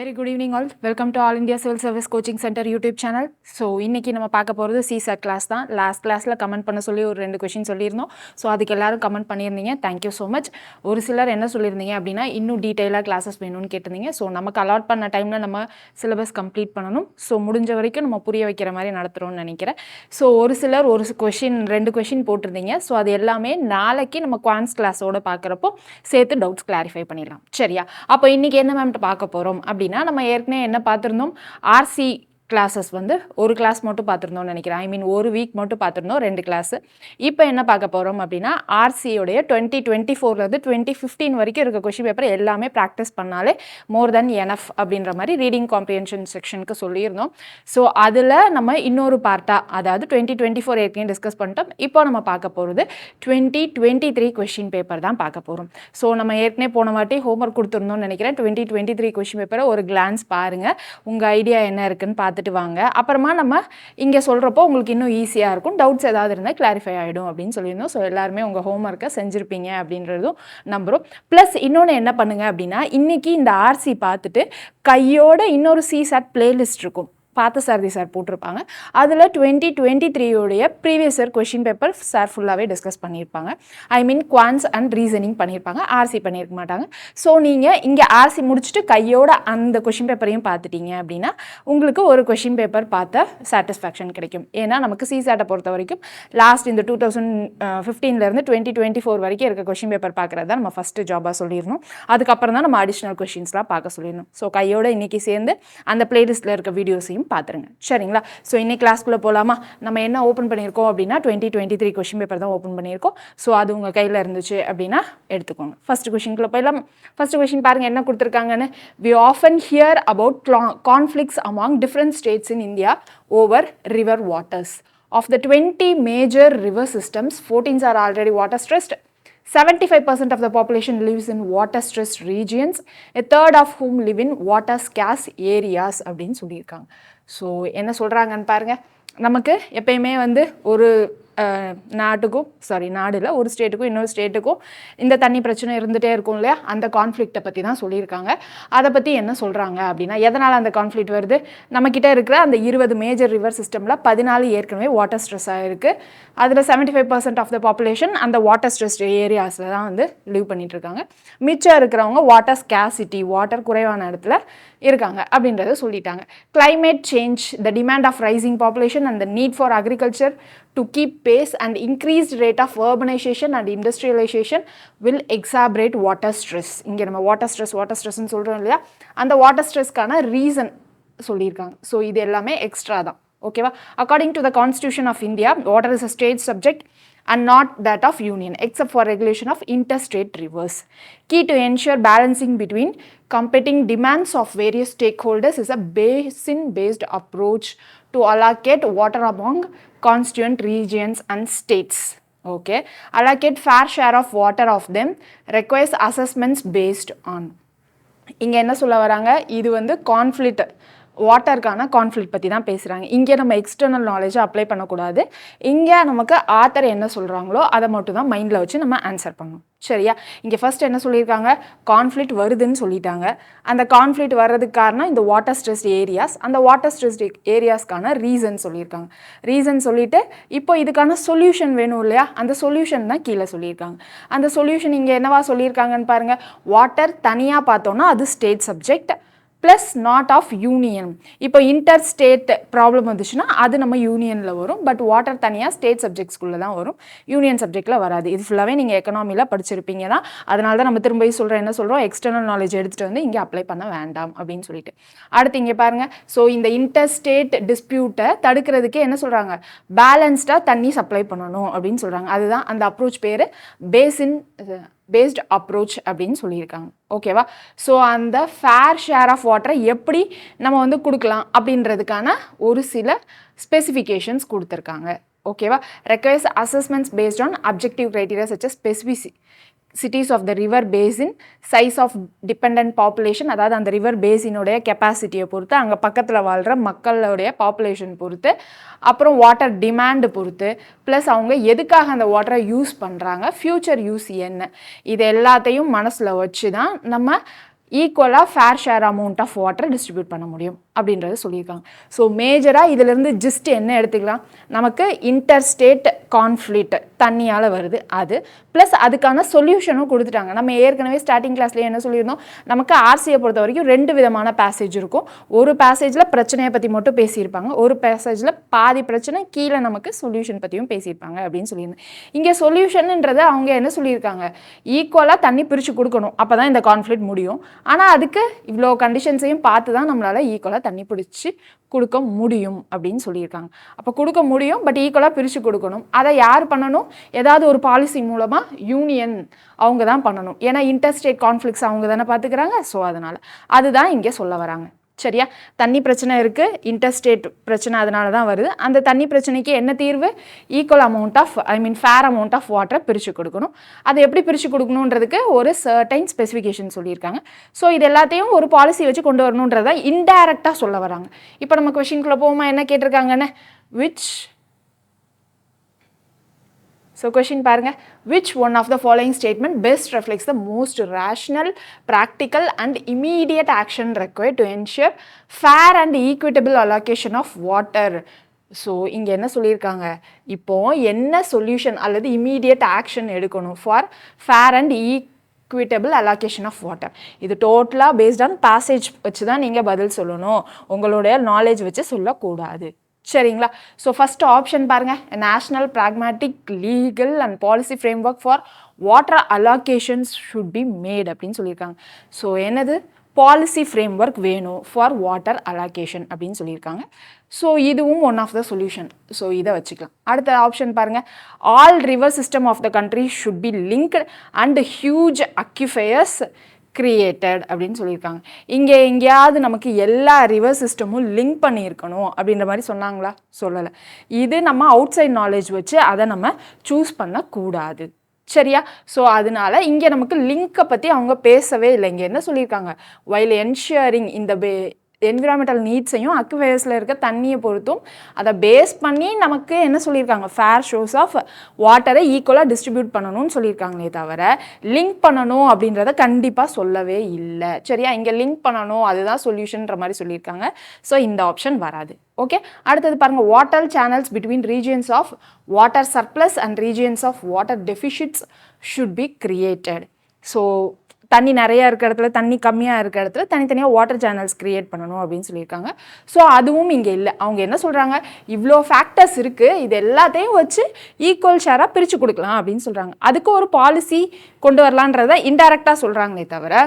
Very good evening all. Welcome to All India Civil Service Coaching Center YouTube channel. So இன்னைக்கு நம்ம பார்க்க போறது CSAT class தான். Last கிளாஸ்ல கமெண்ட் பண்ண சொல்லி ஒரு 2 क्वेश्चन சொல்லியிருந்தோம். ஸோ அதுக்கு எல்லாரும் கமெண்ட் பண்ணியிருந்தீங்க. Thank you so much. ஒரு சிலர் என்ன சொல்லியிருந்தீங்க அப்படின்னா இன்னும் டீட்டெயிலாக கிளாஸஸ் வேணும்னு கேட்டிருந்தீங்க. ஸோ நமக்கு அலாட் பண்ண டைமில் நம்ம சிலபஸ் கம்ப்ளீட் பண்ணணும். ஸோ முடிஞ்ச வரைக்கும் நம்ம புரிய வைக்கிற மாதிரி நடத்துகிறோம்னு நினைக்கிறேன். ஸோ ஒரு சிலர் ஒரு கொஷின் 2 கொஷின் போட்டிருந்தீங்க. ஸோ அது எல்லாமே நாளைக்கு நம்ம குவான்ஸ் கிளாஸோட பார்க்குறப்போ சேர்த்து டவுட்ஸ் கிளாரிஃபை பண்ணிடலாம். சரியா? அப்போ இன்னைக்கு என்ன மேம்கிட்ட பார்க்க போகிறோம் அப்படின்னா நம்ம ஏற்கனவே என்ன பார்த்துருந்தோம், ஆர்சி கிளாஸஸ் வந்து ஒரு கிளாஸ் மட்டும் பார்த்துருந்தோம்னு நினைக்கிறேன். ஐ மீன் ஒரு வீக் மட்டும் பார்த்துருந்தோம், 2 கிளாஸ். இப்போ என்ன பார்க்க போகிறோம் அப்படின்னா ஆர்சியோடைய 2024லேருந்து 2015 வரைக்கும் இருக்க கொஷின் பேப்பர் எல்லாமே ப்ராக்டிஸ் பண்ணாலே மோர் தென் எனஃப் அப்படின்ற மாதிரி ரீடிங் காம்ப்ரிஹென்ஷன் செக்ஷனுக்கு சொல்லியிருந்தோம். ஸோ அதில் நம்ம இன்னொரு பார்ட்டாக, அதாவது 2024 ஏற்கனவே டிஸ்கஸ் பண்ணிட்டோம். இப்போ நம்ம பார்க்க போகிறது 2023 கொஷின் பேப்பர் தான் பார்க்க போகிறோம். ஸோ நம்ம ஏற்கனவே போன வாட்டி ஹோம்ஒர்க் கொடுத்துருந்தோம்னு நினைக்கிறேன். 2023 கொஷின் பேப்பரை ஒரு கிளான்ஸ் பாருங்கள், உங்கள் ஐடியா என்ன இருக்குன்னு பார்த்துட்டு வாங்க. அப்புறமா நம்ம இங்கே சொல்கிறப்போ உங்களுக்கு இன்னும் ஈஸியாக இருக்கும். டவுட்ஸ் ஏதாவது இருந்தால் கிளாரிஃபை ஆகிடும் அப்படின்னு சொல்லியிருந்தோம். ஸோ எல்லாருமே உங்கள் ஹோம்ஒர்க்கை செஞ்சுருப்பீங்க அப்படின்றதும் நம்புகிறோம். ப்ளஸ் இன்னொன்று என்ன பண்ணுங்கள் அப்படின்னா, இன்றைக்கி இந்த ஆர்சி பார்த்துட்டு கையோட இன்னொரு CSAT பிளேலிஸ்ட் இருக்கும், பார்த்த சாரதி சார் போட்டிருப்பாங்க. அதில் 2023 previous year question paper sir ஃபுல்லாகவே டிஸ்கஸ் பண்ணியிருப்பாங்க. ஐ மீன் குவான்ஸ் அண்ட் ரீசனிங் பண்ணியிருப்பாங்க, ஆர்சி பண்ணியிருக்க மாட்டாங்க. ஸோ நீங்கள் இங்கே ஆர்சி முடிச்சுட்டு கையோட அந்த கொஷின் பேப்பரையும் பார்த்துட்டீங்க அப்படின்னா உங்களுக்கு ஒரு கொஷின் பேப்பர் பார்த்த சாட்டிஸ்ஃபேக்ஷன் கிடைக்கும். ஏன்னா நமக்கு CSAT பொறுத்த வரைக்கும் லாஸ்ட் இந்த 2015லேருந்து 2024 வரைக்கும் இருக்க கொஷின் பேப்பர் பார்க்குறது தான் நம்ம ஃபஸ்ட்டு ஜாபாக சொல்லிடணும். அதுக்கப்புறம் தான் நம்ம அடிஷ்னல் கொஷின்ஸ்லாம் பார்க்க சொல்லிடணும். ஸோ கையோட இன்றைக்கி சேர்ந்து அந்த பிளேலிஸ்ட்டில் இருக்க வீடியோஸையும் பார்த்துருங்க. சரிங்களா? ஸோ இன்னைக்கு கிளாஸ்க்குள்ளே போகலாமா? நம்ம என்ன ஓப்பன் பண்ணியிருக்கோம் அப்படின்னா 2023 கொஷின் பேப்பர் தான் ஓப்பன் பண்ணியிருக்கோம். ஸோ அது உங்கள் கையில் இருந்துச்சு அப்படின்னா எடுத்துக்கோங்க. ஃபர்ஸ்ட் கொஷின்குள்ளே போயிடலாம். ஃபர்ஸ்ட் கொஷின் பாருங்கள் என்ன கொடுத்துருக்காங்கன்னு. We often hear about conflicts among different states in India over river waters. Of the 20 major river systems, 14 are already water stressed. 75% of the population lives in water-stressed regions, a third of whom live in water-scarce areas அப்படின்னு சொல்லியிருக்காங்க. So என்ன சொல்கிறாங்கன்னு பாருங்கள். நமக்கு எப்பயுமே வந்து ஒரு நாடில் ஒரு ஸ்டேட்டுக்கும் இன்னொரு ஸ்டேட்டுக்கும் இந்த தண்ணி பிரச்சனை இருந்துகிட்டே இருக்கும் இல்லையா, அந்த கான்ஃப்ளிக்ட்டை பற்றி தான் சொல்லியிருக்காங்க. அதை பற்றி என்ன சொல்கிறாங்க அப்படின்னா, எதனால் அந்த கான்ஃப்ளிக்ட் வருது, நம்மக்கிட்ட இருக்கிற அந்த 20 மேஜர் ரிவர் சிஸ்டமில் 14 ஏற்கனவே வாட்டர் ஸ்ட்ரெஸ்ஸாக இருக்குது. அதில் 75% ஆஃப் த பாப்புலேஷன் அந்த வாட்டர் ஸ்ட்ரெஸ்ட் ஏரியாஸில் தான் வந்து லிவ் பண்ணிட்டு இருக்காங்க. மிச்சம் இருக்கிறவங்க வாட்டர் ஸ்கேசிட்டி, வாட்டர் குறைவான இடத்துல இருக்காங்க அப்படின்றத சொல்லிட்டாங்க. Climate change, the demand of rising population and the need for agriculture to keep pace and increased rate of urbanization and industrialization will exacerbate water stress. இங்கே நம்ம வாட்டர் ஸ்ட்ரெஸ்ன்னு சொல்கிறோம் இல்லையா, அந்த வாட்டர் ஸ்ட்ரெஸ்க்கான ரீசன் சொல்லியிருக்காங்க. ஸோ இது எல்லாமே எக்ஸ்ட்ரா தான். ஓகேவா? According to the constitution of India, water is a state subject and not that of union except for regulation of interstate rivers. Key to ensure balancing between competing demands of various stakeholders is a basin-based approach to allocate water among constituent regions and states. Okay, allocate fair share of water of them requires assessments based on. இங்கே என்ன சொல்ல வராங்க, இது வந்து conflict, வாட்டருக்கான conflict பற்றி தான் பேசுகிறாங்க. இங்கே நம்ம எக்ஸ்டர்னல் நாலேஜை அப்ளை பண்ணக்கூடாது. இங்கே நமக்கு ஆத்தர் என்ன சொல்கிறாங்களோ அதை மட்டும் தான் மைண்டில் வச்சு நம்ம ஆன்சர் பண்ணணும். சரியா? இங்கே ஃபர்ஸ்ட் என்ன சொல்லியிருக்காங்க, கான்ஃப்ளிக்ட் வருதுன்னு சொல்லிட்டாங்க. அந்த கான்ஃப்ளிக்ட் வர்றதுக்கு காரணம் இந்த வாட்டர் ஸ்ட்ரெஸ்ட் ஏரியாஸ். அந்த வாட்டர் ஸ்ட்ரெஸ்ட் ஏரியாஸ்க்கான ரீசன் சொல்லியிருக்காங்க. ரீசன் சொல்லிவிட்டு இப்போ இதுக்கான சொல்யூஷன் வேணும் இல்லையா, அந்த சொல்யூஷன் தான் கீழே சொல்லியிருக்காங்க. அந்த சொல்யூஷன் இங்கே என்னவா சொல்லியிருக்காங்கன்னு பாருங்கள். வாட்டர் தனியாக பார்த்தோன்னா அது state subject plus not of union. இப்போ இன்டர் ஸ்டேட் ப்ராப்ளம் வந்துச்சுன்னா அது நம்ம யூனியனில் வரும். பட் வாட்டர் தனியாக ஸ்டேட் சப்ஜெக்ட்ஸ்குள்ளே தான் வரும், யூனியன் சப்ஜெக்டில் வராது. இது ஃபுல்லாகவே நீங்கள் எக்கனாமியில் படிச்சிருப்பீங்க தான். அதனால தான் நம்ம திரும்ப சொல்கிறோம், என்ன சொல்கிறோம், எக்ஸ்டர்னல் நாலேஜ் எடுத்துகிட்டு வந்து இங்கே அப்ளை பண்ண வேண்டாம் அப்படின்னு சொல்லிட்டு. அடுத்து இங்கே பாருங்கள். ஸோ இந்த இன்டர் ஸ்டேட் டிஸ்பியூட்டை தடுக்கிறதுக்கு என்ன சொல்கிறாங்க, பேலன்ஸ்டாக தண்ணி சப்ளை பண்ணணும் அப்படின்னு சொல்கிறாங்க. அதுதான் அந்த அப்ரோச் பேர் பேசின் பேஸ்ட் அப்ரோச் அப்படின்னு சொல்லியிருக்காங்க. ஓகேவா? ஸோ அந்த ஃபேர் ஷேர் ஆஃப் வாட்டரை எப்படி நம்ம வந்து கொடுக்கலாம் அப்படின்றதுக்கான ஒரு சில ஸ்பெசிஃபிகேஷன்ஸ் கொடுத்துருக்காங்க. ஓகேவா? Requires assessments based on objective criteria such as cities of the river basin, size of dependent population, அதாவது அந்த ரிவர் பேசினுடைய கெப்பாசிட்டியை பொறுத்து, அங்கே பக்கத்தில் வாழ்கிற மக்களுடைய பாப்புலேஷன் பொறுத்து, அப்புறம் வாட்டர் டிமாண்டு பொறுத்து, ப்ளஸ் அவங்க எதுக்காக அந்த வாட்டரை யூஸ் பண்ணுறாங்க, ஃப்யூச்சர் யூஸ் என்ன, இது எல்லாத்தையும் மனசில் வச்சு தான் நம்ம ஈக்குவலாக ஃபேர் ஷேர் அமௌண்ட் ஆஃப் வாட்டரை டிஸ்ட்ரிபியூட் பண்ண முடியும் அப்படின்றத சொல்லியிருக்காங்க. ஸோ மேஜராக இதிலிருந்து ஜிஸ்ட் என்ன எடுத்துக்கலாம், நமக்கு இன்டர் ஸ்டேட் கான்ஃப்ளிக்ட் தண்ணியால் வருது அது, ப்ளஸ் அதுக்கான சொல்யூஷனும் கொடுத்துட்டாங்க. நம்ம ஏற்கனவே ஸ்டார்டிங் கிளாஸ்லேயே என்ன சொல்லியிருந்தோம், நமக்கு ஆர்சியை பொறுத்த வரைக்கும் 2 விதமான பேசேஜ் இருக்கும். ஒரு பேசேஜில் பிரச்சனையை பற்றி மட்டும் பேசியிருப்பாங்க, ஒரு பேசேஜில் பாதி பிரச்சனை கீழே நமக்கு சொல்யூஷன் பற்றியும் பேசியிருப்பாங்க அப்படின்னு சொல்லியிருந்தேன். இங்கே சொல்யூஷன்ன்றதை அவங்க என்ன சொல்லியிருக்காங்க, ஈக்குவலாக தண்ணி பிரித்து கொடுக்கணும், அப்போ தான் இந்த கான்ஃப்ளிக்ட் முடியும். ஆனால் அதுக்கு இவ்வளோ கண்டிஷன்ஸையும் பார்த்து தான் நம்மளால் ஈக்குவலாக தண்ணி பிடிச்சி கொடுக்க முடியும் அப்படின்னு சொல்லியிருக்காங்க. அப்போ கொடுக்க முடியும், பட் ஈக்குவலாக பிரித்து கொடுக்கணும். அதை யார் பண்ணணும், ஏதாவது ஒரு பாலிசி மூலமாக யூனியன் அவங்க தான் பண்ணணும். ஏன்னா இன்டர்ஸ்டேட் கான்ஃப்ளிக்ட்ஸ் அவங்க தானே பார்த்துக்கிறாங்க. ஸோ அதனால் அதுதான் இங்கே சொல்ல வராங்க. சரியா, தண்ணி பிரச்சனை இருக்குது, இன்டர்ஸ்டேட் பிரச்சனை அதனால தான் வருது. அந்த தண்ணி பிரச்சனைக்கு என்ன தீர்வு, equal amount of fair amount of வாட்டரை பிரித்து கொடுக்கணும். அதை எப்படி பிரித்து கொடுக்கணுன்றதுக்கு ஒரு சர்டைன் ஸ்பெசிஃபிகேஷன் சொல்லியிருக்காங்க. ஸோ இது எல்லாத்தையும் ஒரு பாலிசி வச்சு கொண்டு வரணுன்றதை இன்டைரக்டாக சொல்ல வராங்க. இப்போ நம்ம கொஷின்குள்ளே போகுமா, என்ன கேட்டிருக்காங்கன்னு, So question பாருங்க, which one of the following statement best reflects the most rational, practical and immediate action required to ensure fair and equitable allocation of water? So இங்கே என்ன சொல்லியிருக்காங்க, இப்போ என்ன சொல்யூஷன் அல்லது இம்மீடியட் ஆக்ஷன் எடுக்கணும் for fair and equitable allocation of water. இது டோட்டலாக based on passage வச்சு தான் நீங்கள் பதில் சொல்லணும், உங்களுடைய நாலேஜ் வச்சு சொல்லக்கூடாது. சரிங்களா. ஸோ ஃபஸ்ட் ஆப்ஷன் பாருங்கள், national pragmatic legal and policy framework for water allocations should be made அப்படின்னு சொல்லியிருக்காங்க. ஸோ என்னது, பாலிசி ஃப்ரேம்ஒர்க் வேணும் ஃபார் வாட்டர் அலோகேஷன் அப்படின்னு சொல்லியிருக்காங்க. ஸோ இதுவும் one of the solution. So இதை வச்சுக்கலாம். அடுத்த ஆப்ஷன் பாருங்கள், all river system of the country should be linked and huge aquifers created அப்படின்னு சொல்லியிருக்காங்க. இங்கே எங்கேயாவது நமக்கு எல்லா ரிவர் சிஸ்டமும் லிங்க் பண்ணியிருக்கணும் அப்படின்ற மாதிரி சொன்னாங்களா, சொல்லலை. இது நம்ம அவுட் சைட் நாலேஜ் வச்சு அதை நம்ம சூஸ் பண்ணக்கூடாது. சரியா. ஸோ அதனால இங்கே நமக்கு லிங்கை பற்றி அவங்க பேசவே இல்லை. இங்கே என்ன சொல்லியிருக்காங்க, வைல் என்ஷூரிங் இந்த என்விரான்மெண்டல் நீட்ஸையும் அக்வேரியஸில் இருக்க தண்ணியை பொறுத்தும் அதை பேஸ் பண்ணி நமக்கு என்ன சொல்லியிருக்காங்க, ஃபேர் ஷோஸ் ஆஃப் வாட்டரை ஈக்குவலாக டிஸ்ட்ரிபியூட் பண்ணணும்னு சொல்லியிருக்காங்களே தவிர லிங்க் பண்ணணும் அப்படின்றத கண்டிப்பாக சொல்லவே இல்லை. சரியா, இங்கே லிங்க் பண்ணணும் அதுதான் சொல்யூஷன்ற மாதிரி சொல்லியிருக்காங்க. ஸோ இந்த ஆப்ஷன் வராது. ஓகே, அடுத்தது பாருங்கள், water channels between regions of water surplus and regions of water deficits should be created. So தண்ணி நிறையா இருக்க இடத்துல, தண்ணி கம்மியாக இருக்க இடத்துல தனித்தனியாக வாட்டர் சேனல்ஸ் க்ரியேட் பண்ணணும் அப்படின்னு சொல்லியிருக்காங்க. ஸோ அதுவும் இங்கே இல்லை. அவங்க என்ன சொல்கிறாங்க, இவ்வளோ ஃபேக்டர்ஸ் இருக்குது, இது எல்லாத்தையும் வச்சு ஈக்குவல் ஷேராக பிரித்து கொடுக்கலாம் அப்படின்னு சொல்கிறாங்க. அதுக்கு ஒரு பாலிசி கொண்டு வரலான்றதை இன்டைரக்டாக சொல்கிறாங்களே தவிர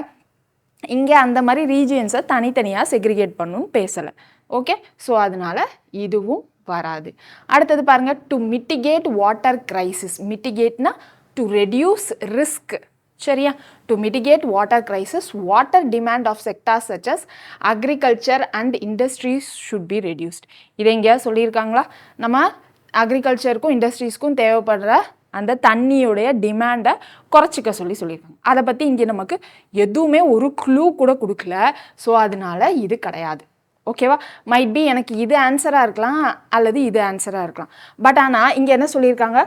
இங்கே அந்த மாதிரி ரீஜியன்ஸை தனித்தனியாக செக்ரிகேட் பண்ணணும்னு பேசலை. ஓகே, ஸோ அதனால் இதுவும் வராது. அடுத்தது பாருங்கள், டு மிட்டிகேட் வாட்டர் கிரைசிஸ். மிட்டிகேட்னா டு ரெடியூஸ் ரிஸ்க். சரியா, to mitigate water crisis water demand of sectors such as agriculture and industries should be reduced. இதை எங்கேயா சொல்லியிருக்காங்களா, நம்ம அக்ரிகல்ச்சருக்கும் இண்டஸ்ட்ரீஸ்க்கும் தேவைப்படுற அந்த தண்ணியுடைய டிமாண்டை குறைச்சிக்க சொல்லியிருக்காங்க. அதை பற்றி இங்கே நமக்கு எதுவுமே ஒரு க்ளூ கூட கொடுக்கல. ஸோ அதனால இது கிடையாது. ஓகேவா, மைட் பி எனக்கு இது ஆன்சராக இருக்கலாம் அல்லது இது ஆன்சராக இருக்கலாம். பட் ஆனால் இங்கே என்ன சொல்லியிருக்காங்க,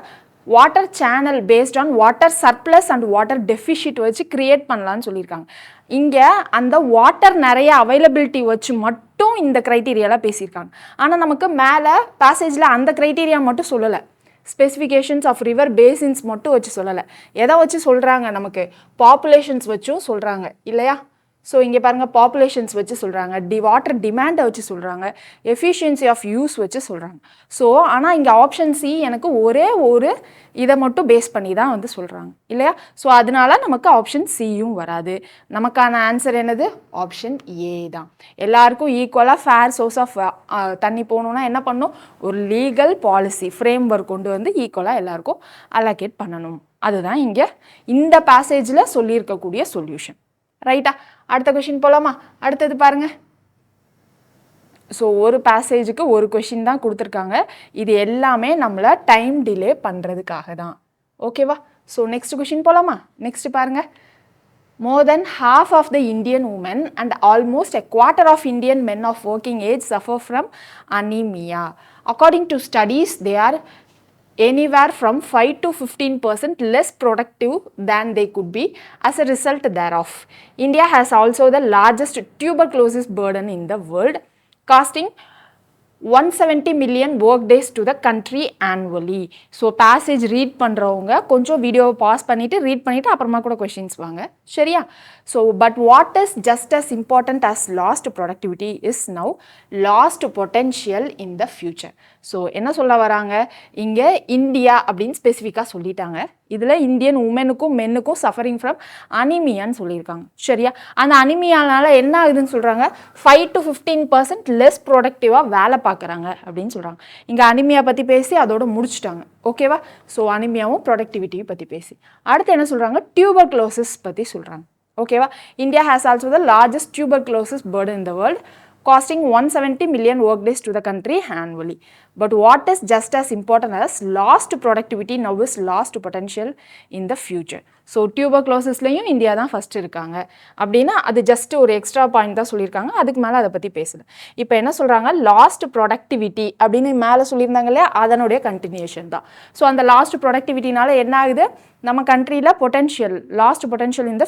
water channel based on water surplus and water deficit வச்சு கிரியேட் பண்ணலான்னு சொல்லியிருக்காங்க. இங்கே அந்த வாட்டர் நிறைய அவைலபிலிட்டி வச்சு மட்டும் இந்த க்ரைட்டீரியாலாம் பேசியிருக்காங்க. ஆனால் நமக்கு மேலே பேசேஜில் அந்த க்ரைட்டீரியா மட்டும் சொல்லலை, ஸ்பெசிஃபிகேஷன்ஸ் ஆஃப் ரிவர் பேசின்ஸ் மட்டும் வச்சு சொல்லலை. எதை வச்சு சொல்கிறாங்க, நமக்கு பாப்புலேஷன்ஸ் வச்சும் சொல்கிறாங்க இல்லையா. ஸோ இங்கே பாருங்கள், பாப்புலேஷன்ஸ் வச்சு சொல்கிறாங்க, வாட்டர் டிமாண்டை வச்சு சொல்கிறாங்க, எஃபிஷியன்சி ஆஃப் யூஸ் வச்சு சொல்கிறாங்க. ஸோ ஆனால் இங்கே ஆப்ஷன் சி எனக்கு ஒரே ஒரு இதை மட்டும் பேஸ் பண்ணி தான் வந்து சொல்கிறாங்க இல்லையா. ஸோ அதனால நமக்கு ஆப்ஷன் சியும் வராது. நமக்கான ஆன்சர் என்னது, ஆப்ஷன் ஏ தான். எல்லாருக்கும் ஈக்குவலாக ஃபேர் சோர்ஸ் ஆஃப் தண்ணி போகணுன்னா என்ன பண்ணணும், ஒரு லீகல் பாலிசி ஃப்ரேம் ஒர்க் கொண்டு வந்து ஈக்குவலாக எல்லாருக்கும் அலோகேட் பண்ணணும். அதுதான் இங்கே இந்த பேசேஜில் சொல்லியிருக்கக்கூடிய சொல்யூஷன். ரைட்டா, அடுத்த கொஷின் போகலாமா. அடுத்தது பாருங்கள், ஸோ ஒரு பேசேஜுக்கு ஒரு கொஷின் தான் கொடுத்துருக்காங்க. இது எல்லாமே நம்மளை டைம் டிலே பண்ணுறதுக்காக தான். ஓகேவா, ஸோ நெக்ஸ்ட் கொஷின் போகலாமா. நெக்ஸ்ட் பாருங்கள், more than half of the Indian women and almost a quarter of Indian men of working age suffer from anemia. According to studies, they are anywhere from 5 to 15% less productive than they could be as a result thereof. India has also the largest tuberculosis burden in the world, costing 170 million work days to the country annually. So passage read பண்றவங்க கொஞ்சம் வீடியோவை pass பண்ணிட்டு read பண்ணிட்டு அப்புறமா கூட questions வாங்க, சரியா? So but what is just as important as lost productivity is now lost potential in the future. So என்ன சொல்ல வராங்க இங்க இந்தியா அப்படின்னு ஸ்பெசிஃபிக்காக சொல்லிட்டாங்க. இதில் இந்தியன் உமனுக்கும் மென்னுக்கும் சஃபரிங் ஃப்ரம் அனிமியான்னு சொல்லியிருக்காங்க, சரியா? அந்த அனிமியானால என்ன ஆகுதுன்னு சொல்கிறாங்க, 5 to 15% லெஸ் ப்ரொடக்டிவாக வேலை பார்க்குறாங்க அப்படின்னு சொல்கிறாங்க. இங்கே அனிமியா பற்றி பேசி அதோட முடிச்சுட்டாங்க, ஓகேவா? ஸோ அனிமியாவும் ப்ரொடக்டிவிட்டியும் பற்றி பேசி அடுத்து என்ன சொல்கிறாங்க, டியூபர்குலோசிஸ் பற்றி சொல்கிறாங்க, ஓகேவா? India has also the largest tuberculosis burden in the world, costing 170 million work days to the country annually. But what is just as important as lost productivity now is lost potential in the future. So tuberculosis-லையும் India தான் first இருக்காங்க அப்படின்னா அது just ஒரு extra point தான் சொல்லியிருக்காங்க, அதுக்கு மேலே அதை பற்றி பேசல. இப்போ என்ன சொல்கிறாங்க, லாஸ்ட் ப்ரொடக்டிவிட்டி அப்படின்னு மேலே சொல்லியிருந்தாங்க இல்லையா, அதனுடைய கண்டினியூஷன் தான். ஸோ அந்த லாஸ்ட் ப்ரொடக்டிவிட்டினால என்ன ஆகுது, நம்ம கண்ட்ரியில் potential lost potential in the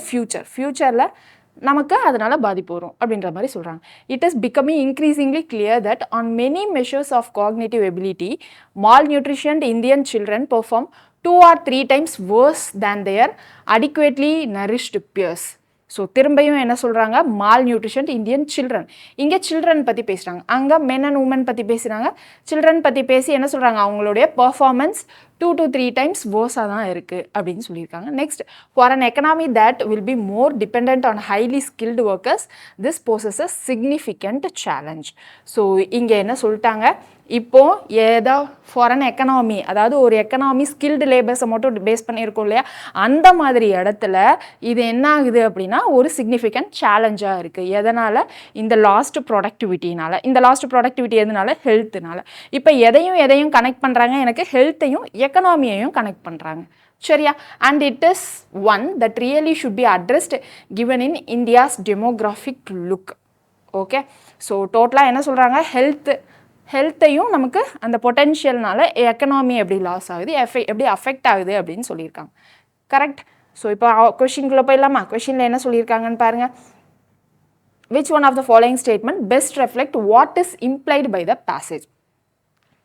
ஃபியூச்சரில் நமக்கு அதனால பாதிப்பு வரும் அப்படின்ற மாதிரி சொல்கிறாங்க. It is becoming increasingly clear that on many measures of cognitive ability malnutritioned Indian children perform 2 or 3 times worse than their adequately nourished peers. So திரும்பியும் என்ன சொல்கிறாங்க, மால் நியூட்ரிஷன் இந்தியன் சில்ட்ரன். இங்கே சில்ட்ரன் பற்றி பேசுகிறாங்க, அங்கே மென் அண்ட் உமன் பற்றி பேசுகிறாங்க. Children பற்றி பேசி என்ன சொல்கிறாங்க, அவங்களுடைய பர்ஃபார்மன்ஸ் 2 to 3 times worse-ஆக தான் இருக்குது அப்படின்னு சொல்லியிருக்காங்க. Next, for an economy that will be more depend on highly skilled workers this poses a significant challenge. So இங்கே என்ன சொல்லிட்டாங்க, இப்போது ஏதோ ஃபாரின் எக்கனாமி, அதாவது ஒரு எக்கனாமி ஸ்கில்டு லேபர்ஸை மட்டும் பேஸ் பண்ணியிருக்கோம் இல்லையா, அந்த மாதிரி இடத்துல இது என்ன ஆகுது அப்படின்னா ஒரு சிக்னிஃபிகண்ட் சேலஞ்சாக இருக்குது. எதனால், இந்த லாஸ்ட் ப்ரொடக்டிவிட்டினால. இந்த லாஸ்ட் ப்ரொடக்டிவிட்டி எதனால, ஹெல்த்துனால. இப்போ எதையும் கனெக்ட் பண்ணுறாங்க, எனக்கு ஹெல்த்தையும் எக்கனாமியையும் கனெக்ட் பண்ணுறாங்க, சரியா? And it is one that really should be addressed given in India's demographic look. Okay, so டோட்டலாக என்ன சொல்கிறாங்க, ஹெல்த்தையும் நமக்கு அந்த பொட்டென்ஷியல்னால எக்கனாமி எப்படி லாஸ் ஆகுது, எப்படி அஃபெக்ட் ஆகுது அப்படின்னு சொல்லியிருக்காங்க, கரெக்ட்? ஸோ இப்போ கொஷின்குள்ளே போயிடலாமா? கொஷினில் என்ன சொல்லியிருக்காங்கன்னு பாருங்கள். Which one of the following statement best reflect what is implied by the passage?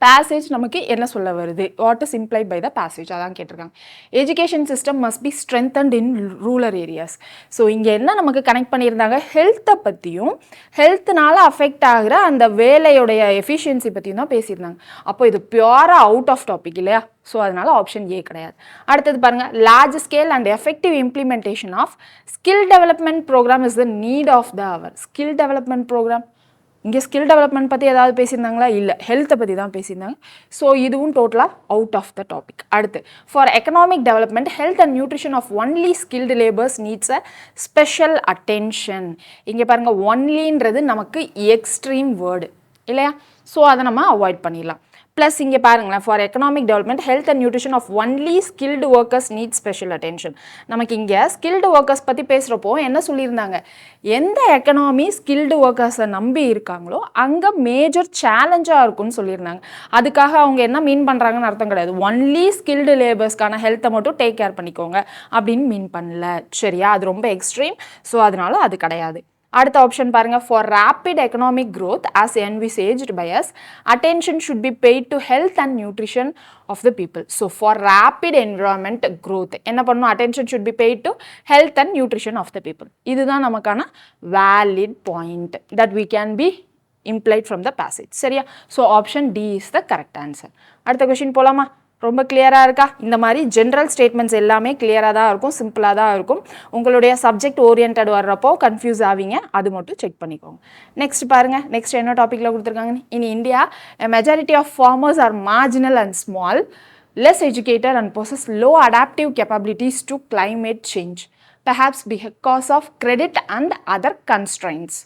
Passage நமக்கு என்ன சொல்ல வருது, what is implied by the passage, அதான் கேட்டிருக்காங்க. Education system must be strengthened in rural areas. So இங்கே என்ன நமக்கு கனெக்ட் பண்ணியிருந்தாங்க, ஹெல்த்தை பற்றியும் ஹெல்த்னால அஃபெக்ட் ஆகிற அந்த வேலையுடைய எஃபிஷியன்சி பற்றியும் தான் பேசியிருந்தாங்க. அப்போ இது பியூராக அவுட் ஆஃப் டாபிக் இல்லையா, ஸோ அதனால் ஆப்ஷன் ஏ கிடையாது. அடுத்தது பாருங்கள், large scale and effective implementation of skill development programme is the need of the hour. Skill development programme, இங்கே ஸ்கில் டெவலப்மெண்ட் பற்றி ஏதாவது பேசியிருந்தாங்களா, இல்லை, ஹெல்த்தை பற்றி தான் பேசியிருந்தாங்க. ஸோ இதுவும் டோட்டலாக அவுட் ஆஃப் த டாபிக். அடுத்து, for economic development health and nutrition of only skilled labours needs a special attention. இங்கே பாருங்கள், ஒன்லின்றது நமக்கு எக்ஸ்ட்ரீம் வேர்டு இல்லையா, ஸோ அதை நம்ம அவாய்ட் பண்ணிடலாம். ப்ளஸ் இங்கே பாருங்களேன், for economic development health and nutrition of only skilled workers need special attention. நமக்கு இங்கே ஸ்கில்டு ஒர்க்கர்ஸ் பற்றி பேசுகிறப்போ என்ன சொல்லியிருந்தாங்க, எந்த எக்கனாமி ஸ்கில்டு ஒர்க்கர்ஸை நம்பி இருக்காங்களோ அங்கே மேஜர் சேலஞ்சாக இருக்கும்னு சொல்லியிருந்தாங்க. அதுக்காக அவங்க என்ன மீன் பண்ணுறாங்கன்னு அர்த்தம் கிடையாது, ஒன்லி ஸ்கில்டு லேபர்ஸ்க்கான ஹெல்த்தை மட்டும் டேக் கேர் பண்ணிக்கோங்க அப்படின்னு மீன் பண்ணல, சரியா? அது ரொம்ப எக்ஸ்ட்ரீம், ஸோ அதனால அது கிடையாது. அடுத்த ஆப்ஷன் பாருங்க, for rapid economic growth as envisaged by us, attention should be paid to health and nutrition of the people. So for rapid environment growth என்ன பண்ணணும், attention should be paid to health and nutrition of the people. இதுதான் நமக்கான valid point that we can be implied from the passage, சரியா? So option D is the correct answer. அடுத்த question போலாமா? ரொம்ப கிளியராக இருக்கா? இந்த மாதிரி ஜென்ரல் ஸ்டேட்மெண்ட்ஸ் எல்லாமே கிளியராக தான் இருக்கும், சிம்பிளாக தான் இருக்கும். உங்களுடைய சப்ஜெக்ட் ஓரியன்ட் வர்றப்போ கன்ஃபியூஸ் ஆவீங்க, அது மட்டும் செக் பண்ணிக்கோங்க. நெக்ஸ்ட் பாருங்கள், நெக்ஸ்ட் என்ன டாப்பிக்கில் கொடுத்துருக்காங்க. In India a majority of farmers are marginal and small, less educated and possess low adaptive capabilities to climate change, perhaps because of credit and other constraints.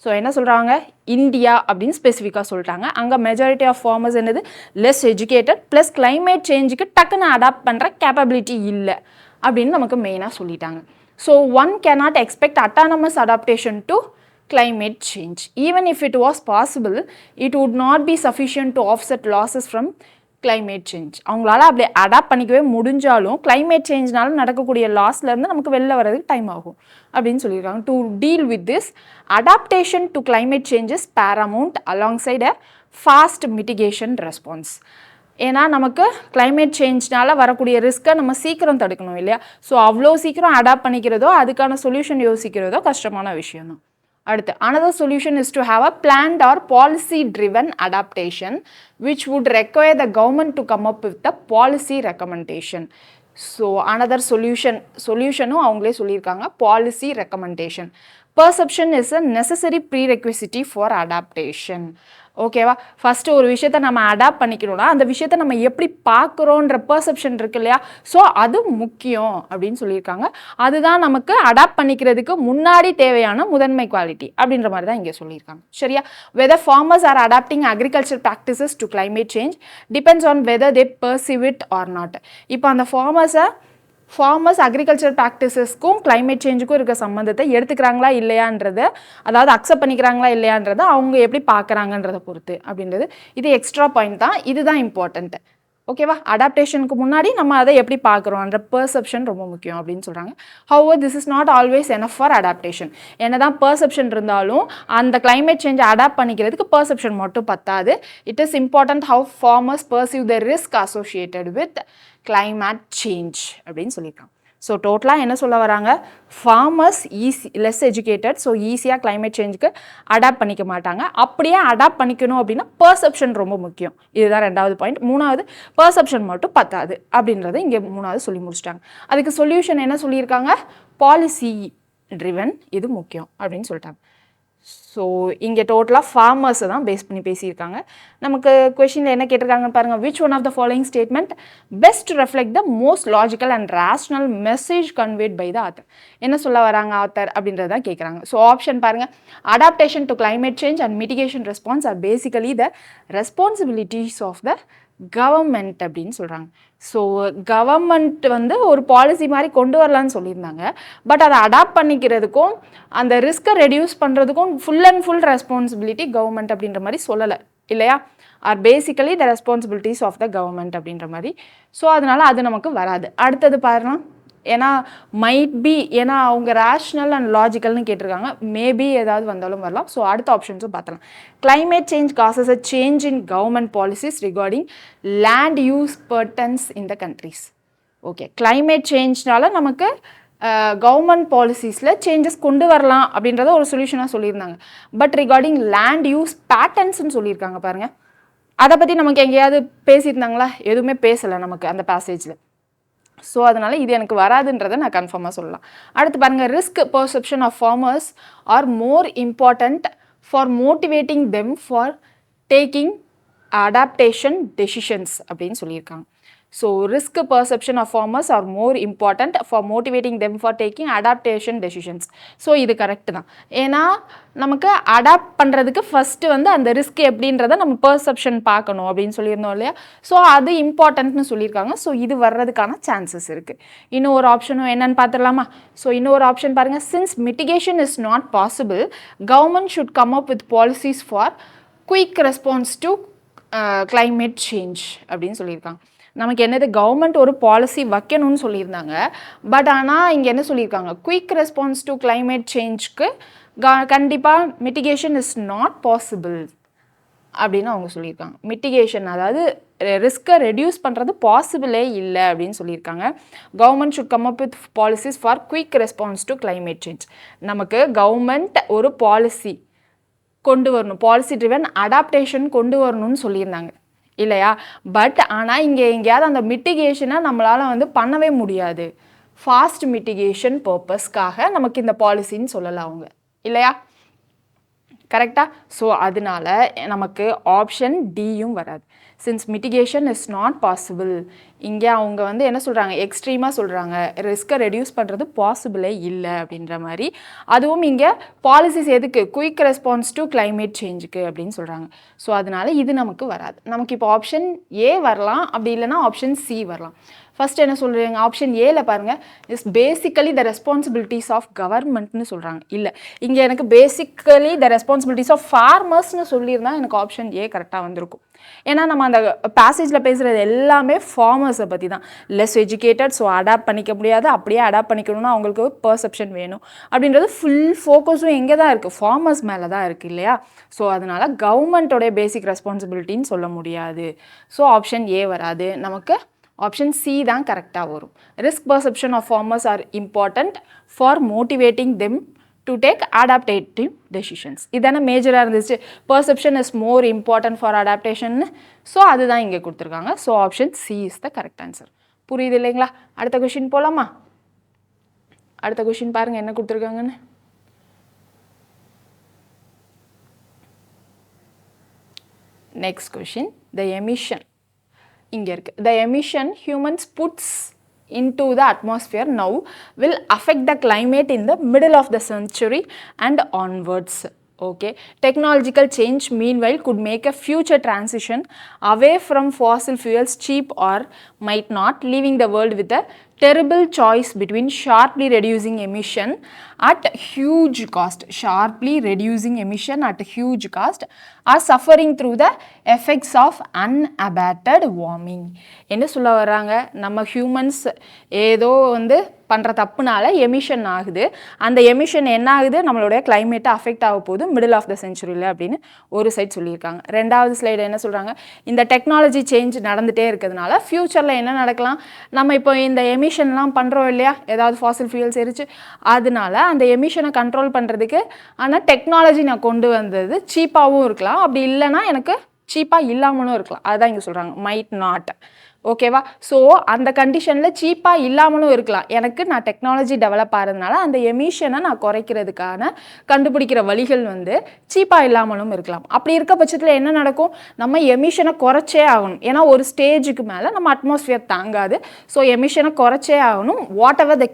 So என்ன சொல்கிறாங்க, India அப்படின்னு ஸ்பெசிஃபிக்காக சொல்லிட்டாங்க. அங்கே மெஜாரிட்டி ஆஃப் ஃபார்மர்ஸ் என்னது, less educated plus climate சேஞ்சுக்கு டக்குன்னு adapt பண்ணுற capability இல்லை அப்படின்னு நமக்கு மெயினாக சொல்லிட்டாங்க. So one cannot expect autonomous adaptation to climate change. Even if it was possible, it would not be sufficient to offset losses from climate change. அவங்களால அப்படி adapt பண்ணிக்கவே முடிஞ்சாலும் climate changeனால நடக்கக்கூடிய லாஸ்லேருந்து நமக்கு வெளில வரதுக்கு டைம் ஆகும் அப்படின்னு சொல்லியிருக்காங்க. To deal with this adaptation to climate change is paramount alongside a fast mitigation response. ஏன்னா நமக்கு climate changeனால வரக்கூடிய ரிஸ்க்கை நம்ம சீக்கிரம் தடுக்கணும் இல்லையா? ஸோ அவ்வளோ சீக்கிரம் அடாப்ட் பண்ணிக்கிறதோ அதுக்கான சொல்யூஷன் யோசிக்கிறதோ கஷ்டமான விஷயம் தான். அடுத்து another solution is to have a planned or policy driven adaptation which would require the government to come up with the policy recommendation. So another solutionும் அவங்களே சொல்லியிருக்காங்க, policy recommendation. Perception is a necessary prerequisite for adaptation. ஓகேவா? First ஒரு விஷயத்தை நம்ம adapt பண்ணிக்கணும்னா அந்த விஷயத்தை நம்ம எப்படி பார்க்குறோன்ற பெர்செப்ஷன் இருக்கு இல்லையா? ஸோ அது முக்கியம் அப்படின்னு சொல்லியிருக்காங்க. அதுதான் நமக்கு அடாப்ட் பண்ணிக்கிறதுக்கு முன்னாடி தேவையான முதன்மை குவாலிட்டி அப்படின்ற மாதிரி தான் இங்கே சொல்லியிருக்காங்க. சரியா? whether farmers are adapting agricultural practices to climate change depends on whether they perceive it or not. இப்போ அந்த ஃபார்மர்ஸ் அக்ரிகல்ச்சர் ப்ராக்டிசஸ்க்கும் கிளைமேட் சேஞ்சுக்கும் இருக்க சம்மந்தத்தை எடுத்துக்கிறாங்களா இல்லையான்றது, அதாவது அக்செப்ட் பண்ணிக்கிறாங்களா இல்லையான்றதை அவங்க எப்படி பார்க்குறாங்கன்றதை பொறுத்து அப்படின்றது இது எக்ஸ்ட்ரா பாயிண்ட் தான். இதுதான் இம்பார்ட்டண்ட். ஓகேவா? அடாப்டேஷனுக்கு முன்னாடி நம்ம அதை எப்படி பார்க்குறோன்ற பெர்செப்ஷன் ரொம்ப முக்கியம் அப்படின்னு சொல்கிறாங்க. How this is not always enough for adaptation. என்னதான் பெர்செப்ஷன் இருந்தாலும் அந்த கிளைமேட் சேஞ்சை அடாப்ட் பண்ணிக்கிறதுக்கு பெர்செப்ஷன் மட்டும் பத்தாது. It is important how farmers perceive the risk associated with climate change அப்படின்னு சொல்லியிருக்காங்க. ஸோ டோட்டலாக என்ன சொல்ல வராங்க, ஃபார்மர்ஸ் லெஸ் எஜுகேட்டட், ஸோ ஈஸியாக கிளைமேட் சேஞ்சுக்கு அடாப்ட் பண்ணிக்க மாட்டாங்க. அப்படியே அடாப்ட் பண்ணிக்கணும் அப்படின்னா பெர்செப்ஷன் ரொம்ப முக்கியம். இதுதான் ரெண்டாவது பாயிண்ட். மூணாவது பெர்செப்ஷன் மட்டும் பத்தாது அப்படின்றத இங்கே மூணாவது சொல்லி முடிச்சிட்டாங்க. அதுக்கு சொல்யூஷன் என்ன சொல்லியிருக்காங்க, பாலிசி ட்ரிவன் இது முக்கியம் அப்படின்னு சொல்லிட்டாங்க. ஸோ இங்கே டோட்டலாக ஃபார்மர்ஸை தான் பேஸ் பண்ணி பேசியிருக்காங்க. நமக்கு கொஷினில் என்ன கேட்டிருக்காங்கன்னு பாருங்கள். Which one of the following statement best reflect the most logical and rational message conveyed by the author. என்ன சொல்ல வராங்க ஆத்தர் அப்படின்றத தான் கேட்குறாங்க. ஸோ ஆப்ஷன் பாருங்கள். Adaptation to climate change and mitigation response are basically the responsibilities of the government அப்படின்னு சொல்கிறாங்க. So government ஒரு பாலிசி மாதிரி கொண்டு வரலான்னு சொல்லியிருந்தாங்க. பட் அதை அடாப்ட் பண்ணிக்கிறதுக்கும் அந்த ரிஸ்க்கை ரெடியூஸ் பண்ணுறதுக்கும் full and full responsibility government அப்படின்ற மாதிரி சொல்லலை இல்லையா? Are basically the responsibilities of the government அப்படின்ற மாதிரி. ஸோ அதனால் அது நமக்கு வராது. அடுத்தது பாருங்க, ஏன்னா மைட் பி, ஏன்னா அவங்க ரேஷ்னல் அண்ட் லாஜிக்கல்னு கேட்டிருக்காங்க. மேபி ஏதாவது வந்தாலும் வரலாம். ஸோ அடுத்த ஆப்ஷன்ஸும் பார்த்தலாம். Climate change causes a change in government policies regarding land use burdens in the countries. Okay, climate சேஞ்ச்னால நமக்கு கவர்மெண்ட் பாலிசிஸில் சேஞ்சஸ் கொண்டு வரலாம் அப்படின்றத ஒரு சொல்யூஷனாக சொல்லியிருந்தாங்க. பட் ரிகார்டிங் லேண்ட் யூஸ் பேட்டர்ன்ஸ்னு சொல்லியிருக்காங்க பாருங்கள். அதை பற்றி நமக்கு எங்கேயாவது பேசியிருந்தாங்களா? எதுவுமே பேசலை நமக்கு அந்த பேசேஜில். ஸோ அதனால் இது எனக்கு வராதுன்றதை நான் கன்ஃபார்மாக சொல்லலாம். அடுத்து பாருங்கள், risk perception of farmers are more important for motivating them for taking adaptation decisions அப்படின்னு சொல்லியிருக்காங்க. So risk perception of farmers are more important for motivating them for taking adaptation decisions. So இது கரெக்டு தான். ஏன்னா நமக்கு adapt பண்ணுறதுக்கு first அந்த risk எப்படின்றத நம்ம பர்செப்ஷன் பார்க்கணும் அப்படின்னு சொல்லியிருந்தோம் இல்லையா? ஸோ அது இம்பார்ட்டன்ட்னு சொல்லியிருக்காங்க. ஸோ இது வர்றதுக்கான சான்சஸ் இருக்குது. இன்னும் ஒரு ஆப்ஷனும் என்னன்னு பார்த்துடலாமா? ஸோ இன்னொரு ஆப்ஷன் பாருங்கள். Since mitigation is not possible, government should come up with policies for quick response to climate change அப்படின்னு சொல்லியிருக்காங்க. நமக்கு என்னது, கவர்மெண்ட் ஒரு பாலிசி வைக்கணும்னு சொல்லியிருந்தாங்க. பட் ஆனால் இங்கே என்ன சொல்லியிருக்காங்க, குயிக் ரெஸ்பான்ஸ் டு கிளைமேட் சேஞ்சுக்கு கண்டிப்பாக மிட்டிகேஷன் இஸ் நாட் பாசிபிள் அப்படின்னு அவங்க சொல்லியிருக்காங்க. மிட்டிகேஷன் அதாவது ரிஸ்க்கை ரெடியூஸ் பண்ணுறது பாசிபிளே இல்லை அப்படின்னு சொல்லியிருக்காங்க. Government should come up with policies for quick response to climate change. நமக்கு கவர்மெண்ட் ஒரு பாலிசி கொண்டு வரணும், பாலிசி ட்ரிவன் அடாப்டேஷன் கொண்டு வரணும்னு சொல்லியிருந்தாங்க இல்லையா? பட் ஆனால் இங்கே எங்கேயாவது அந்த மிட்டிகேஷனை நம்மளால் பண்ணவே முடியாது. ஃபாஸ்ட் மிட்டிகேஷன் பர்பஸ்க்காக நமக்கு இந்த பாலிசின்னு சொல்லலாம் அவங்க இல்லையா? கரெக்டாக? ஸோ அதனால நமக்கு ஆப்ஷன் டியும் வராது. Since mitigation is not possible, இங்கே அவங்க என்ன சொல்கிறாங்க, எக்ஸ்ட்ரீமாக சொல்கிறாங்க, ரிஸ்க்கை ரெடியூஸ் பண்ணுறது பாசிபிளே இல்லை அப்படின்ற மாதிரி. அதுவும் இங்கே பாலிசிஸ் எதுக்கு, குயிக் ரெஸ்பான்ஸ் டு கிளைமேட் சேஞ்சுக்கு அப்படின்னு சொல்கிறாங்க. ஸோ அதனால் இது நமக்கு வராது. நமக்கு இப்போ ஆப்ஷன் ஏ வரலாம், அப்படி இல்லைனா ஆப்ஷன் சி வரலாம். ஃபர்ஸ்ட் என்ன சொல்கிறீங்க ஆப்ஷன் ஏல பாருங்கள் is basically the responsibilities of கவர்மெண்ட்னு சொல்கிறாங்க. இல்லை இங்கே எனக்கு பேசிக்கலி த ரெஸ்பான்சிபிலிட்டிஸ் ஆஃப் ஃபார்மர்ஸ்னு சொல்லியிருந்தா எனக்கு ஆப்ஷன் ஏ கரெக்டாக வந்திருக்கும். ஏன்னா நம்ம அந்த பேசேஜில் பேசுகிறது எல்லாமே ஃபார்மர்ஸை பற்றி தான். லெஸ் எஜுகேட்டட், ஸோ அடாப்ட் பண்ணிக்க முடியாது, அப்படியே அடாப்ட் பண்ணிக்கணும்னா அவங்களுக்கு பர்செப்ஷன் வேணும் அப்படின்றது ஃபுல் ஃபோக்கஸும் எங்கே தான் இருக்குது, ஃபார்மர்ஸ் மேலே தான் இருக்குது இல்லையா. ஸோ அதனால் கவர்மெண்ட்டோடைய பேசிக் ரெஸ்பான்சிபிலிட்டின்னு சொல்ல முடியாது. ஸோ ஆப்ஷன் ஏ வராது, நமக்கு ஆப்ஷன் சி தான் கரெக்டாக வரும். Risk perception of farmers are important for motivating them to take adaptative decisions. இதான மேஜராக இருந்துச்சு, perception is more important for அடாப்டேஷன்னு. ஸோ அதுதான் இங்கே கொடுத்துருக்காங்க. So option C is the correct answer. புரியுது இல்லைங்களா? அடுத்த கொஷின் போகலாமா? அடுத்த கொஷின் பாருங்கள் என்ன கொடுத்துருக்காங்கன்னு. நெக்ஸ்ட் கொஷின், த எமிஷன் இங்கே இருக்குது. The emission humans puts into the atmosphere now will affect the climate in the middle of the century and onwards. Okay, technological change meanwhile could make a future transition away from fossil fuels cheap or might not, leaving the world with a terrible choice between sharply reducing emission at huge cost, or suffering through the effects of unabated warming. என்ன சொல்ல வராங்க, நம்ம humans ஏதோ பண்ணுற தப்புனால emission ஆகுது, அந்த emission என்ன ஆகுது, நம்மளுடைய கிளைமேட்டை அஃபெக்ட் ஆக போகுது மிடில் ஆஃப் த செஞ்சுரியில் அப்படின்னு ஒரு சைட் சொல்லியிருக்காங்க. ரெண்டாவது ஸ்லைடு என்ன சொல்கிறாங்க, இந்த டெக்னாலஜி சேஞ்ச் நடந்துகிட்டே இருக்கிறதுனால ஃப்யூச்சரில் என்ன நடக்கலாம், நம்ம இப்போ இந்த எமிஷன்லாம் பண்ணுறோம் இல்லையா, ஏதாவது ஃபாசில் ஃபியூல்ஸ் எரிச்சு, அதனால அந்த எமிஷனை கண்ட்ரோல் பண்ணுறதுக்கு ஆனால் டெக்னாலஜி நான் கொண்டு வந்தது சீப்பாகவும் இருக்கலாம், அப்படி இல்லைன்னா எனக்கு சீப்பாக இல்லாமலும் இருக்கலாம். அதுதான் இங்கே சொல்கிறாங்க, மைட் நாட். ஓகேவா? ஸோ அந்த கண்டிஷனில் சீப்பாக இல்லாமலும் இருக்கலாம், எனக்கு நான் டெக்னாலஜி டெவலப் ஆகிறதுனால அந்த எமிஷனை நான் குறைக்கிறதுக்கான கண்டுபிடிக்கிற வழிகள் சீப்பாக இல்லாமலும் இருக்கலாம். அப்படி இருக்க பட்சத்தில் என்ன நடக்கும், நம்ம எமிஷனை குறைச்சே ஆகணும். ஏன்னா ஒரு ஸ்டேஜுக்கு மேலே நம்ம அட்மாஸ்ஃபியர் தாங்காது. ஸோ எமிஷனை குறைச்சே ஆகணும், what ever the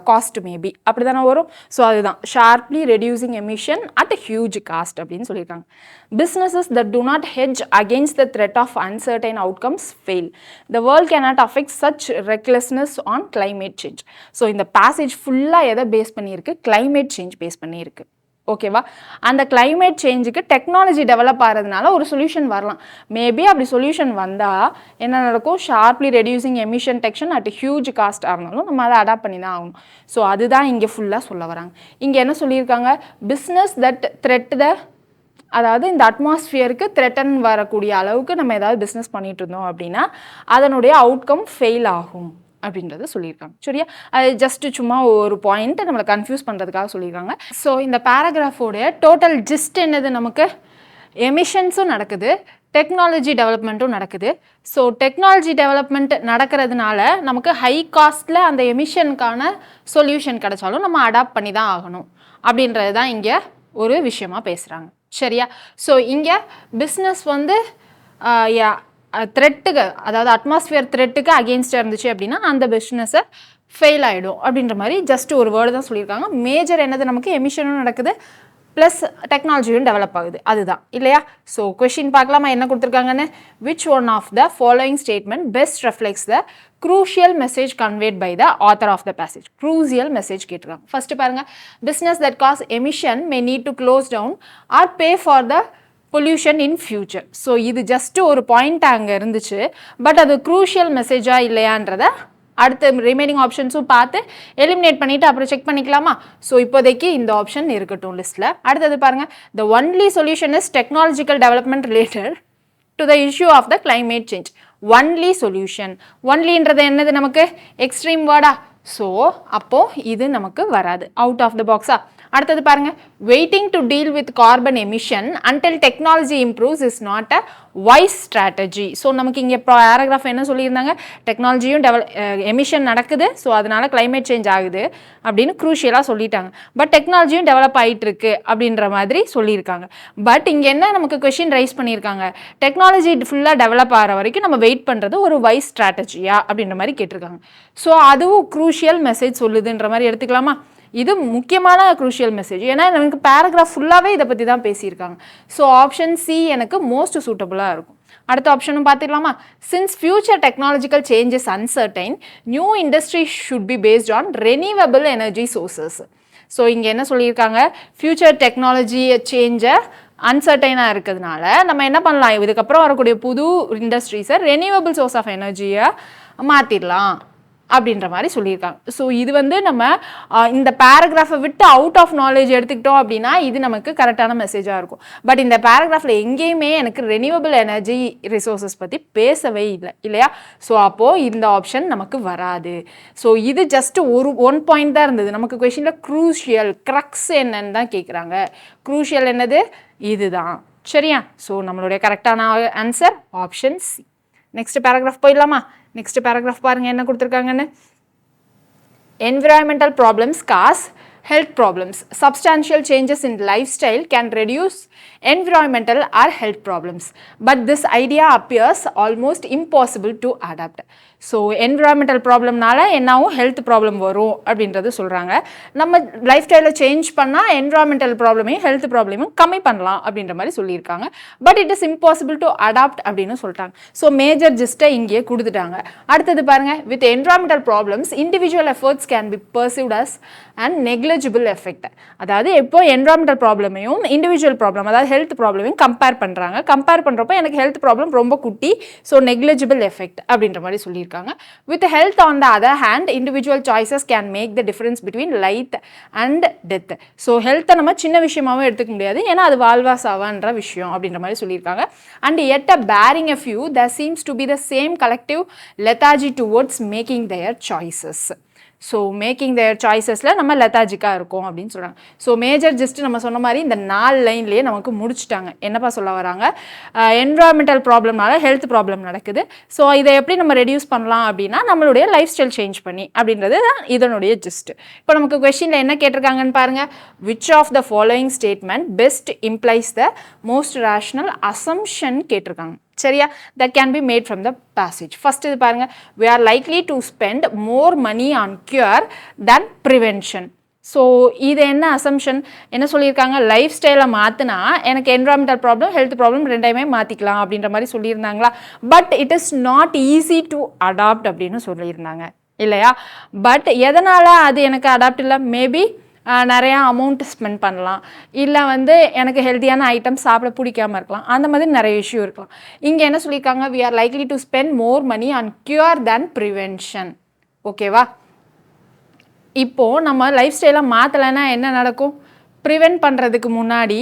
cost maybe, அப்படி தானே வரும். ஸோ அதுதான் sharply reducing emission at huge cost அப்படின்னு சொல்லியிருக்காங்க. Businesses that do not hedge against the threat of uncertain outcomes fail. The world cannot affect such recklessness on climate change. So இந்த passage ஃபுல்லாக எதை base பண்ணியிருக்கு, climate change base பண்ணியிருக்கு. ஓகேவா? அந்த climate சேஞ்சுக்கு technology develop ஆகிறதுனால ஒரு சொல்யூஷன் வரலாம். மேபி அப்படி சொல்யூஷன் வந்தால் என்ன நடக்கும், sharply reducing emission detection at huge cost ஆகணும், நம்ம அதை அடாப்ட் பண்ணி தான் ஆகணும். ஸோ அதுதான் இங்கே ஃபுல்லாக சொல்ல வராங்க. இங்கே என்ன சொல்லியிருக்காங்க, பிஸ்னஸ் தட் த்ரெட் த, அதாவது இந்த அட்மாஸ்ஃபியருக்கு த்ரெட்டன் வரக்கூடிய அளவுக்கு நம்ம ஏதாவது பிஸ்னஸ் பண்ணிட்டு இருந்தோம் அப்படின்னா அதனுடைய அவுட்கம் ஃபெயில் ஆகும் அப்படின்றத சொல்லியிருக்காங்க. சரியா? அது ஜஸ்ட்டு சும்மா ஒரு பாயிண்ட் நம்மளை கன்ஃபியூஸ் பண்ணுறதுக்காக சொல்லியிருக்காங்க. ஸோ இந்த பேராகிராஃபோடைய டோட்டல் ஜிஸ்ட் என்னது, நமக்கு எமிஷன்ஸும் நடக்குது, டெக்னாலஜி டெவலப்மெண்ட்டும் நடக்குது. ஸோ டெக்னாலஜி டெவலப்மெண்ட் நடக்கிறதுனால நமக்கு ஹை காஸ்ட்டில் அந்த எமிஷனுக்கான சொல்யூஷன் கிடைச்சாலும் நம்ம அடாப்ட் பண்ணி தான் ஆகணும் அப்படின்றது தான் இங்கே ஒரு விஷயமா பேசுகிறாங்க. சரியா? ஸோ இங்கே பிஸ்னஸ் த்ரெட்டுக்கு, அதாவது அட்மாஸ்ஃபியர் த்ரெட்டுக்கு அகெயின்ஸ்டாக இருந்துச்சு அப்படின்னா அந்த பிஸ்னஸை ஃபெயில் ஆகிடும் அப்படின்ற மாதிரி ஜஸ்ட் ஒரு வேர்டு தான் சொல்லியிருக்காங்க. மேஜர் என்னது, நமக்கு எமிஷனும் நடக்குது ப்ளஸ் டெக்னாலஜியும் டெவலப் ஆகுது, அதுதான் இல்லையா? ஸோ கொஷின் பார்க்கலாமா என்ன கொடுத்துருக்காங்கன்னு. Which one of the following statement best reflects the crucial message conveyed by the author of the passage. Crucial message கேட்டிருக்காங்க. ஃபர்ஸ்ட் பாருங்க, business that cause emission may need to close down or pay for the pollution in future. So இது just ஒரு point அங்கே இருந்துச்சு, but அது crucial மெசேஜா இல்லையான்றத அடுத்த remaining ஆப்ஷன்ஸும் பார்த்து eliminate பண்ணிவிட்டு அப்புறம் செக் பண்ணிக்கலாமா. ஸோ இப்போதைக்கு இந்த ஆப்ஷன் இருக்கட்டும் லிஸ்ட்டில். அடுத்தது பாருங்கள், the only solution is technological development related to the issue of the climate change. Only solution, ஒன்லின்றது என்னது, நமக்கு எக்ஸ்ட்ரீம் வேர்டா, ஸோ அப்போது இது நமக்கு வராது, அவுட் ஆஃப் த பாக்ஸா. அடுத்தது பாருங்க, waiting to deal with carbon emission until technology improves is not a wise strategy. So நமக்கு இங்கே பேராகிராஃப் என்ன சொல்லியிருந்தாங்க, டெக்னாலஜியும் எமிஷன் நடக்குது, ஸோ அதனால கிளைமேட் சேஞ்ச் ஆகுது அப்படின்னு க்ரூஷியலாக சொல்லிட்டாங்க. பட் டெக்னாலஜியும் டெவலப் ஆகிட்டு இருக்கு அப்படின்ற மாதிரி சொல்லியிருக்காங்க. பட் இங்கே என்ன நமக்கு கொஷின் ரைஸ் பண்ணியிருக்காங்க, டெக்னாலஜி ஃபுல்லாக டெவலப் ஆகிற வரைக்கும் நம்ம வெயிட் பண்ணுறது ஒரு வைஸ் ஸ்ட்ராட்டஜியா அப்படின்ற மாதிரி கேட்டிருக்காங்க. ஸோ அதுவும் க்ரூஷியல் மெசேஜ் சொல்லுதுன்ற மாதிரி எடுத்துக்கலாமா. இது முக்கியமான க்ரூஷியல் மெசேஜ், ஏன்னா நமக்கு பேராகிராஃப் ஃபுல்லாகவே இதை பற்றி தான் பேசியிருக்காங்க. ஸோ ஆப்ஷன் சி எனக்கு மோஸ்ட் சூட்டபுளாக இருக்கும். அடுத்த ஆப்ஷனும் பார்த்துக்கலாமா? Since future technological change is uncertain, new industry should be based on renewable energy sources. So இங்கே என்ன சொல்லியிருக்காங்க, ஃபியூச்சர் டெக்னாலஜி சேஞ்சை அன்சர்டைனாக இருக்கிறதுனால நம்ம என்ன பண்ணலாம், இதுக்கப்புறம் வரக்கூடிய புது இண்டஸ்ட்ரீஸை ரெனியூவபிள் சோர்ஸ் ஆஃப் எனர்ஜியை மாற்றிடலாம் அப்படின்ற மாதிரி சொல்லியிருக்காங்க. ஸோ இது வந்து நம்ம இந்த பேராகிராஃபை விட்டு அவுட் ஆஃப் நாலேஜ் எடுத்துக்கிட்டோம் அப்படின்னா இது நமக்கு கரெக்டான மெசேஜாக இருக்கும். பட் இந்த பேராகிராஃபில் எங்கேயுமே எனக்கு ரெனியூவபிள் எனர்ஜி ரிசோர்ஸஸ் பற்றி பேசவே இல்லை இல்லையா? ஸோ அப்போது இந்த ஆப்ஷன் நமக்கு வராது. ஸோ இது ஜஸ்ட் ஒன் பாயிண்ட் தான் இருந்தது. நமக்கு கொஷினில் க்ரூஷியல் க்ரக்ஸ் என்னன்னு தான் கேட்குறாங்க. க்ரூஷியல் என்னது? இதுதான். சரியா? ஸோ நம்மளுடைய கரெக்டான answer option C. Next paragraph போயிடலாமா? நெக்ஸ்ட் பேராகிராஃப் பாருங்க என்ன கொடுத்துருக்காங்கன்னு. Environmental problems cause health problems. Substantial changes in lifestyle can reduce environmental or health problems. But this idea appears almost impossible to adapt. So environmental ப்ராப்ளம்னால என்னாவும் health problem வரும் அப்படின்றது சொல்கிறாங்க. நம்ம லைஃப் ஸ்டைலை சேஞ்ச் பண்ணால் என்விரான்மெண்டல் ப்ராப்ளமையும் ஹெல்த் ப்ராப்ளமையும் கம்மி பண்ணலாம் அப்படின்ற மாதிரி சொல்லியிருக்காங்க. But it is impossible to adapt அப்படின்னு சொல்லிட்டாங்க. ஸோ மேஜர் ஜிஸ்ட்டை இங்கேயே கொடுத்துட்டாங்க. அடுத்தது பாருங்கள், with environmental problems individual efforts can be perceived as and negligible effect. அதாவது எப்போ என்விரான்மெண்டல் ப்ராப்ளமையும் இண்டிவிஜுவல் ப்ராப்ளம் அதாவது ஹெல்த் ப்ராப்ளமையும் கம்பேர் பண்ணுறாங்க. கம்பேர் பண்ணுறப்போ எனக்கு ஹெல்த் ப்ராப்ளம் ரொம்ப குட்டி, ஸோ நெக்லிஜிபிள் எஃபெக்ட் அப்படின்ற மாதிரி சொல்லியிருக்காங்க. With health on the other hand, individual choices can make the difference between life and death. So health நம்ம சின்ன விஷயமாவே எடுத்துக்க முடியாது, ஏன்னா அது வாழ்வா சாவான்ற விஷயம் அப்படின்ற மாதிரி சொல்லியிருக்காங்க. And yet bearing a few, there seems to be the same collective lethargy towards making their choices. So making their சாய்ஸஸில் நம்ம லெத்தாஜிக்காக இருக்கும் அப்படின்னு சொல்கிறாங்க. ஸோ மேஜர் ஜஸ்ட் நம்ம சொன்ன மாதிரி இந்த 4 லைன்லேயே நமக்கு முடிச்சுட்டாங்க. என்னப்பா சொல்ல வராங்க, என்விரான்மெண்டல் ப்ராப்ளம்னால ஹெல்த் ப்ராப்ளம் நடக்குது. ஸோ இதை எப்படி நம்ம ரெடியூஸ் பண்ணலாம் அப்படின்னா நம்மளுடைய லைஃப் ஸ்டைல் சேஞ்ச் பண்ணி அப்படின்றது தான் இதனுடைய ஜஸ்ட். இப்போ நமக்கு கொஸ்டினில் என்ன கேட்டிருக்காங்கன்னு பாருங்கள். Which of the following statement best implies the most rational assumption கேட்டிருக்காங்க. சரியா? that can be made from the passage. First இது பாருங்க, we are likely to spend more money on cure than prevention. So இது என்ன assumption, என்ன சொல்லியிருக்காங்க, life ஸ்டைலை மாற்றினா எனக்கு என்விரான்மெண்டல் ப்ராப்ளம் ஹெல்த் ப்ராப்ளம் ரெண்டையுமே மாற்றிக்கலாம் அப்படின்ற மாதிரி சொல்லியிருந்தாங்களா? But it is not easy to adapt அப்படின்னு சொல்லியிருந்தாங்க இல்லையா? பட் எதனால் அது எனக்கு அடாப்ட் இல்லை? மேபி நிறையா அமௌண்ட் ஸ்பெண்ட் பண்ணலாம், இல்லை வந்து எனக்கு ஹெல்த்தியான ஐட்டம் சாப்பிட பிடிக்காமல் இருக்கலாம், அந்த மாதிரி நிறைய இஷ்யூ இருக்கலாம். இங்கே என்ன சொல்லியிருக்காங்க, we are likely to spend more money on cure than prevention. ஓகேவா? இப்போது நம்ம லைஃப் ஸ்டைலை மாற்றலைன்னா என்ன நடக்கும்? ப்ரிவென்ட் பண்ணுறதுக்கு முன்னாடி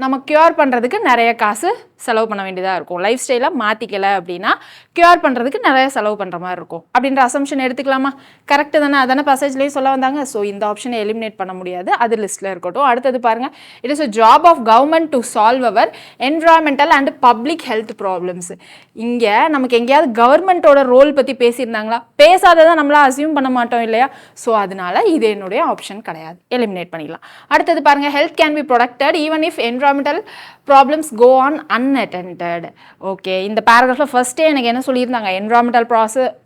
நம்ம க்யூர் பண்ணுறதுக்கு நிறைய காசு செலவு பண்ண வேண்டியதாக இருக்கும். லைஃப் ஸ்டைலை மாற்றிக்கலை அப்படின்னா க்யூர் பண்ணுறதுக்கு நிறைய செலவு பண்ணுற மாதிரி இருக்கும் அப்படின்ற அசம்ஷன் எடுத்துக்கலாமா? கரெக்டு தானே? அதான பேசேஜ்லேயும் சொல்ல வந்தாங்க. ஸோ இந்த ஆப்ஷனை எலிமினேட் பண்ண முடியாது, அது லிஸ்ட்டில் இருக்கட்டும். அடுத்தது பாருங்கள், it is a job of government to solve our environmental and public health problems. இங்கே நமக்கு எங்கேயாவது கவர்மெண்ட்டோட ரோல் பற்றி பேசியிருந்தாங்களா? பேசாததான் நம்மளா அசியூம் பண்ண மாட்டோம் இல்லையா? ஸோ அதனால இது என்னுடைய ஆப்ஷன் கிடையாது, எலிமினேட் பண்ணிடலாம். அடுத்தது பாருங்கள், health can be protected even if environmental problems go on unattended. Okay, இந்த பேராகிராஃபில் ஃபர்ஸ்டே எனக்கு என்ன சொல்லியிருந்தாங்க, environmental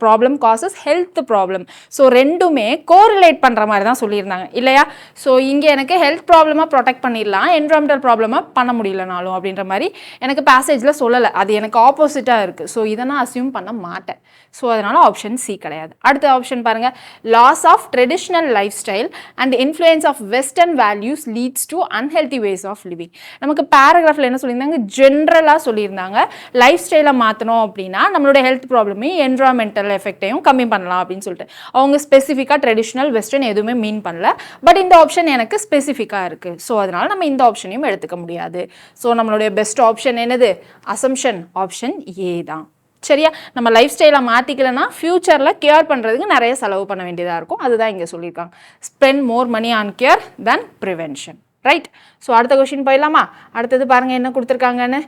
problem causes health problem. So ரெண்டுமே கோரிலேட் பண்ணுற மாதிரி தான் சொல்லியிருந்தாங்க இல்லையா? ஸோ இங்கே எனக்கு ஹெல்த் ப்ராப்ளமாக ப்ரொடெக்ட் பண்ணிடலாம், என்விரான்மெண்டல் ப்ராப்ளமாக பண்ண முடியலனாலும் அப்படின்ற மாதிரி எனக்கு பேசேஜில் சொல்லலை. அது எனக்கு ஆப்போசிட்டாக இருக்குது. ஸோ இதை நான் அசியூம் பண்ண மாட்டேன். ஸோ அதனால் ஆப்ஷன் சி கிடையாது. அடுத்த ஆப்ஷன் பாருங்கள், loss of traditional life style and influence of western values leads to unhealthy ways of living. நமக்கு பேராகிராஃபில் என்ன சொல்லியிருந்தாங்க, ஜென்ரலாக சொல்லியிருந்தாங்க லைஃப் ஸ்டைலை மாற்றணும் அப்படின்னா நம்மளோட ஹெல்த் ப்ராப்ளமையும் என்விரான்மெண்டல் எஃபெக்டையும் கம்மி பண்ணலாம் அப்படின்னு சொல்லிட்டு அவங்க ஸ்பெசிஃபிக்காக ட்ரெடிஷ்னல் வெஸ்டர்ன் எதுவுமே மீன் பண்ணல. பட் இந்த ஆப்ஷன் எனக்கு ஸ்பெசிஃபிக்காக இருக்குது. ஸோ அதனால் நம்ம இந்த ஆப்ஷனையும் எடுத்துக்க முடியாது. ஸோ நம்மளுடைய பெஸ்ட் ஆப்ஷன் என்னது, அசம்ஷன் ஆப்ஷன் ஏ தான். சரியா? நம்ம லைஃப் ஸ்டைலை மாற்றிக்கலன்னா ஃப்யூச்சரில் கியூர் பண்ணுறதுக்கு நிறைய செலவு பண்ண வேண்டியதாக இருக்கும். அதுதான் இங்கே சொல்லியிருக்காங்க, spend more money on cure then prevention. Right? So அடுத்த கொஸ்டின் போயிடலாமா? அடுத்தது பாருங்கள் என்ன கொடுத்துருக்காங்கன்னு.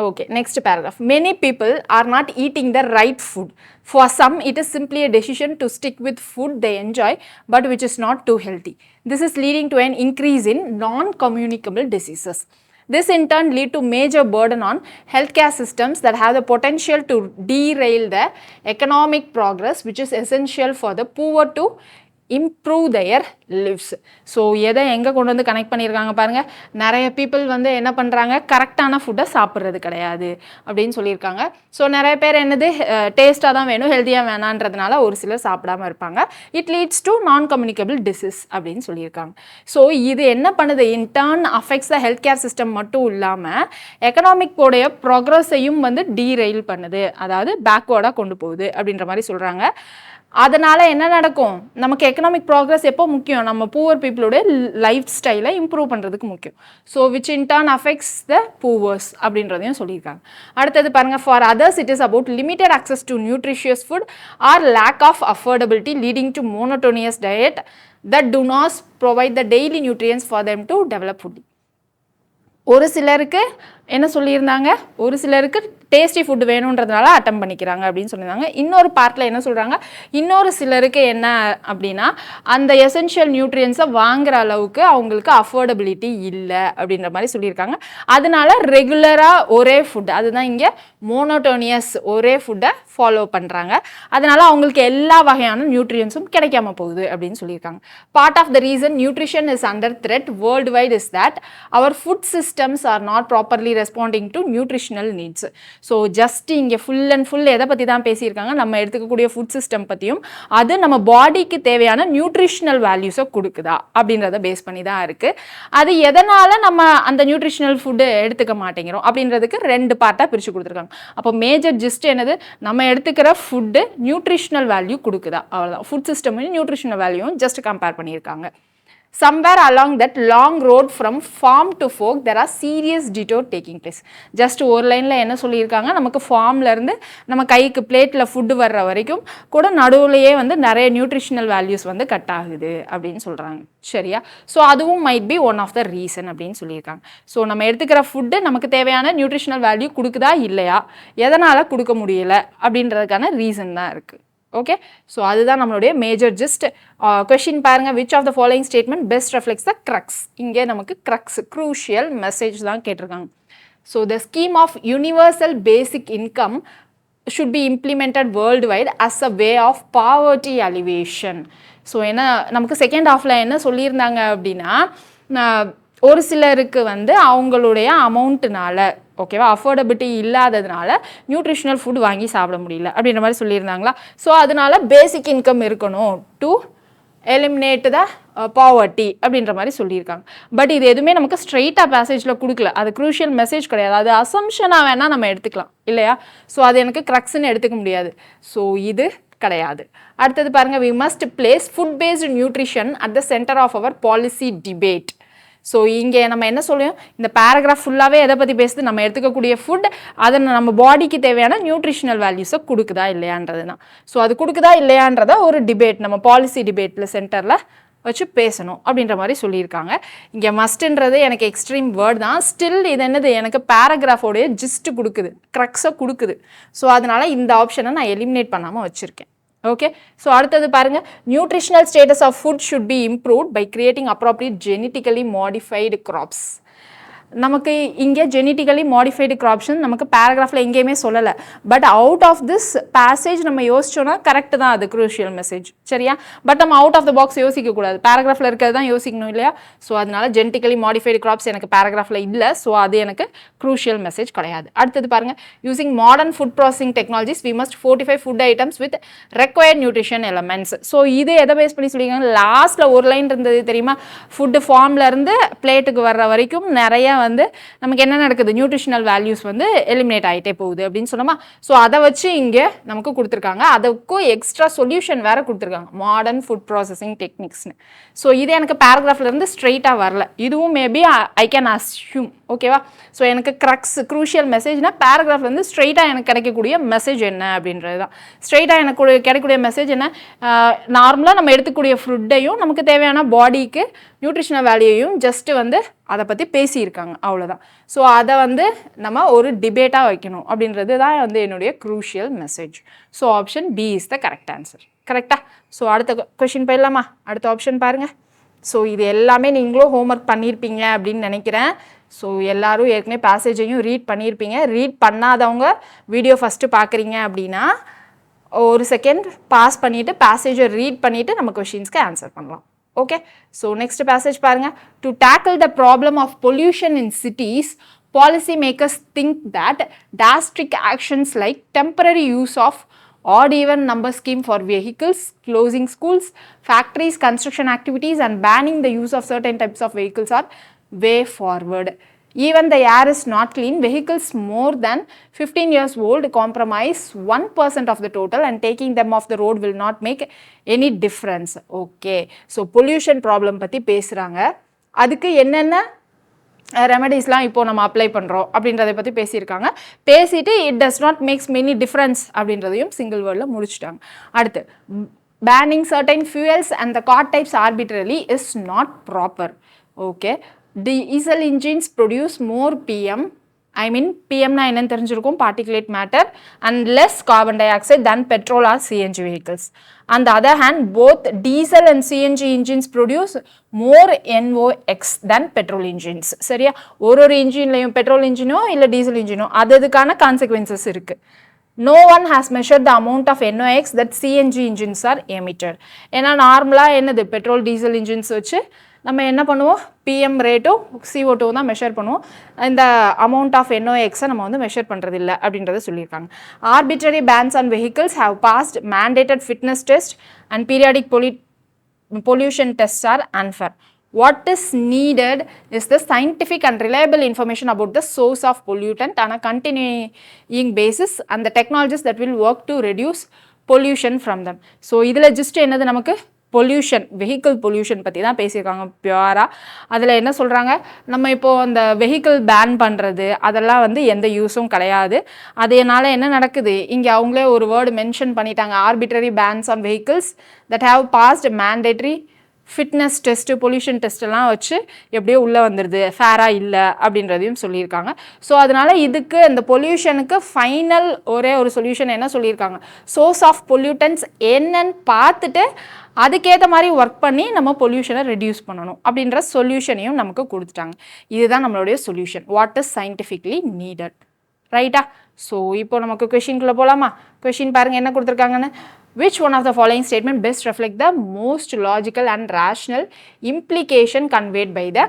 Okay, next paragraph. Many people are not eating the right food. For some, it is simply a decision to stick with food they enjoy, but which is not too healthy. This is leading to an increase in non-communicable diseases. This in turn lead to major burden on healthcare systems that have the potential to derail the economic progress which is essential for the poor to improve their lives. So எதை எங்கே கொண்டு வந்து connect பண்ணியிருக்காங்க பாருங்கள், நிறைய people வந்து என்ன பண்ணுறாங்க, கரெக்டான ஃபுட்டை சாப்பிட்றது கிடையாது அப்படின்னு சொல்லியிருக்காங்க. ஸோ நிறைய பேர் என்னது டேஸ்ட்டாக தான் வேணும், ஹெல்த்தியாக வேணான்றதுனால ஒரு சிலர் சாப்பிடாமல் இருப்பாங்க. It leads to non communicable disease அப்படின்னு சொல்லியிருக்காங்க. ஸோ இது என்ன பண்ணுது, in turn affects the health care system மட்டும் இல்லாமல் எக்கனாமிக்கோடைய ப்ராக்ரஸையும் வந்து டீரெயில் பண்ணுது, அதாவது பேக்வேர்டாக கொண்டு போகுது அப்படின்ற மாதிரி சொல்கிறாங்க. அதனால் என்ன நடக்கும், நமக்கு எக்கனாமிக் ப்ராக்ரஸ் எப்போ முக்கியம், நம்ம புவர் பீப்புளோட லைஃப் ஸ்டைலை இம்ப்ரூவ் பண்ணுறதுக்கு முக்கியம். So which in turn affects the poors அப்படின்றதையும் சொல்லியிருக்காங்க. அடுத்தது பாருங்கள், for others it is about limited access to nutritious food or lack of affordability leading to monotonous diet that do not provide the daily nutrients for them to develop food. ஒரு சிலருக்கு என்ன சொல்லியிருந்தாங்க, ஒரு சிலருக்கு டேஸ்டி ஃபுட் வேணுன்றதுனால அட்டம் பண்ணிக்கிறாங்க அப்படின்னு சொல்லியிருந்தாங்க. இன்னொரு பார்ட்டில் என்ன சொல்கிறாங்க, இன்னொரு சிலருக்கு என்ன அப்படின்னா அந்த எசென்ஷியல் நியூட்ரியன்ஸை வாங்குற அளவுக்கு அவங்களுக்கு அஃபோர்டபிலிட்டி இல்லை அப்படின்ற மாதிரி சொல்லியிருக்காங்க. அதனால ரெகுலராக ஒரே ஃபுட், அதுதான் இங்கே மோனோட்டோனியஸ், ஒரே ஃபுட்டை ஃபாலோ பண்ணுறாங்க. அதனால அவங்களுக்கு எல்லா வகையான நியூட்ரியன்ஸும் கிடைக்காம போகுது அப்படின்னு சொல்லியிருக்காங்க. Part of the reason nutrition is under threat worldwide is that our food systems are not properly responding to nutritional needs. So just இங்கே ஃபுல் அண்ட் ஃபுல் எதை பற்றி தான் பேசியிருக்காங்க, நம்ம எடுத்துக்கக்கூடிய ஃபுட் சிஸ்டம் பற்றியும் அது நம்ம பாடிக்கு தேவையான நியூட்ரிஷனல் வேல்யூஸை கொடுக்குதா அப்படின்றத பேஸ் பண்ணி தான் இருக்குது. அது எதனால் நம்ம அந்த நியூட்ரிஷனல் ஃபுட்டு எடுத்துக்க மாட்டேங்கிறோம் அப்படின்றதுக்கு 2 பார்ட்டாக பிரித்து கொடுத்துருக்காங்க. அப்போ மேஜர் ஜிஸ்ட் என்னது, நம்ம எடுத்துக்கிற ஃபுட்டு நியூட்ரிஷனல் வேல்யூ கொடுக்குதா, அவ்வளோதான். ஃபுட் சிஸ்டமையும் நியூட்ரிஷனல் வேல்யூவும் ஜஸ்ட் கம்பேர் பண்ணியிருக்காங்க. Somewhere along that long road from farm to fork there are serious detour taking place. Just ஒரு லைனில் என்ன சொல்லியிருக்காங்க, நமக்கு ஃபார்ம்லேருந்து நம்ம கைக்கு பிளேட்டில் ஃபுட்டு வர்ற வரைக்கும் கூட நடுவுலையே வந்து நிறைய நியூட்ரிஷனல் வேல்யூஸ் வந்து கட் ஆகுது அப்படின்னு சொல்கிறாங்க. சரியா? ஸோ அதுவும் might be one of the reason அப்படின்னு சொல்லியிருக்காங்க. ஸோ நம்ம எடுத்துக்கிற ஃபுட்டு நமக்கு தேவையான நியூட்ரிஷனல் வேல்யூ கொடுக்குதா இல்லையா, எதனால் கொடுக்க முடியலை அப்படின்றதுக்கான ரீசன் தான் இருக்குது. ஓகே, ஸோ அதுதான் நம்மளுடைய மேஜர் ஜிஸ்ட். கொஷின் பாருங்கள், which of the following statement best reflects the crux. இங்கே நமக்கு க்ரக்ஸ், க்ரூஷியல் மெசேஜ் தான் கேட்டிருக்காங்க. So the scheme of universal basic income should be implemented worldwide as a way of poverty alleviation. So என்ன நமக்கு second ஹாஃபில் என்ன சொல்லியிருந்தாங்க அப்படின்னா, ஒரு சிலருக்கு வந்து அவங்களுடைய அமௌண்ட்டுனால, ஓகேவா, அஃபோர்டபிலிட்டி இல்லாததுனால நியூட்ரிஷனல் ஃபுட் வாங்கி சாப்பிட முடியல அப்படின்ற மாதிரி சொல்லியிருந்தாங்களா. ஸோ அதனால பேசிக் இன்கம் இருக்கணும் டு எலிமினேட் த பாவர்ட்டி அப்படின்ற மாதிரி சொல்லியிருக்காங்க. பட் இது எதுவுமே நமக்கு ஸ்ட்ரெயிட்டாக பேசேஜில் கொடுக்கல, அது க்ரூஷியல் மெசேஜ் கிடையாது, அது அசம்ஷனாக வேணால் நம்ம எடுத்துக்கலாம் இல்லையா. ஸோ அது எனக்கு க்ரக்ஸ்ன்னு எடுத்துக்க முடியாது. ஸோ இது கிடையாது. அடுத்தது பாருங்கள், we must place food based nutrition at the center of our policy debate. So இங்கே நம்ம என்ன சொல்லுவோம், இந்த பேராகிராஃப் ஃபுல்லாகவே எதை பற்றி பேசுது, நம்ம எடுத்துக்கக்கூடிய ஃபுட் அதை நம்ம பாடிக்கு தேவையான நியூட்ரிஷனல் வேல்யூஸை கொடுக்குதா இல்லையான்றது தான். ஸோ அது கொடுக்குதா இல்லையான்றத ஒரு டிபேட், நம்ம பாலிசி டிபேட்டில் சென்டரில் வச்சு பேசணும் அப்படின்ற மாதிரி சொல்லியிருக்காங்க. இங்கே மஸ்ட்ன்றது எனக்கு எக்ஸ்ட்ரீம் வேர்ட் தான், ஸ்டில் இது என்னது எனக்கு பேராகிராஃபோடைய ஜிஸ்ட்டு கொடுக்குது, க்ரக்ஸை கொடுக்குது. ஸோ அதனால் இந்த ஆப்ஷனை நான் எலிமினேட் பண்ணாமல் வச்சுருக்கேன். ஓகே, ஸோ அடுத்தது பாருங்கள், nutritional status of food should be improved by creating appropriate genetically modified crops. நமக்கு இங்கே ஜெனட்டிக்கலி மாடிஃபைடு கிராப்ஷன் நமக்கு பேராகிராஃபில் எங்கேயுமே சொல்லலை. But out of this passage நம்ம யோசிச்சோன்னா கரெக்டு தான், அது க்ரூஷியல் மெசேஜ். சரியா? பட் நம்ம அவுட் ஆஃப் த பாக்ஸ் யோசிக்கக்கூடாது, பேராகிராஃபில் இருக்கிறது தான் யோசிக்கணும் இல்லையா. ஸோ அதனால ஜெனட்டிக்கலி மாடிஃபைடு கிராப்ஸ் எனக்கு பேராகிராஃபில் இல்லை, ஸோ அது எனக்கு க்ரூஷியல் மெசேஜ் கிடையாது. அடுத்தது பாருங்கள், using modern food processing technologies we must fortify food items with required nutrition elements. So இது எதை பேஸ் பண்ணி சொல்லியிருக்காங்க, லாஸ்ட்டில் ஒரு லைன் இருந்தது தெரியுமா, ஃபுட்டு ஃபார்ம்லேருந்து பிளேட்டுக்கு வர்ற வரைக்கும் நிறைய வந்து நமக்கு என்ன நடக்குது, நியூட்ரிஷனல் வேல்யூஸ் வந்து எலிமினேட் ஆகிட்டே போகுது அப்படின்னு சொன்னோமா. ஸோ அதை வச்சு இங்கே நமக்கு கொடுத்துருக்காங்க, அதுக்கும் எக்ஸ்ட்ரா சொல்யூஷன் வேறு கொடுத்துருக்காங்க, மாடர்ன் ஃபுட் ப்ராசஸிங் டெக்னிக்ஸ்னு. ஸோ இது எனக்கு பேராகிராஃப்லேருந்து ஸ்ட்ரெயிட்டாக வரல, இதுவும் மேபி ஐ கேன் அஸ்யூம். ஓகேவா? ஸோ எனக்கு க்ரூஷியல் மெசேஜ்னால் பேராகிராஃப்லேருந்து ஸ்ட்ரெயிட்டாக எனக்கு கிடைக்கக்கூடிய மெசேஜ் என்ன அப்படின்றது தான். ஸ்ட்ரெயிட்டாக எனக்கு கிடைக்கக்கூடிய மெசேஜ் என்ன, நார்மலாக நம்ம எடுத்துக்கூடிய ஃபுட்டையும் நமக்கு தேவையான பாடிக்கு நியூட்ரிஷனல் வேல்யூயும் ஜஸ்ட்டு வந்து அதை பற்றி பேசியிருக்காங்க, அவ்வளோதான். ஸோ அதை வந்து நம்ம ஒரு டிபேட்டாக வைக்கணும் அப்படின்றது தான் வந்து என்னுடைய crucial message. So option B is the correct answer. கரெக்டாக? ஸோ அடுத்த கொஷின் போயிடலாமா? அடுத்த ஆப்ஷன் பாருங்கள். ஸோ இது எல்லாமே நீங்களும் ஹோம்ஒர்க் பண்ணியிருப்பீங்க அப்படின்னு நினைக்கிறேன். ஸோ எல்லோரும் ஏற்கனவே பேசேஜையும் ரீட் பண்ணியிருப்பீங்க. ரீட் பண்ணாதவங்க வீடியோ ஃபஸ்ட்டு பார்க்குறீங்க அப்படின்னா ஒரு செகண்ட் பாஸ் பண்ணிவிட்டு பேசேஜை ரீட் பண்ணிவிட்டு நம்ம கொஷின்ஸ்க்கு ஆன்சர் பண்ணலாம். ஓகே, ஸோ நெக்ஸ்ட் பேசேஜ் பாருங்க. To tackle the problem of pollution in cities, policymakers think that drastic actions like temporary use of odd even number scheme for vehicles, closing schools, factories, construction activities and banning the use of certain types of vehicles are way forward. Even the air is not clean, vehicles more than 15 years old compromise 1% of the total and taking them off the road will not make any difference. Okay, so pollution problem பற்றி பேசுகிறாங்க. அதுக்கு என்னென்ன ரெமடிஸ்லாம் இப்போ நம்ம apply பண்ணுறோம் அப்படின்றத பற்றி பேசியிருக்காங்க. பேசிட்டு it does not makes many difference அப்படின்றதையும் சிங்கிள் வேர்டில் முடிச்சுட்டாங்க. அடுத்து banning certain fuels and the car types arbitrarily is not proper. Okay, diesel engines produce more PM, I mean பிஎம்னா என்னன்னு தெரிஞ்சிருக்கும், particulate matter, and less carbon dioxide than petrol or CNG vehicles. On the other hand, both diesel and CNG engines produce more NOx than petrol engines. சரியா, ஒரு இன்ஜின்லையும் petrol இன்ஜினோ இல்லை diesel இன்ஜினோ அதுக்கான consequences இருக்கு. No one has measured the amount of NOx that CNG engines are emitted. ஏன்னா நார்மலாக என்னது petrol diesel engines வச்சு நம்ம என்ன பண்ணுவோம், பிஎம் ரேட்டும் CO2 தான் மெஷர் பண்ணுவோம். இந்த அமௌண்ட் ஆஃப் NOxை நம்ம வந்து மெஷர் பண்ணுறது இல்லை அப்படின்றத சொல்லியிருக்காங்க. Arbitrary bans on vehicles have passed mandated fitness test and periodic pollution test are unfair. What is needed is the scientific and reliable information about the source of pollutant on a continuing basis and the technologies that will work to reduce pollution from them. So இதில் just என்னது நமக்கு pollution, vehicle pollution பற்றி தான் பேசியிருக்காங்க பியூராக. அதில் என்ன சொல்கிறாங்க, நம்ம இப்போது அந்த வெஹிக்கிள் பேன் பண்ணுறது அதெல்லாம் வந்து எந்த யூஸும் கிடையாது. அதனால் என்ன நடக்குது, இங்கே அவங்களே ஒரு வேர்டு மென்ஷன் பண்ணிட்டாங்க, arbitrary bans on vehicles that have passed mandatory fitness test pollution டெஸ்ட்டெல்லாம் வச்சு எப்படியோ உள்ளே வந்துடுது, ஃபேராக இல்லை அப்படின்றதையும் சொல்லியிருக்காங்க. ஸோ அதனால் இதுக்கு அந்த பொல்யூஷனுக்கு ஃபைனல் ஒரே ஒரு சொல்யூஷன் என்ன சொல்லியிருக்காங்க, சோர்ஸ் ஆஃப் பொல்யூட்டன்ஸ் என்னன்னு பார்த்துட்டு அதுக்கேற்ற மாதிரி ஒர்க் பண்ணி நம்ம பொல்யூஷனை ரெடியூஸ் பண்ணணும் அப்படின்ற சொல்யூஷனையும் நமக்கு கொடுத்துட்டாங்க. இதுதான் நம்மளுடைய solution, what is scientifically needed. ரைட்டா? ஸோ இப்போ நமக்கு கொஷின்குள்ளே போகலாமா? கொஷின் பாருங்கள் என்ன கொடுத்துருக்காங்கன்னு. Which one of the following statement best reflect the most logical and rational implication conveyed by the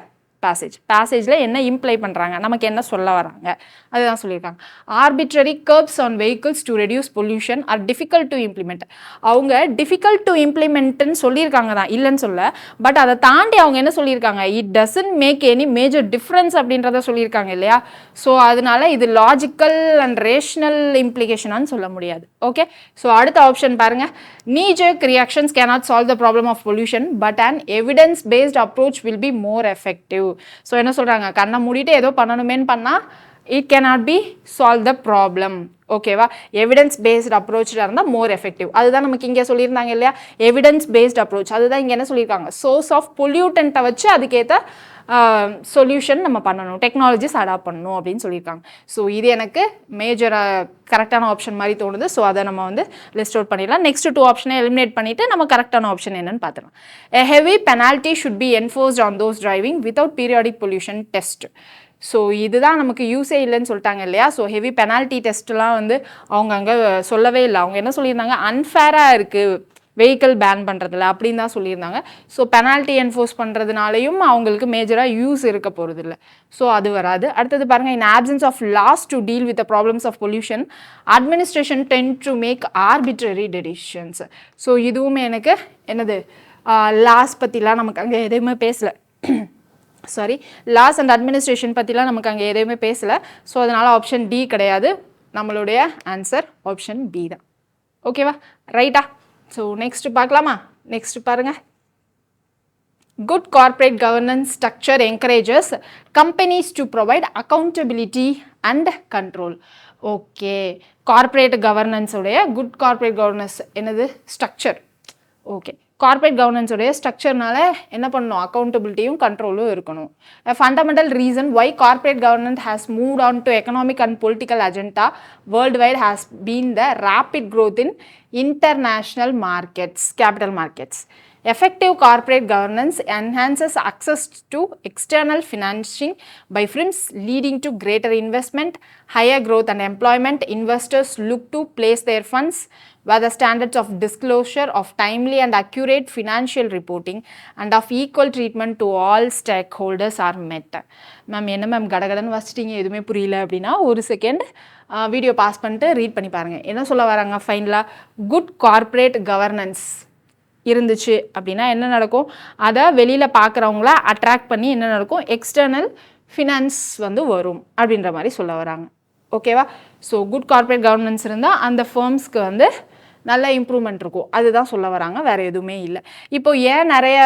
passage? Passageல என்ன இம்ப்ளை பண்ணுறாங்க, நமக்கு என்ன சொல்ல வராங்க அதுதான் சொல்லியிருக்காங்க. Arbitrary curbs on vehicles to reduce pollution are difficult to implement. அவங்க டிஃபிகல்ட் டு இம்ப்ளிமெண்ட்னு சொல்லியிருக்காங்க தான், இல்லைன்னு சொல்ல, பட் அதை தாண்டி அவங்க என்ன சொல்லியிருக்காங்க, it doesn't make any major difference அப்படின்றத சொல்லியிருக்காங்க இல்லையா. ஸோ அதனால இது லாஜிக்கல் அண்ட் ரேஷனல் இம்ப்ளிகேஷனான்னு சொல்ல முடியாது. ஓகே, ஸோ அடுத்த ஆப்ஷன் பாருங்க. knee-jerk reactions cannot solve the problem of pollution but an evidence-based approach will be more effective. So என்ன சொல்கிறாங்க, கண்ணை மூடிட்டு ஏதோ பண்ணணுமேன்னு பண்ணால் it cannot be solve the problem. ஓகேவா, எவிடன்ஸ் பேஸ்ட் அப்ரோச்சில் இருந்தால் மோர் எஃபெக்டிவ். அதுதான் நமக்கு இங்கே சொல்லியிருந்தாங்க இல்லையா, எவிடன்ஸ் பேஸ்ட் அப்ரோச். அதுதான் இங்கே என்ன சொல்லியிருக்காங்க, சோர்ஸ் ஆஃப் பொல்யூட்டண்ட்டை வச்சு அதுக்கேற்ற சொல்யூஷன் நம்ம பண்ணணும், டெக்னாலஜிஸ் அடாப்ட் பண்ணணும் அப்படின்னு சொல்லியிருக்காங்க. ஸோ இது எனக்கு மேஜராக கரெக்டான ஆப்ஷன் மாதிரி தோணுது. ஸோ அதை நம்ம வந்து லிஸ்ட் அவுட் பண்ணிடலாம். நெக்ஸ்ட் 2 ஆப்ஷனை எலிமினேட் பண்ணிவிட்டு நம்ம கரெக்டான ஆப்ஷன் என்னன்னு பார்த்துக்கலாம். A heavy penalty should be enforced on those driving without periodic pollution test. So இதுதான் நமக்கு யூஸே இல்லைன்னு சொல்லிட்டாங்க இல்லையா. ஸோ ஹெவி பெனால்ட்டி டெஸ்ட்லாம் வந்து அவங்க அங்கே சொல்லவே இல்லை. அவங்க என்ன சொல்லியிருந்தாங்க, அன்ஃபேராக இருக்குது வெஹிக்கிள் பேன் பண்ணுறதில்ல அப்படின்னு தான் சொல்லியிருந்தாங்க. ஸோ பெனால்ட்டி என்ஃபோர்ஸ் பண்ணுறதுனாலையும் அவங்களுக்கு மேஜராக யூஸ் இருக்க போகிறது இல்லை. ஸோ அது வராது. அடுத்தது பாருங்கள், in options of laws to deal with the problems of pollution administration tend to make arbitrary decisions. So இதுவுமே எனக்கு என்னது, லாஸ் பற்றிலாம் நமக்கு அங்கே எதுவுமே பேசலை. சாரி, லாஸ் அண்ட் அட்மினிஸ்ட்ரேஷன் பற்றிலாம் நமக்கு அங்கே எதுவுமே பேசலை. ஸோ அதனால் ஆப்ஷன் டி கிடையாது. நம்மளுடைய ஆன்சர் ஆப்ஷன் பி தான். ஓகேவா, ரைட்டா? ஸோ நெக்ஸ்ட் பார்க்கலாமா? நெக்ஸ்ட் பாருங்கள். Good corporate governance structure encourages companies to provide accountability and control. Okay, corporate கவர்னன்ஸுடைய குட் கார்ப்பரேட் கவர்னன்ஸ் என்னது, ஸ்ட்ரக்சர். ஓகே, கார்ப்பரேட் கவர்னன்ஸுடைய ஸ்ட்ரக்சர்னால என்ன பண்ணணும், அக்கௌண்டபிலிட்டியும் கண்ட்ரோலும் இருக்கணும். A fundamental reason why corporate governance has moved on to economic and political agenda worldwide has been the rapid growth in international markets, capital markets. effective corporate governance enhances access to external financing by firms, leading to greater investment, higher growth and employment. Investors look to place their funds where the standards of disclosure, of timely and accurate financial reporting, and of equal treatment to all stakeholders are met. Ma'am என்ன ma'am கடகடன்னு வச்சிட்டிங்க, எதுவுமே புரியல அப்படின்னா ஒரு second video pass பண்ணிட்டு read பண்ணி பாருங்கள். என்ன சொல்ல வராங்க ஃபைனலாக, குட் கார்ப்பரேட் கவர்னன்ஸ் இருந்துச்சு அப்படின்னா என்ன நடக்கும், அதை வெளியில் பார்க்குறவங்கள அட்ராக்ட் பண்ணி என்ன நடக்கும், எக்ஸ்டர்னல் ஃபினான்ஸ் வந்து வரும் அப்படின்ற மாதிரி சொல்ல வராங்க. ஓகேவா? ஸோ குட் கார்ப்பரேட் கவர்னன்ஸ் இருந்தால் அந்த ஃபர்ம்ஸ்க்கு வந்து நல்ல இம்ப்ரூவ்மெண்ட் இருக்கும், அதுதான் சொல்ல வராங்க, வேறு எதுவுமே இல்லை. இப்போ ஏன் நிறைய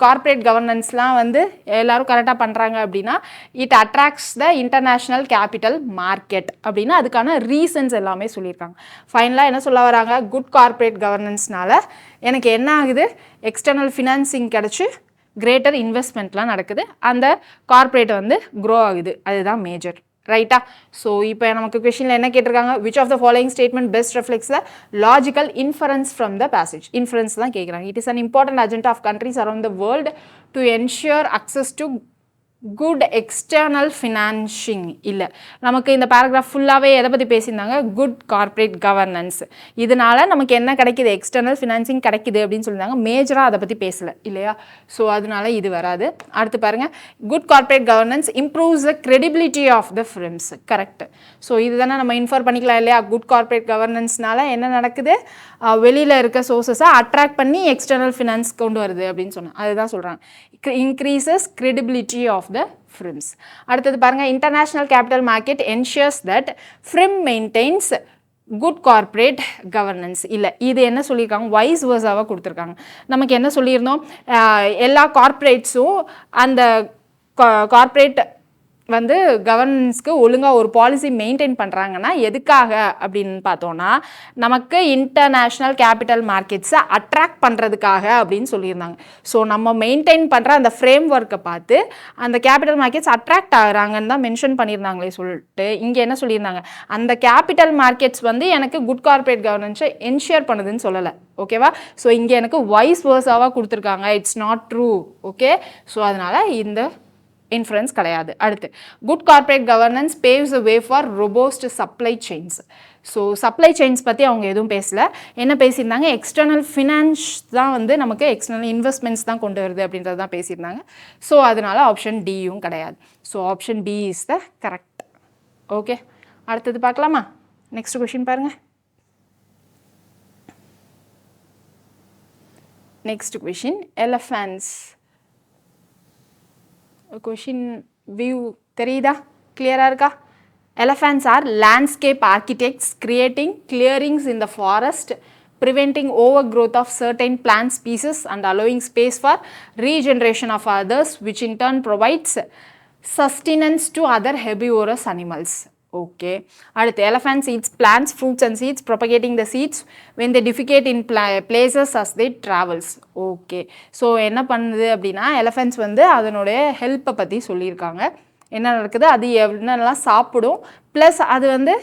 கார்ப்பரேட் கவர்னன்ஸ்லாம் வந்து எல்லோரும் கரெக்டாக பண்ணுறாங்க அப்படின்னா, it attracts the international capital market அப்படின்னு அதுக்கான ரீசன்ஸ் எல்லாமே சொல்லியிருக்காங்க. ஃபைனலாக என்ன சொல்ல வராங்க, குட் கார்ப்பரேட் கவர்னன்ஸ்னால எனக்கு என்ன ஆகுது, எக்ஸ்டர்னல் ஃபினான்சிங் கிடச்சி கிரேட்டர் இன்வெஸ்ட்மெண்ட்லாம் நடக்குது, அந்த கார்ப்பரேட் வந்து க்ரோ ஆகுது, அதுதான் மேஜர். ரைட்டா? ஸோ இப்போ நமக்கு கொஷினில் என்ன கேட்டிருக்காங்க, which of the following statement best reflects the logical inference from the passage. Inference தான் கேட்குறாங்க. It is an important agenda of countries around the world to ensure access to good external financing. இல்லை, நமக்கு இந்த paragraph ஃபுல்லாகவே எதை பற்றி பேசியிருந்தாங்க, good corporate governance. இதனால் நமக்கு என்ன கிடைக்கிது, எக்ஸ்டர்னல் ஃபினான்சிங் கிடைக்கிது அப்படின்னு சொல்லியிருந்தாங்க. மேஜராக அதை பற்றி பேசலை இல்லையா? ஸோ அதனால இது வராது. அடுத்து பாருங்கள், good corporate governance improves the credibility of the firms. Correct. So இதுதானே நம்ம இன்ஃபார் பண்ணிக்கலாம் இல்லையா, குட் கார்ப்பரேட் கவர்னன்ஸ்னால என்ன நடக்குது, வெளியில் இருக்க சோர்ஸஸை அட்ராக்ட் பண்ணி எக்ஸ்டர்னல் ஃபினான்ஸ் கொண்டு வருது அப்படின்னு சொன்னேன். அதுதான் சொல்கிறாங்க, increases credibility of the firms. அடுத்தது பாருங்க, international capital market ensures that firm maintains good corporate governance. இல்லை, இது என்ன சொல்லியிருக்காங்க, வைஸ் வர்ஸாவாக கொடுத்துருக்காங்க. நமக்கு என்ன சொல்லியிருந்தோம், எல்லா கார்ப்பரேட்ஸும் அந்த கார்ப்பரேட் வந்து கவர்னன்ஸ்க்கு ஒழுங்காக ஒரு பாலிசி மெயின்டைன் பண்ணுறாங்கன்னா எதுக்காக அப்படின்னு பார்த்தோன்னா, நமக்கு இன்டர்நேஷ்னல் கேபிட்டல் மார்க்கெட்ஸை அட்ராக்ட் பண்ணுறதுக்காக அப்படின்னு சொல்லியிருந்தாங்க. ஸோ நம்ம மெயின்டைன் பண்ணுற அந்த ஃப்ரேம் ஒர்க்கை பார்த்து அந்த கேபிட்டல் மார்க்கெட்ஸ் அட்ராக்ட் ஆகுறாங்கன்னு தான் மென்ஷன் பண்ணியிருந்தாங்களே சொல்லிட்டு, இங்கே என்ன சொல்லியிருந்தாங்க, அந்த கேபிட்டல் மார்க்கெட்ஸ் வந்து எனக்கு குட் கார்ப்பரேட் கவர்னன்ஸை என்ஷூர் பண்ணுதுன்னு சொல்லலை. ஓகேவா? ஸோ இங்கே எனக்கு வைஸ் வர்ஸாவாக கொடுத்துருக்காங்க, it's not true. Okay, so அதனால் இந்த இன்ஃப்ளூயன்ஸ் கிடையாது. அடுத்து, good corporate governance paves the way for robust supply chains. So supply chains பற்றி அவங்க எதுவும் பேசலை. என்ன பேசியிருந்தாங்க, எக்ஸ்டர்னல் ஃபினான்ஸ் தான் வந்து நமக்கு எக்ஸ்டர்னல் இன்வெஸ்ட்மெண்ட்ஸ் தான் கொண்டு வருது அப்படின்றது தான் பேசியிருந்தாங்க. ஸோ அதனால் ஆப்ஷன் டியும் கிடையாது. ஸோ option D is the correct. Okay, அடுத்தது பார்க்கலாமா? நெக்ஸ்ட் கொஷின் பாருங்கள். Next question, elephants. Question view தெரியுதா, கிளியராக இருக்கா? Elephants are landscape architects creating clearings in the forest, preventing overgrowth of certain plant species and allowing space for regeneration of others, which in turn provides sustenance to other herbivorous animals. Okay. அடுத்து, elephants eats plants, fruits and seeds, propagating the seeds when they defecate in places as they travels. Okay. So என்ன பண்ணுது அப்படின்னா, elephants வந்து அதனுடைய ஹெல்ப்பை பற்றி சொல்லியிருக்காங்க. என்ன நடக்குது, அது என்னென்னலாம் சாப்பிடும், ப்ளஸ் அது வந்து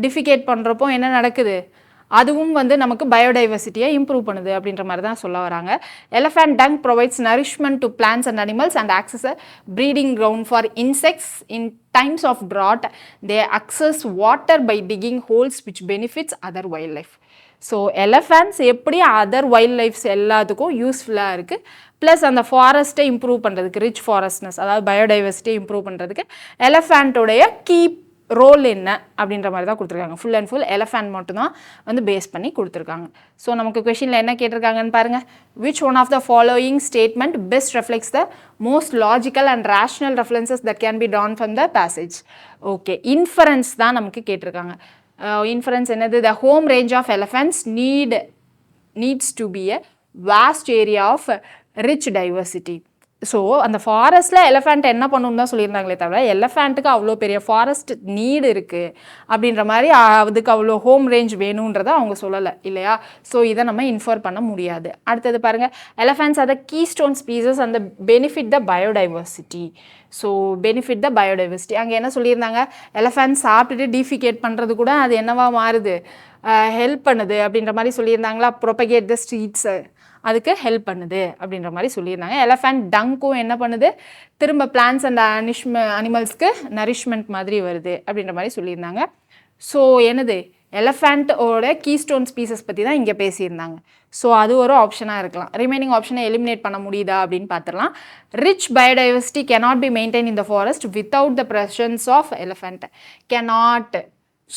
டிஃபிகேட் பண்ணுறப்போ என்ன நடக்குது, அதுவும் வந்து நமக்கு பயோடைவர்சிட்டியை இம்ப்ரூவ் பண்ணுது அப்படின்ற மாதிரி தான் சொல்ல வராங்க. Elephant dung provides nourishment to plants and animals and access a breeding ground for insects. In times of drought they access water by digging holes which benefits other wildlife. So elephants எப்படி other wild lives எல்லாத்துக்கும் யூஸ்ஃபுல்லாக இருக்குது, plus அந்த ஃபாரஸ்ட்டை improve பண்ணுறதுக்கு, rich ஃபாரஸ்ட்னஸ் அதாவது பயோடைவர்சிட்டியை improve பண்ணுறதுக்கு எலஃபண்ட்டோடைய key role என்ன அப்படின்ற மாதிரி தான் கொடுத்துருக்காங்க. ஃபுல் அண்ட் ஃபுல் எலஃபண்ட் மட்டும்தான் வந்து பேஸ் பண்ணி கொடுத்துருக்காங்க. ஸோ நமக்கு கொஷினில் என்ன கேட்டிருக்காங்கன்னு பாருங்கள். Which one of the following statement best reflects the most logical and rational references that can be drawn from the passage. Okay, inference தான் நமக்கு கேட்டிருக்காங்க. இன்ஃபரன்ஸ் என்னது, the home range of elephants needs to be a vast area of rich diversity. So அந்த ஃபாரஸ்ட்டில் elephant என்ன பண்ணணும்னு தான் சொல்லியிருந்தாங்களே தவிர எலஃபண்ட்டுக்கு அவ்வளோ பெரிய ஃபாரஸ்ட் நீடு இருக்குது அப்படின்ற மாதிரி அதுக்கு அவ்வளோ ஹோம் ரேஞ்ச் வேணுன்றதை அவங்க சொல்லலை இல்லையா? ஸோ இதை நம்ம இன்ஃபர் பண்ண முடியாது. அடுத்தது பாருங்கள், elephants are the keystone species அந்த benefit the biodiversity. So benefit the biodiversity அங்கே என்ன சொல்லியிருந்தாங்க, எலஃபண்ட் சாப்பிட்டுட்டு டிஃபிகேட் பண்ணுறது கூட அது என்னவா மாறுது, ஹெல்ப் பண்ணுது அப்படின்ற மாதிரி சொல்லியிருந்தாங்களா. ப்ரொபகேட் த ஸ்ட்ரீட்ஸு, அதுக்கு ஹெல்ப் பண்ணுது அப்படின்ற மாதிரி சொல்லியிருந்தாங்க. எலஃபண்ட் டங்க்கும் என்ன பண்ணுது, திரும்ப பிளான்ஸ் அண்ட் அனிமல்ஸ்க்கு நரிஷ்மெண்ட் மாதிரி வருது அப்படின்ற மாதிரி சொல்லியிருந்தாங்க. ஸோ என்னது, எலஃபண்ட்டோட கீஸ்டோன் ஸ்பீசஸ் பற்றி தான் இங்கே பேசியிருந்தாங்க. ஸோ அது ஒரு ஆப்ஷனாக இருக்கலாம். ரிமைனிங் ஆப்ஷனை எலிமினேட் பண்ண முடியுதா அப்படின்னு பார்த்துடலாம். Rich biodiversity cannot be maintained in the forest without the presence of elephant. cannot.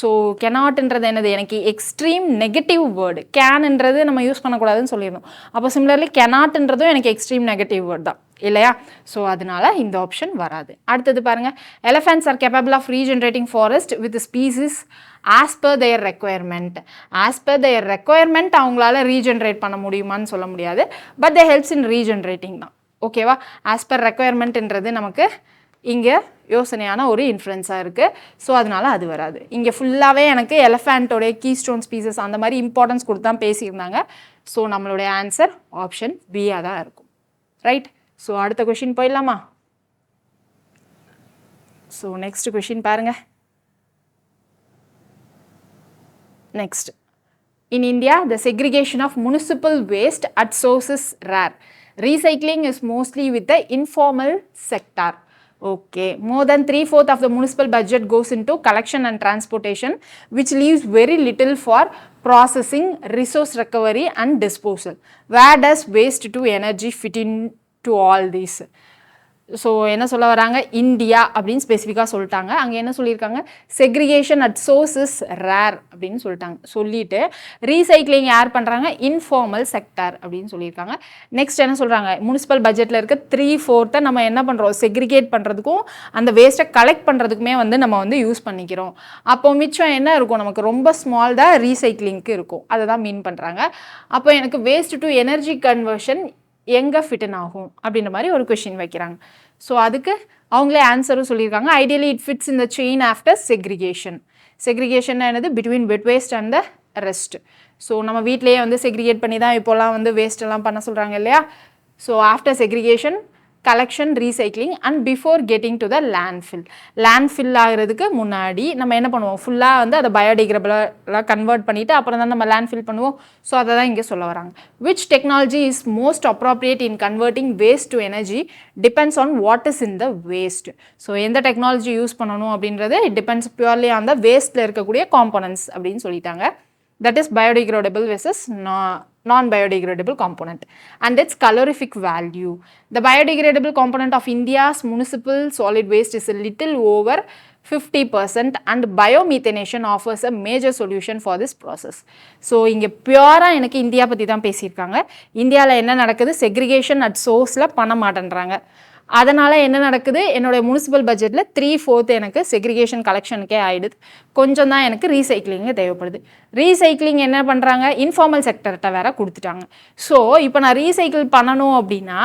So கெனாட்ன்றது என்னது, எனக்கு எக்ஸ்ட்ரீம் நெகட்டிவ் வேர்டு. கேன்ன்றது நம்ம யூஸ் பண்ணக்கூடாதுன்னு சொல்லிடணும். அப்போ சிமிலர்லி கெனாட்ன்றதும் எனக்கு எக்ஸ்ட்ரீம் நெகட்டிவ் வேர்டு தான் இல்லையா? ஸோ அதனால இந்த ஆப்ஷன் வராது. அடுத்தது பாருங்கள், elephants are capable of regenerating forest with species as per their requirement. As per their requirement அவங்களால ரீஜென்ரேட் பண்ண முடியுமான்னு சொல்ல முடியாது. பட் தே ஹெல்ப்ஸ் இன் ரீஜென்ரேட்டிங் தான். ஓகேவா? ஆஸ் பர் ரெக்குயர்மெண்ட்ன்றது நமக்கு இங்கே யோசனையான ஒரு இன்ஃப்ளூயன்ஸாக இருக்குது. ஸோ அதனால் அது வராது. இங்கே ஃபுல்லாகவே எனக்கு எலஃபேண்ட்டோடைய கீஸ்டோன் ஸ்பீசஸ் அந்த மாதிரி இம்பார்ட்டன்ஸ் கொடுத்து தான் பேசியிருந்தாங்க. ஸோ நம்மளுடைய ஆன்சர் ஆப்ஷன் பியாக தான் இருக்கும். ரைட்? ஸோ அடுத்த கொஷின் போயிடலாமா? ஸோ நெக்ஸ்ட் கொஷின் பாருங்க. Next, in India the segregation of municipal waste at source is rare. Recycling is mostly with the informal sector. Okay, more than 3/4 of the municipal budget goes into collection and transportation, which leaves very little for processing, resource recovery and disposal. Where does waste to energy fit into all these? So என்ன சொல்ல வராங்க, India அப்படின்னு ஸ்பெசிஃபிக்காக சொல்லிட்டாங்க. அங்கே என்ன சொல்லியிருக்காங்க, segregation at sources rare அப்படின்னு சொல்லிட்டு ரீசைக்ளிங் யார் பண்ணுறாங்க, இன்ஃபார்மல் செக்டர் அப்படின்னு சொல்லியிருக்காங்க. நெக்ஸ்ட் என்ன சொல்கிறாங்க, முனிசிபல் பட்ஜெட்டில் இருக்க 3/4 நம்ம என்ன பண்ணுறோம், செக்ரிகேட் பண்ணுறதுக்கும் அந்த வேஸ்ட்டை கலெக்ட் பண்ணுறதுக்குமே நம்ம யூஸ் பண்ணிக்கிறோம். அப்போ மிச்சம் என்ன இருக்கும், நமக்கு ரொம்ப ஸ்மால் தான் ரீசைக்ளிங்க்கு இருக்கும். அதை தான் மீன் பண்ணுறாங்க. அப்போ எனக்கு வேஸ்ட் டு எனர்ஜி கன்வர்ஷன் எங்கே ஃபிட்டன் ஆகும் அப்படின்ற மாதிரி ஒரு கொஷின் வைக்கிறாங்க. ஸோ அதுக்கு அவங்களே ஆன்சரும் சொல்லியிருக்காங்க. Ideally it fits in the chain after segregation. Segregation என்னது, between wet waste and the rest. So நம்ம வீட்லேயே செக்ரிகேட் பண்ணி தான் இப்போலாம் வேஸ்ட் எல்லாம் பண்ண சொல்கிறாங்க இல்லையா? So after segregation, collection, recycling and before getting to the landfill. Landfill ஆகிறதுக்கு முன்னாடி நம்ம என்ன பண்ணுவோம், ஃபுல்லாக அதை பயோடிகிரேடபிளாக கன்வெர்ட் பண்ணிவிட்டு அப்புறம் தான் நம்ம லேண்ட்ஃபில் பண்ணுவோம். ஸோ அதை தான் இங்கே சொல்ல வராங்க. Which technology is most appropriate in converting waste to energy depends on what is in the waste. So எந்த டெக்னாலஜி யூஸ் பண்ணணும் அப்படின்றது it depends purely on the வேஸ்ட்டில் இருக்கக்கூடிய காம்போனன்ட்ஸ் அப்படின்னு சொல்லிட்டாங்க. That is biodegradable versus non-biodegradable component and its calorific value. The biodegradable component of India's municipal solid waste is a little over 50% and biomethanation offers a major solution for this process. So இங்கே பியூராக எனக்கு India பற்றி தான் பேசியிருக்காங்க. இந்தியாவில் என்ன நடக்குது, segregation at சோர்ஸில் பண்ண மாட்டேன்றாங்க. அதனால் என்ன நடக்குது, என்னுடைய முனிசிபல் பட்ஜெட்டில் 3/4 எனக்கு செக்ரிகேஷன் கலெக்ஷனுக்கே ஆகிடுது. கொஞ்சம் தான் எனக்கு ரீசைக்ளிங்கு தேவைப்படுது. ரீசைக்ளிங் என்ன பண்ணுறாங்க, இன்ஃபார்மல் செக்டர்கிட்ட வேற கொடுத்துட்டாங்க. ஸோ இப்போ நான் ரீசைக்கிள் பண்ணணும் அப்படின்னா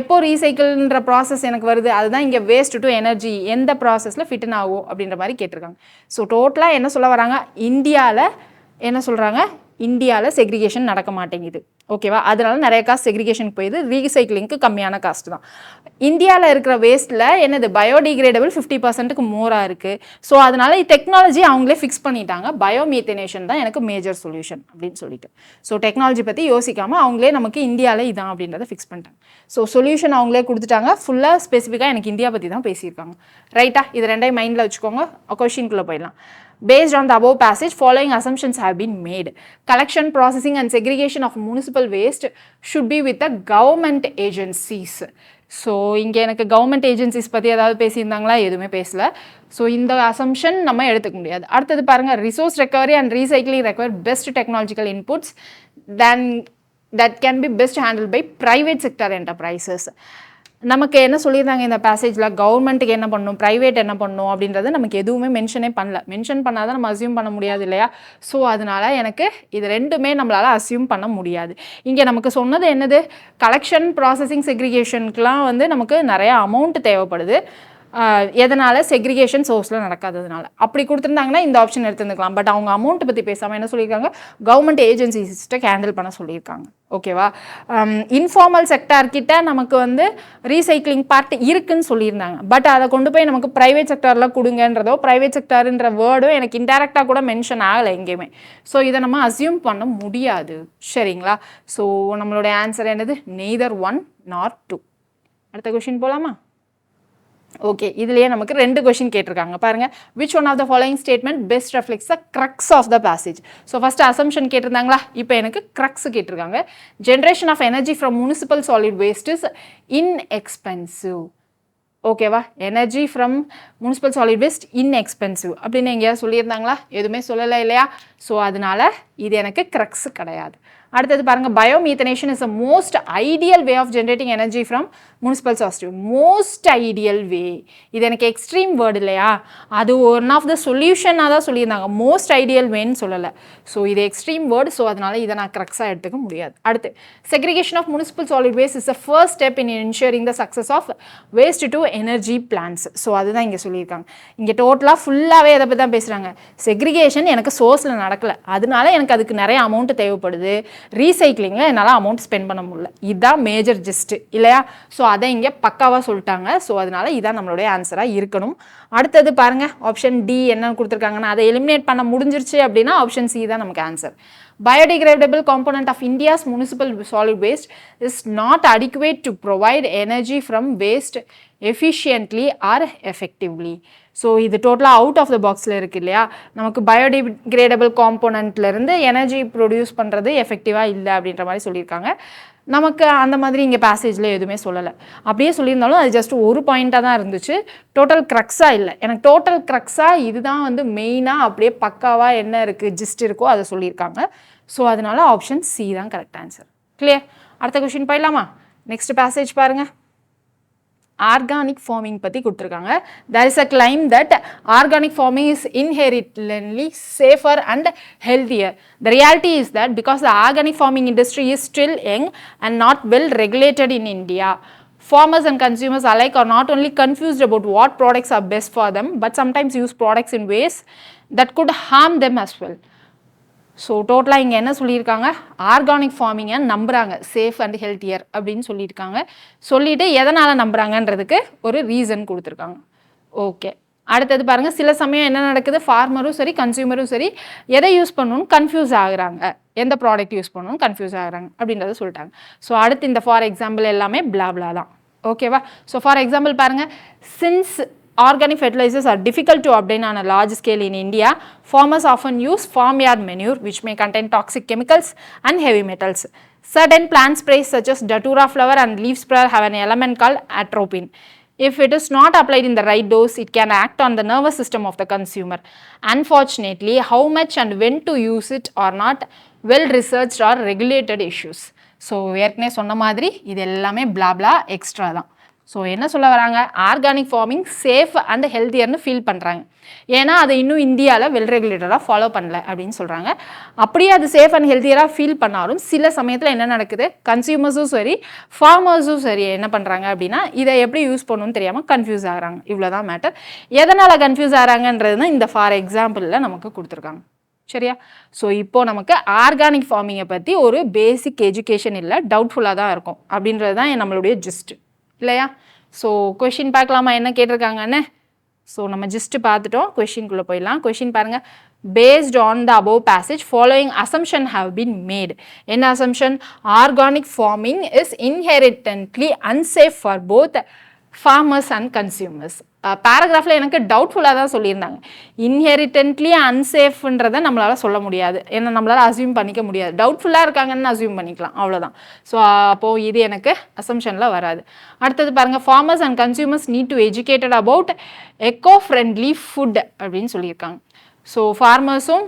எப்போ ரீசைக்கிள்ன்ற ப்ராசஸ் எனக்கு வருது, அதுதான் இங்கே வேஸ்ட் டு எனர்ஜி எந்த ப்ராசஸில் ஃபிட்டன் ஆகும் அப்படின்ற மாதிரி கேட்டிருக்காங்க. ஸோ டோட்டலாக என்ன சொல்ல வராங்க, இந்தியாவில் என்ன சொல்கிறாங்க, இந்தியாவில் செக்ரிகேஷன் நடக்க மாட்டேங்குது. ஓகேவா? அதனால நிறைய காஸ்ட் செக்ரிகேஷனுக்கு போயிடுது, ரீசைக்ளிங்க்கு கம்மியான காஸ்ட் தான். இந்தியாவில் இருக்கிற வேஸ்ட்டில் என்னது, பயோடிகிரேடபிள் 50%க்கு மோராக இருக்குது. ஸோ அதனால டெக்னாலஜி அவங்களே ஃபிக்ஸ் பண்ணிட்டாங்க. பயோமீத்தனேஷன் தான் எனக்கு மேஜர் சொல்யூஷன் அப்படின்னு சொல்லிட்டு. ஸோ டெக்னாலஜி பற்றி யோசிக்காமல் அவங்களே நமக்கு இந்தியாவில் இதான் அப்படின்றத ஃபிக்ஸ் பண்ணிட்டாங்க. ஸோ சொல்யூஷன் அவங்களே கொடுத்துட்டாங்க. ஃபுல்லாக ஸ்பெசிஃபிக்காக எனக்கு இந்தியா பற்றி தான் பேசியிருக்காங்க. ரைட்டா? இது ரெண்டையும் மைண்டில் வச்சுக்கோங்க. கொஷின்குள்ளே போயிடலாம். Based on the above passage, following assumptions have been made. Collection, processing and segregation of municipal waste should be with the government agencies. So இங்கே எனக்கு கவர்மெண்ட் ஏஜென்சிஸ் பற்றி ஏதாவது பேசியிருந்தாங்களா, எதுவுமே பேசல. ஸோ இந்த அசம்ஷன் நம்ம எடுத்துக்க முடியாது. அடுத்தது பாருங்கள், resource recovery and recycling require best technological inputs that can be best handled by private sector enterprises. நமக்கு என்ன சொல்லியிருந்தாங்க இந்த பேசேஜில், கவர்மெண்ட்டுக்கு என்ன பண்ணணும், ப்ரைவேட் என்ன பண்ணணும் அப்படின்றது நமக்கு எதுவுமே மென்ஷனே பண்ணல. மென்ஷன் பண்ணால் தான் நம்ம அசியூம் பண்ண முடியாது இல்லையா? ஸோ அதனால் எனக்கு இது ரெண்டுமே நம்மளால் அசியூம் பண்ண முடியாது. இங்கே நமக்கு சொன்னது என்னது, கலெக்ஷன், ப்ராசஸிங், செக்ரிகேஷனுக்குலாம் நமக்கு நிறையா அமௌண்ட் தேவைப்படுது. எதனால் செக்ரிகேஷன் சோர்ஸில் நடக்காததுனால. அப்படி கொடுத்துருந்தாங்கன்னா இந்த ஆப்ஷன் எடுத்துருந்துக்கலாம். பட் அவங்க அமௌண்ட் பற்றி பேசாமல் என்ன சொல்லியிருக்காங்க, கவர்மெண்ட் ஏஜென்சிஸ்ட்டை ஹேண்டில் பண்ண சொல்லியிருக்காங்க. ஓகேவா? இன்ஃபார்மல் செக்டார் கிட்ட நமக்கு வந்து ரீசைக்ளிங் பார்ட் இருக்குன்னு சொல்லியிருந்தாங்க. பட் அதை கொண்டு போய் நமக்கு ப்ரைவேட் செக்டாரில் கொடுங்கன்றதோ ப்ரைவேட் செக்டார்ன்ற வேர்டோ எனக்கு இன்டெரக்டாக கூட மென்ஷன் ஆகலை எங்கேயுமே. ஸோ இதை நம்ம அசியூம் பண்ண முடியாது. சரிங்களா? ஸோ நம்மளுடைய ஆன்சர் என்னது, நெய்தர் 1 nor 2. அடுத்த கொஷின் போகலாமா? ஓகே, இதுலேயே நமக்கு 2 கொஷின் கேட்டிருக்காங்க பாருங்க. Which one of the following statement best reflects the crux of the passage. So first assumption கேட்டிருந்தாங்களா, இப்போ எனக்கு க்ரக்ஸ் கேட்டிருக்காங்க. Generation of energy from municipal solid waste is inexpensive. ஓகேவா? Energy from municipal solid waste inexpensive அப்படின்னு எங்கேயாவது சொல்லியிருந்தாங்களா? எதுவுமே சொல்லலை இல்லையா? ஸோ அதனால இது எனக்கு க்ரக்ஸ் கிடையாது. அடுத்தது பாருங்க, biomethanation is a most ideal way of generating energy from municipal source. Most ideal way, இது எனக்கு எக்ஸ்ட்ரீம் வேர்டு இல்லையா? அது ஒன் ஆஃப் த சொல்யூஷனாக தான் சொல்லியிருந்தாங்க, மோஸ்ட் ஐடியல் வேன்னு சொல்லலை. ஸோ இது எக்ஸ்ட்ரீம் வேர்டு. ஸோ அதனால இதை நான் க்ரக்ஸாக எடுத்துக்க முடியாது. அடுத்து, segregation of municipal solid waste is the first step in ensuring the success of waste to energy plants. So அதுதான் இங்கே சொல்லியிருக்காங்க. இங்கே டோட்டலாக ஃபுல்லாகவே எதை பற்றி தான் பேசுகிறாங்க, செக்ரிகேஷன் எனக்கு சோர்ஸில் நடக்கலை, அதனால எனக்கு அதுக்கு நிறைய அமௌண்ட் தேவைப்படுது, ரீசைக்ளிங்கில் என்னால் அமௌண்ட் ஸ்பெண்ட் பண்ண முடியல. இதுதான் மேஜர் ஜிஸ்ட்டு இல்லையா? ஸோ அதை இங்கே பக்காவாக சொல்லிட்டாங்க. ஸோ அதனால இதான் நம்மளுடைய ஆன்சராக இருக்கணும். அடுத்தது பாருங்கள், ஆப்ஷன் டி என்னன்னு கொடுத்துருக்காங்கன்னா அதை எலிமினேட் பண்ண முடிஞ்சிருச்சு அப்படின்னா ஆப்ஷன் சி தான் நமக்கு answer. Biodegradable component of India's municipal solid waste is not adequate to provide energy from waste efficiently or effectively. So இது டோட்டலாக அவுட் ஆஃப் த பாக்ஸில் இருக்குது இல்லையா? நமக்கு பயோடிகிரேடபிள் காம்போனண்ட்லேருந்து எனர்ஜி ப்ரொடியூஸ் பண்ணுறது எஃபெக்டிவாக இல்லை அப்படின்ற மாதிரி சொல்லியிருக்காங்க. நமக்கு அந்த மாதிரி இங்கே பேசேஜில் எதுவுமே சொல்லலை. அப்படியே சொல்லியிருந்தாலும் அது ஜஸ்ட் ஒரு பாயிண்ட்டாக தான் இருந்துச்சு, டோட்டல் க்ரக்ஸாக இல்லை. எனக்கு டோட்டல் க்ரக்ஸாக இதுதான் வந்து மெயினாக அப்படியே பக்காவாக என்ன இருக்குது ஜிஸ்ட் இருக்கோ அதை சொல்லியிருக்காங்க. ஸோ அதனால ஆப்ஷன் சி தான் கரெக்ட் ஆன்சர். கிளியர்? அடுத்த கொஷின் போயிடலாமா? நெக்ஸ்ட் பேசேஜ் பாருங்கள். ஆர்கானிக் ஃபார்மிங் பற்றி கொடுத்துருக்காங்க. there is a claim that organic farming is inherently safer and healthier. The reality is that because the organic farming industry is still young and not well regulated in India, farmers and consumers alike are not only confused about what products are best for them, but sometimes use products in ways that could harm them as well. So டோட்டலாக இங்கே என்ன சொல்லியிருக்காங்க, organic ஃபார்மிங்கை நம்புகிறாங்க, safe and healthier அப்படின்னு சொல்லியிருக்காங்க. சொல்லிவிட்டு எதனால் நம்புகிறாங்கன்றதுக்கு ஒரு ரீசன் கொடுத்துருக்காங்க. ஓகே, அடுத்தது பாருங்கள், சில சமயம் என்ன நடக்குது, ஃபார்மரும் சரி கன்சியூமரும் சரி எதை யூஸ் பண்ணணும்னு கன்ஃபியூஸ் ஆகுறாங்க, எந்த ப்ராடக்ட் யூஸ் பண்ணணும்னு கன்ஃபியூஸ் ஆகுறாங்க அப்படின்றத சொல்லிட்டாங்க. ஸோ அடுத்து இந்த ஃபார் எக்ஸாம்பிள் எல்லாமே பிளாப்லா தான். ஓகேவா? ஸோ ஃபார் எக்ஸாம்பிள் பாருங்கள், since organic fertilizers are difficult to obtain on a large scale in India, farmers often use farmyard manure which may contain toxic chemicals and heavy metals. Certain plant sprays such as datura flower and leaf spray have an element called atropine. If it is not applied in the right dose, it can act on the nervous system of the consumer. Unfortunately, how much and when to use it are not well researched or regulated issues. So ஏற்கனவே சொன்ன மாதிரி இது எல்லாமே பிளாப்லா extra தான். So என்ன சொல்ல வராங்க, organic farming safe and ஹெல்த்தியர்னு ஃபீல் பண்ணுறாங்க. ஏன்னா அதை இன்னும் இந்தியாவில் வெல் ரெகுலேட்டடாக ஃபாலோ பண்ணல அப்படின்னு சொல்கிறாங்க. அப்படியே அது சேஃப் அண்ட் ஹெல்த்தியராக ஃபீல் பண்ணாலும் சில சமயத்தில் என்ன நடக்குது, கன்சியூமர்ஸும் சரி ஃபார்மர்ஸும் சரி என்ன பண்ணுறாங்க அப்படின்னா இதை எப்படி யூஸ் பண்ணணும்னு தெரியாமல் கன்ஃபியூஸ் ஆகிறாங்க. இவ்வளோதான் மேட்டர். எதனால் கன்ஃபியூஸ் ஆகிறாங்கன்றது தான் இந்த ஃபார் எக்ஸாம்பிளில் நமக்கு கொடுத்துருக்காங்க. சரியா? ஸோ இப்போது நமக்கு ஆர்கானிக் ஃபார்மிங்கை பற்றி ஒரு பேசிக் எஜுகேஷன் இல்லை, டவுட்ஃபுல்லாக தான் இருக்கும் அப்படின்றது தான் நம்மளுடைய ஜிஸ்ட் இல்லையா? ஸோ கொஷின் பார்க்கலாமா என்ன கேட்டிருக்காங்கன்னு? ஸோ நம்ம ஜிஸ்ட்டு பார்த்துட்டோம், கொஷின்குள்ளே போயிடலாம். கொஷின் பாருங்கள், based on the above passage following assumption have been made. என்ன assumption? Organic farming is inherently unsafe for both farmers and consumers. பேராகிராஃபில் எனக்கு டவுட்ஃபுல்லாக தான் சொல்லியிருந்தாங்க. இன்ஹெரிட்டன்ட்லி அன்சேஃப்ன்றதை நம்மளால் சொல்ல முடியாது, ஏன்னா நம்மளால் அசியூம் பண்ணிக்க முடியாது. டவுட்ஃபுல்லாக இருக்காங்கன்னு அசியூம் பண்ணிக்கலாம், அவ்வளோதான். ஸோ அப்போது இது எனக்கு அசம்ஷனில் வராது. அடுத்தது பாருங்கள், farmers and consumers need to educated about echo friendly food அப்படின்னு சொல்லியிருக்காங்க. ஸோ ஃபார்மர்ஸும்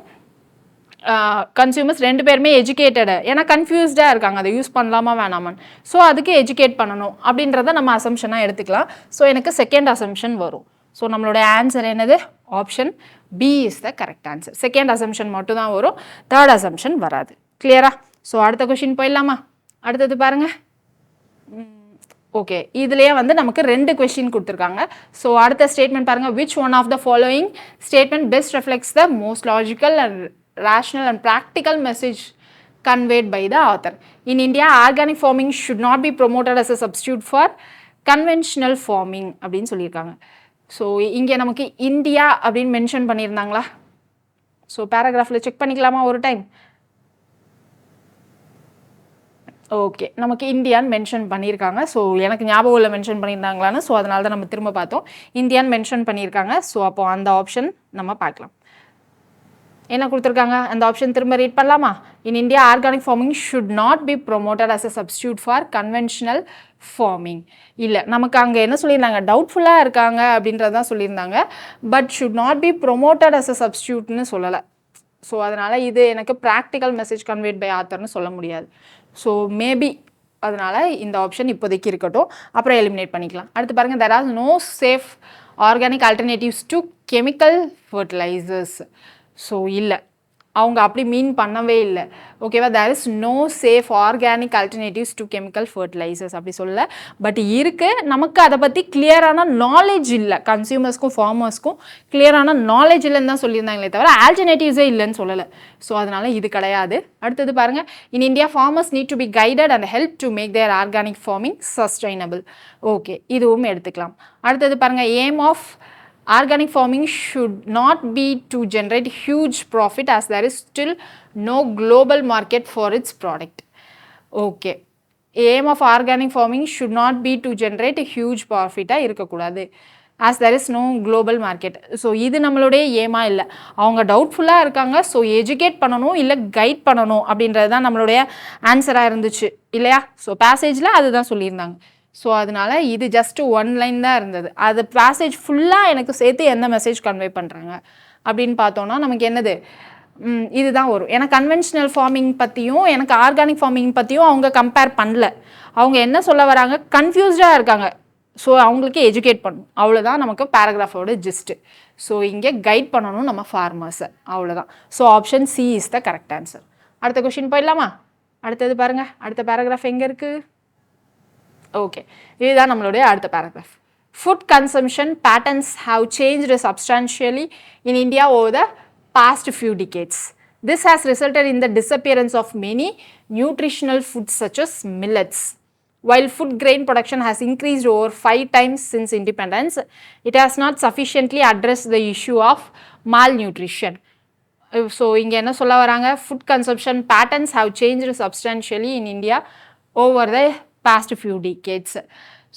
கன்சியூமர்ஸ் ரெண்டு பேருமே எஜுகேட்டடு, ஏன்னா கன்ஃபியூஸ்டாக இருக்காங்க அதை யூஸ் பண்ணலாமா வேணாமான்னு. ஸோ அதுக்கு எஜுகேட் பண்ணணும் அப்படின்றத நம்ம அசம்ஷனாக எடுத்துக்கலாம். ஸோ எனக்கு செகண்ட் அசம்ஷன் வரும். ஸோ நம்மளோட ஆன்சர் என்னது, option B is the correct answer. Second assumption மட்டும் தான் வரும், தேர்ட் அசம்ஷன் வராது. கிளியரா? ஸோ அடுத்த கொஷின் போயிடலாமா? அடுத்தது பாருங்கள், ஓகே, இதுலயே வந்து நமக்கு 2 கொஸ்டின் கொடுத்துருக்காங்க. ஸோ அடுத்த ஸ்டேட்மெண்ட் பாருங்க. Which one of the following statement best reflects the most logical and rational and practical message conveyed by the author. In India, organic farming should not be promoted as a substitute for conventional farming அப்படின்னு சொல்லியிருக்காங்க. So இங்கே நமக்கு India அப்படின்னு mention பண்ணியிருந்தாங்களா? So பேராகிராஃபில் check பண்ணிக்கலாமா ஒரு time? Okay, நமக்கு இந்தியான்னு mention பண்ணியிருக்காங்க. ஸோ எனக்கு ஞாபகம் இல்லை மென்ஷன் பண்ணியிருந்தாங்களான்னு. ஸோ அதனால தான் நம்ம திரும்ப பார்த்தோம். இந்தியான்னு மென்ஷன் பண்ணியிருக்காங்க. ஸோ அப்போ அந்த ஆப்ஷன் நம்ம பார்க்கலாம். என்ன கொடுத்துருக்காங்க அந்த ஆப்ஷன் திரும்ப ரீட் பண்ணலாமா? In India organic farming should not be promoted as a substitute for conventional farming. இல்லை, நமக்கு அங்கே என்ன சொல்லியிருந்தாங்க, டவுட்ஃபுல்லாக இருக்காங்க அப்படின்றதான் சொல்லியிருந்தாங்க. But should not be promoted as a சப்ஸ்டியூட்னு சொல்லலை. ஸோ அதனால் இது எனக்கு ப்ராக்டிக்கல் மெசேஜ் கன்வேட் பை ஆத்தர்னு சொல்ல முடியாது. ஸோ மேபி அதனால் இந்த ஆப்ஷன் இப்போதைக்கு இருக்கட்டும், அப்புறம் எலிமினேட் பண்ணிக்கலாம். அடுத்து பாருங்கள், there are no safe organic alternatives to chemical fertilizers. So இல்லை, அவங்க அப்படி மீன் பண்ணவே இல்லை. ஓகேவா, there is no safe organic alternatives to chemical fertilisers அப்படி சொல்ல. பட் இருக்குது, நமக்கு அதை பற்றி கிளியரான நாலேஜ் இல்லை. கன்சியூமர்ஸ்க்கும் ஃபார்மர்ஸ்க்கும் கிளியரான நாலேஜ் இல்லைன்னு தான் சொல்லியிருந்தாங்களே தவிர ஆல்டர்னேட்டிவ்ஸே இல்லைன்னு சொல்லலை. ஸோ அதனால் இது கிடையாது. அடுத்தது பாருங்கள், in India farmers need to be guided and help to make their organic farming sustainable. Okay, இதுவும் எடுத்துக்கலாம். அடுத்தது பாருங்கள், aim of organic farming should not be to generate huge profit as there is still no global market for its product. Okay, aim of organic farming should not be to generate a huge profit இருக்கக்கூடாது as there is no global market. So இது நம்மளுடைய ஏமா இல்லை, அவங்க டவுட்ஃபுல்லாக இருக்காங்க. So educate பண்ணணும் இல்லை guide பண்ணணும் அப்படின்றது தான் நம்மளுடைய ஆன்சராக இருந்துச்சு இல்லையா? ஸோ பேசேஜில் அதுதான் சொல்லியிருந்தாங்க. ஸோ அதனால் இது ஜஸ்ட்டு 1 லைன் தான் இருந்தது. அது பேசேஜ் ஃபுல்லாக எனக்கு சேர்த்து எந்த மெசேஜ் கன்வே பண்ணுறாங்க அப்படின்னு பார்த்தோன்னா நமக்கு என்னது இதுதான் வரும். ஏன்னா கன்வென்ஷனல் ஃபார்மிங் பற்றியும் எனக்கு ஆர்கானிக் ஃபார்மிங் பற்றியும் அவங்க கம்பேர் பண்ணல. அவங்க என்ன சொல்ல வராங்க, கன்ஃபியூஸ்டாக இருக்காங்க. ஸோ அவங்களுக்கு எஜுகேட் பண்ணணும், அவ்வளோதான் நமக்கு பேராகிராஃபோட ஜிஸ்ட்டு. ஸோ இங்கே கைட் பண்ணணும் நம்ம ஃபார்மர்ஸை, அவ்வளோதான். So option C is the correct answer. அடுத்த கொஷின் போயிடலாமா? அடுத்தது பாருங்கள், அடுத்த பேராகிராஃப் எங்கே இருக்குது? ஓகே, இதுதான் நம்மளுடைய அடுத்த paragraph. Food consumption patterns have changed substantially in India over the past few decades. This has resulted in the disappearance of many nutritional foods such as millets. While food grain production has increased over 5 times since independence, it has not sufficiently addressed the issue of malnutrition. So, இங்க என்ன சொல்ல வராங்க, food consumption patterns have changed substantially in India over the past few decades.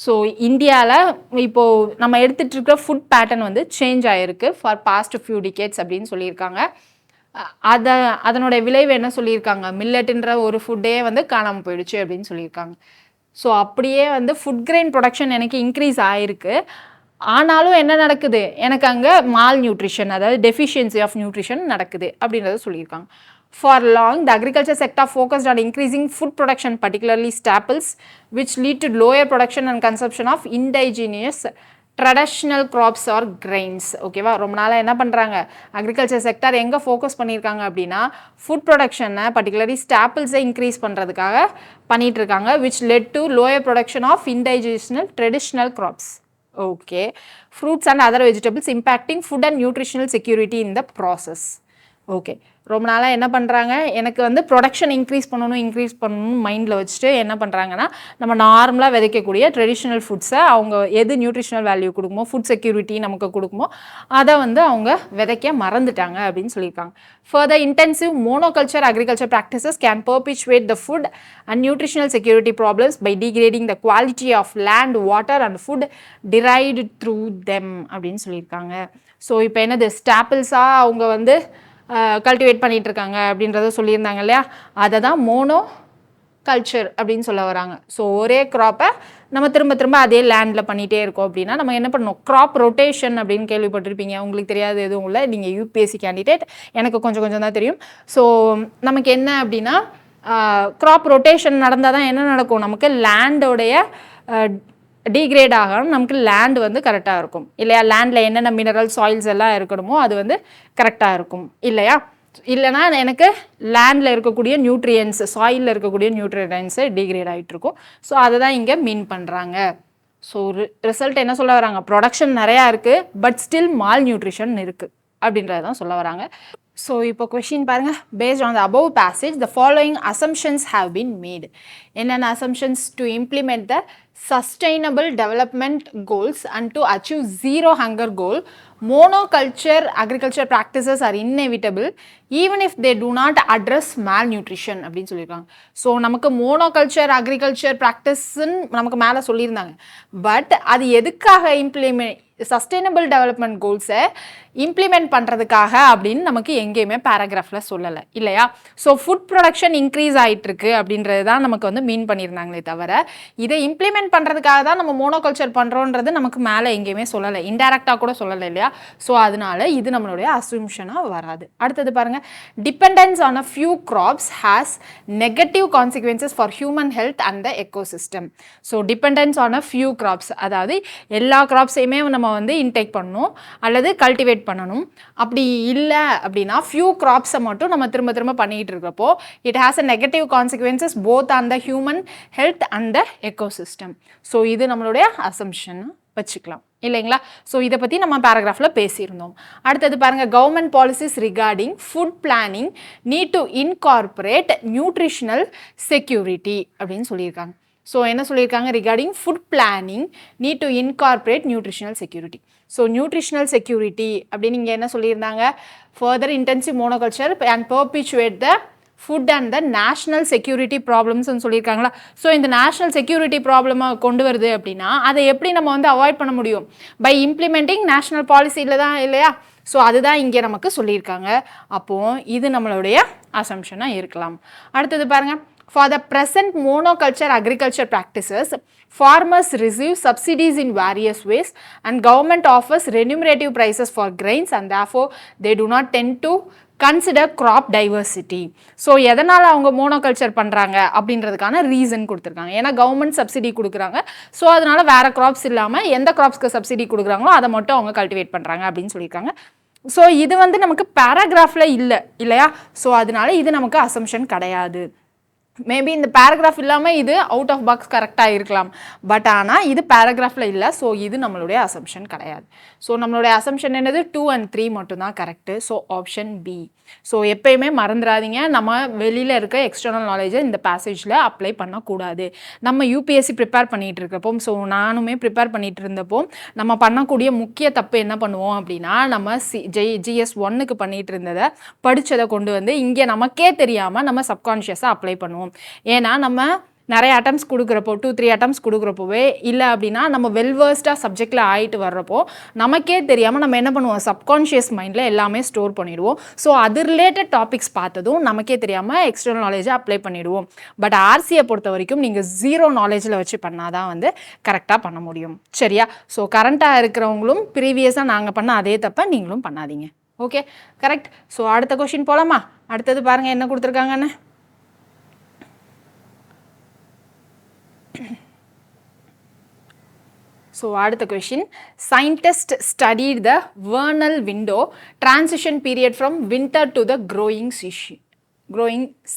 So இந்தியாவில் இப்போது நம்ம எடுத்துகிட்டு இருக்கிற food pattern வந்து சேஞ்ச் ஆகிருக்கு ஃபார் பாஸ்ட் ஃபியூ டிகேட்ஸ் அப்படின்னு சொல்லியிருக்காங்க. அதனோட விளைவு என்ன சொல்லியிருக்காங்க, மில்லட்டுன்ற ஒரு ஃபுட்டே வந்து காணாமல் போயிடுச்சு அப்படின்னு சொல்லியிருக்காங்க. ஸோ அப்படியே வந்து ஃபுட் கிரெயின் ப்ரொடக்ஷன் எனக்கு இன்க்ரீஸ் ஆகிருக்கு. ஆனாலும் என்ன நடக்குது, எனக்கு அங்கே மால் நியூட்ரிஷன், அதாவது டெஃபிஷியன்சி ஆஃப் நியூட்ரிஷன் நடக்குது அப்படின்றத சொல்லியிருக்காங்க. For long, the agriculture sector focused on increasing food production, particularly staples, which lead to lower production and consumption of indigenous traditional crops or grains. ஓகேவா, ரொம்ப நாளாக என்ன பண்ணுறாங்க, அக்ரிகல்ச்சர் செக்டர் எங்கே ஃபோக்கஸ் பண்ணியிருக்காங்க அப்படின்னா ஃபுட் ப்ரொடக்ஷனை பர்டிகுலர்லி ஸ்டாப்பிள்ஸை இன்க்ரீஸ் பண்ணுறதுக்காக பண்ணிகிட்டு இருக்காங்க, which led to lower production of indigenous traditional crops. Okay, fruits and other vegetables impacting food and nutritional security in the process. Okay, ரொம்ப நாளாக என்ன பண்ணுறாங்க, எனக்கு வந்து ப்ரொடக்ஷன் இன்க்ரீஸ் பண்ணணும் மைண்டில் வச்சுட்டு என்ன பண்ணுறாங்கன்னா நம்ம நார்மலாக விதைக்கக்கூடிய ட்ரெடிஷ்னல் ஃபுட்ஸை அவங்க எது நியூட்ரிஷனல் வேல்யூ கொடுக்குமோ, ஃபுட் செக்யூரிட்டி நமக்கு கொடுக்குமோ அதை வந்து அவங்க விதைக்க மறந்துட்டாங்க அப்படின்னு சொல்லியிருக்காங்க. Further intensive monoculture agriculture practices can perpetuate the food and nutritional security problems by degrading the quality of land, water and food derived through them அப்படின்னு சொல்லியிருக்காங்க. ஸோ இப்போ என்னது, ஸ்டாப்பிள்ஸாக அவங்க வந்து கல்டிவேட் பண்ணிகிட்டு இருக்காங்க அப்படின்றத சொல்லியிருந்தாங்க இல்லையா, அதை தான் மோனோ கல்ச்சர் அப்படின்னு சொல்ல வராங்க. ஸோ ஒரே க்ராப்பை நம்ம திரும்ப அதே லேண்டில் பண்ணிகிட்டே இருக்கோம் அப்படின்னா நம்ம என்ன பண்ணணும், க்ராப் ரொட்டேஷன் அப்படின்னு கேள்விப்பட்டிருப்பீங்க. உங்களுக்கு தெரியாது எதுவும் இல்லை, நீங்கள் யூபிஎஸ்சி கேண்டிடேட், எனக்கு கொஞ்சம் தான் தெரியும். ஸோ நமக்கு என்ன அப்படின்னா க்ராப் ரொட்டேஷன் நடந்தால் தான் என்ன நடக்கும், நமக்கு லேண்டோடைய டீக்ரேட் ஆகணும், நமக்கு லேண்ட் வந்து கரெக்டாக இருக்கும் இல்லையா, லேண்டில் என்னென்ன மினரல் சாயில்ஸ் எல்லாம் இருக்கணுமோ அது வந்து கரெக்டாக இருக்கும் இல்லையா. இல்லைனா எனக்கு லேண்டில் இருக்கக்கூடிய நியூட்ரியன்ஸ், சாயிலில் இருக்கக்கூடிய நியூட்ரியன்ஸு டிகிரேட் ஆகிட்டு இருக்கும். ஸோ அதை தான் இங்கே மீன் பண்ணுறாங்க. ஸோ ரிசல்ட் என்ன சொல்ல வராங்க, ப்ரொடக்ஷன் நிறையா இருக்குது பட் ஸ்டில் மால் நியூட்ரிஷன் இருக்குது அப்படின்றத தான் சொல்ல வராங்க. ஸோ இப்போ கொஷின் பாருங்கள், based on the above passage the following assumptions have been made. என்னென்ன assumptions? To implement the sustainable development goals and to achieve zero hunger goal, monoculture agriculture practices are inevitable even if they do not address malnutrition அப்படின்னு சொல்லியிருக்காங்க. So நமக்கு monoculture agriculture ப்ராக்டிஸ்ன்னு நமக்கு மேலே சொல்லியிருந்தாங்க. But அது எதுக்காக sustainable development கோல்ஸை implement பண்ணுறதுக்காக அப்படின்னு நமக்கு எங்கேயுமே பேராகிராஃபில் சொல்லலை இல்லையா? ஸோ ஃபுட் ப்ரொடக்ஷன் இன்க்ரீஸ் ஆகிட்டுருக்கு அப்படின்றது தான் நமக்கு வந்து மீன் பண்ணியிருந்தாங்களே தவிர இதை இம்ப்ளிமெண்ட் பண்ணுறதுக்காக தான் நம்ம மோனோகல்ச்சர் பண்ணுறோன்றது நமக்கு மேலே எங்கேயுமே சொல்லலை, இன்டைரக்டாக கூட சொல்லலை இல்லையா? ஸோ அதனால இது நம்மளுடைய அசம்ஷனாக வராது. அடுத்தது பாருங்கள், dependence on a few crops has negative consequences for human health and the ecosystem. So dependence on a few crops, அதாவது எல்லா கிராப்ஸையுமே நம்ம வந்து இன்டேக் பண்ணணும் அல்லது கல்டிவேட் பண்ணணும். அப்படி இல்லை அப்படின்னா ஃபியூ கிராப்ஸை மட்டும் நம்ம திரும்ப திரும்ப பண்ணிகிட்டு இருக்கிறப்போ it has a negative consequences both on the human health and the ecosystem. So இது நம்மளுடைய அசம்ஷன் வச்சுக்கலாம் இல்லைங்களா? ஸோ இதை பற்றி நம்ம பேராகிராஃபில் பேசியிருந்தோம். அடுத்தது பாருங்கள், government policies regarding food planning need to incorporate nutritional security அப்படின்னு சொல்லியிருக்காங்க. ஸோ என்ன சொல்லியிருக்காங்க, regarding food planning need to incorporate nutritional security. So nutritional security அப்படின்னு இங்கே என்ன சொல்லியிருந்தாங்க, further intensive monoculture and perpetuate the food and the national security ப்ராப்ளம்ஸ்ன்னு சொல்லியிருக்காங்களா? ஸோ இந்த நேஷ்னல் செக்யூரிட்டி ப்ராப்ளமை கொண்டு வருது அப்படின்னா அதை எப்படி நம்ம வந்து அவாய்ட் பண்ண முடியும்? பை இம்ப்ளிமெண்டிங் நேஷ்னல் பாலிசியில் தான் இல்லையா? ஸோ அதுதான் இங்கே நமக்கு சொல்லியிருக்காங்க. அப்போது இது நம்மளுடைய அசம்ஷனாக இருக்கலாம். அடுத்தது பாருங்கள், for the present monoculture agriculture practices, farmers receive subsidies in various ways and government offers remunerative prices for grains and therefore they do not tend to consider crop diversity. So எதனால் அவங்க மோனோகல்ச்சர் பண்ணுறாங்க அப்படின்றதுக்கான reason கொடுத்துருக்காங்க. ஏன்னா government subsidy கொடுக்குறாங்க. So அதனால் வேறு crops இல்லாமல் எந்த க்ராப்ஸ்க்கு சப்சிடி கொடுக்குறாங்களோ அதை மட்டும் அவங்க கல்டிவேட் பண்ணுறாங்க அப்படின்னு சொல்லியிருக்காங்க. ஸோ இது வந்து நமக்கு பேராகிராஃபில் இல்லை இல்லையா? ஸோ அதனால இது நமக்கு அசம்ஷன் கிடையாது. மேபி இந்த பேராகிராஃப் இல்லாமல் இது அவுட் ஆஃப் பாக்ஸ் கரெக்டாக இருக்கலாம், பட் ஆனால் இது பேராகிராஃபில் இல்லை. ஸோ இது நம்மளுடைய அசம்ஷன் கிடையாது. ஸோ நம்மளுடைய அசம்ஷன் என்னது, 2 and 3 மட்டும்தான் correct. So option B. So எப்பயுமே மறந்துடாதீங்க, நம்ம வெளியில் இருக்க எக்ஸ்டர்னல் நாலேஜை இந்த பேசேஜில் அப்ளை பண்ணக்கூடாது. நம்ம யூபிஎஸ்சி ப்ரிப்பேர் பண்ணிகிட்டு இருக்கப்போ, ஸோ நானுமே ப்ரிப்பேர் பண்ணிகிட்டு இருந்தப்போ நம்ம பண்ணக்கூடிய முக்கிய தப்பு என்ன பண்ணுவோம் அப்படின்னா, நம்ம GS 1க்கு பண்ணிகிட்டு இருந்ததை படித்ததை கொண்டு வந்து இங்கே நமக்கே தெரியாமல் நம்ம சப்கான்ஷியஸாக அப்ளை பண்ணுவோம். ஏன்னா நம்ம நிறைய அட்டம்ஸ் கொடுக்குறப்போ 2-3 அட்டம்ஸ் கொடுக்குறப்போவே இல்லை அப்படின்னா நம்ம வெல்வர்ஸ்டாக சப்ஜெக்டில் ஆகிட்டு வர்றப்போ நமக்கே தெரியாமல் நம்ம என்ன பண்ணுவோம், சப்கான்ஷியஸ் மைண்டில் எல்லாமே ஸ்டோர் பண்ணிவிடுவோம். ஸோ அது ரிலேட்டட் டாபிக்ஸ் பார்த்ததும் நமக்கே தெரியாமல் எக்ஸ்டர்னல் நாலேஜை அப்ளை பண்ணிவிடுவோம். பட் ஆர்சியை பொறுத்த வரைக்கும் நீங்கள் 0 நாலேஜில் வச்சு பண்ணாதான் வந்து கரெக்டாக பண்ண முடியும். சரியா? ஸோ கரண்ட்டாக இருக்கிறவங்களும் ப்ரீவியஸாக நாங்கள் பண்ண அதே தப்பை நீங்களும் பண்ணாதீங்க. Okay, correct. ஸோ அடுத்த கொஷின் போகலாமா? அடுத்தது பாருங்கள் என்ன கொடுத்துருக்காங்கன்னு. So, அடுத்த question, scientists studied the vernal window transition period from winter to the growing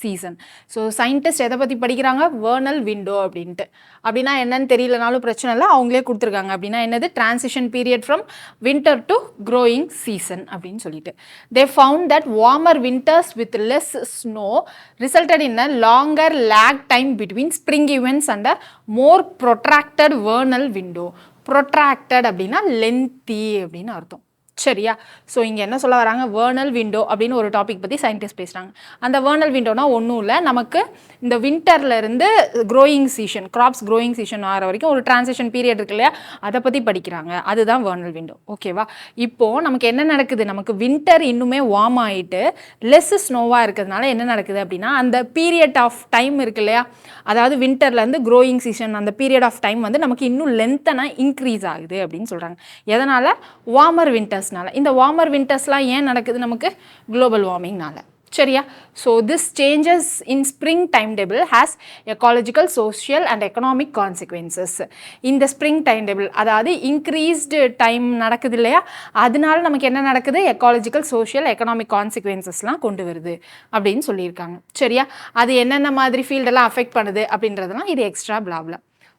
season. So scientist எதை பற்றி படிக்கிறாங்க, வேர்னல் விண்டோ அப்படின்ட்டு. அப்படின்னா என்னன்னு தெரியலனாலும் பிரச்சனை இல்லை, அவங்களே கொடுத்துருக்காங்க. அப்படின்னா என்னது, transition period from winter to growing season அப்படின்னு சொல்லிட்டு. They found that warmer winters with less snow resulted in a longer lag time between spring events and a more protracted vernal window. Protracted அப்படின்னா lengthy அப்படின்னு அர்த்தம். சரியா? So இங்கே என்ன சொல்ல வராங்க, வேர்னல் விண்டோ அப்படின்னு ஒரு டாபிக் பற்றி சயின்டிஸ்ட் பேசுகிறாங்க. அந்த வேர்னல் விண்டோனா ஒன்றும் இல்லை, நமக்கு இந்த வின்டர்லேருந்து growing season, crops growing season ஆகிற வரைக்கும் ஒரு டிரான்சிஷன் பீரியட் இருக்கு இல்லையா, அதை பற்றி படிக்கிறாங்க. அதுதான் வேர்னல் விண்டோ. ஓகேவா? இப்போது நமக்கு என்ன நடக்குது, நமக்கு வின்டர் இன்னுமே வார்ம் ஆகிட்டு லெஸ் ஸ்னோவாக இருக்கிறதுனால என்ன நடக்குது அப்படின்னா, அந்த பீரியட் ஆஃப் டைம் இருக்கு இல்லையா, அதாவது வின்டர்லேருந்து க்ரோயிங் சீசன் அந்த பீரியட் ஆஃப் டைம் வந்து நமக்கு இன்னும் லென்த்தனாக இன்க்ரீஸ் ஆகுது அப்படின்னு சொல்கிறாங்க. எதனால், வார்மர் வின்டர்ஸ்னால. இந்த வார்மர் வின்டர்ஸ்லாம் ஏன் நடக்குது, நமக்கு குளோபல் வார்மிங்னால. சரியா? So this changes in spring time table has ecological social and economic consequences. இந்த ஸ்ப்ரிங் டைம் டேபிள் அதாவது இன்க்ரீஸ்டு டைம் நடக்குது இல்லையா, அதனால நமக்கு என்ன நடக்குது, எக்காலஜிக்கல் சோஷியல் எக்கனாமிக் கான்சிக்வன்சஸ்லாம் கொண்டு வருது அப்படின்னு சொல்லியிருக்காங்க. சரியா? அது என்னென்ன மாதிரி ஃபீல்டெல்லாம் அஃபெக்ட் பண்ணுது அப்படின்றதெல்லாம் இது எக்ஸ்ட்ரா பிளாப்ல.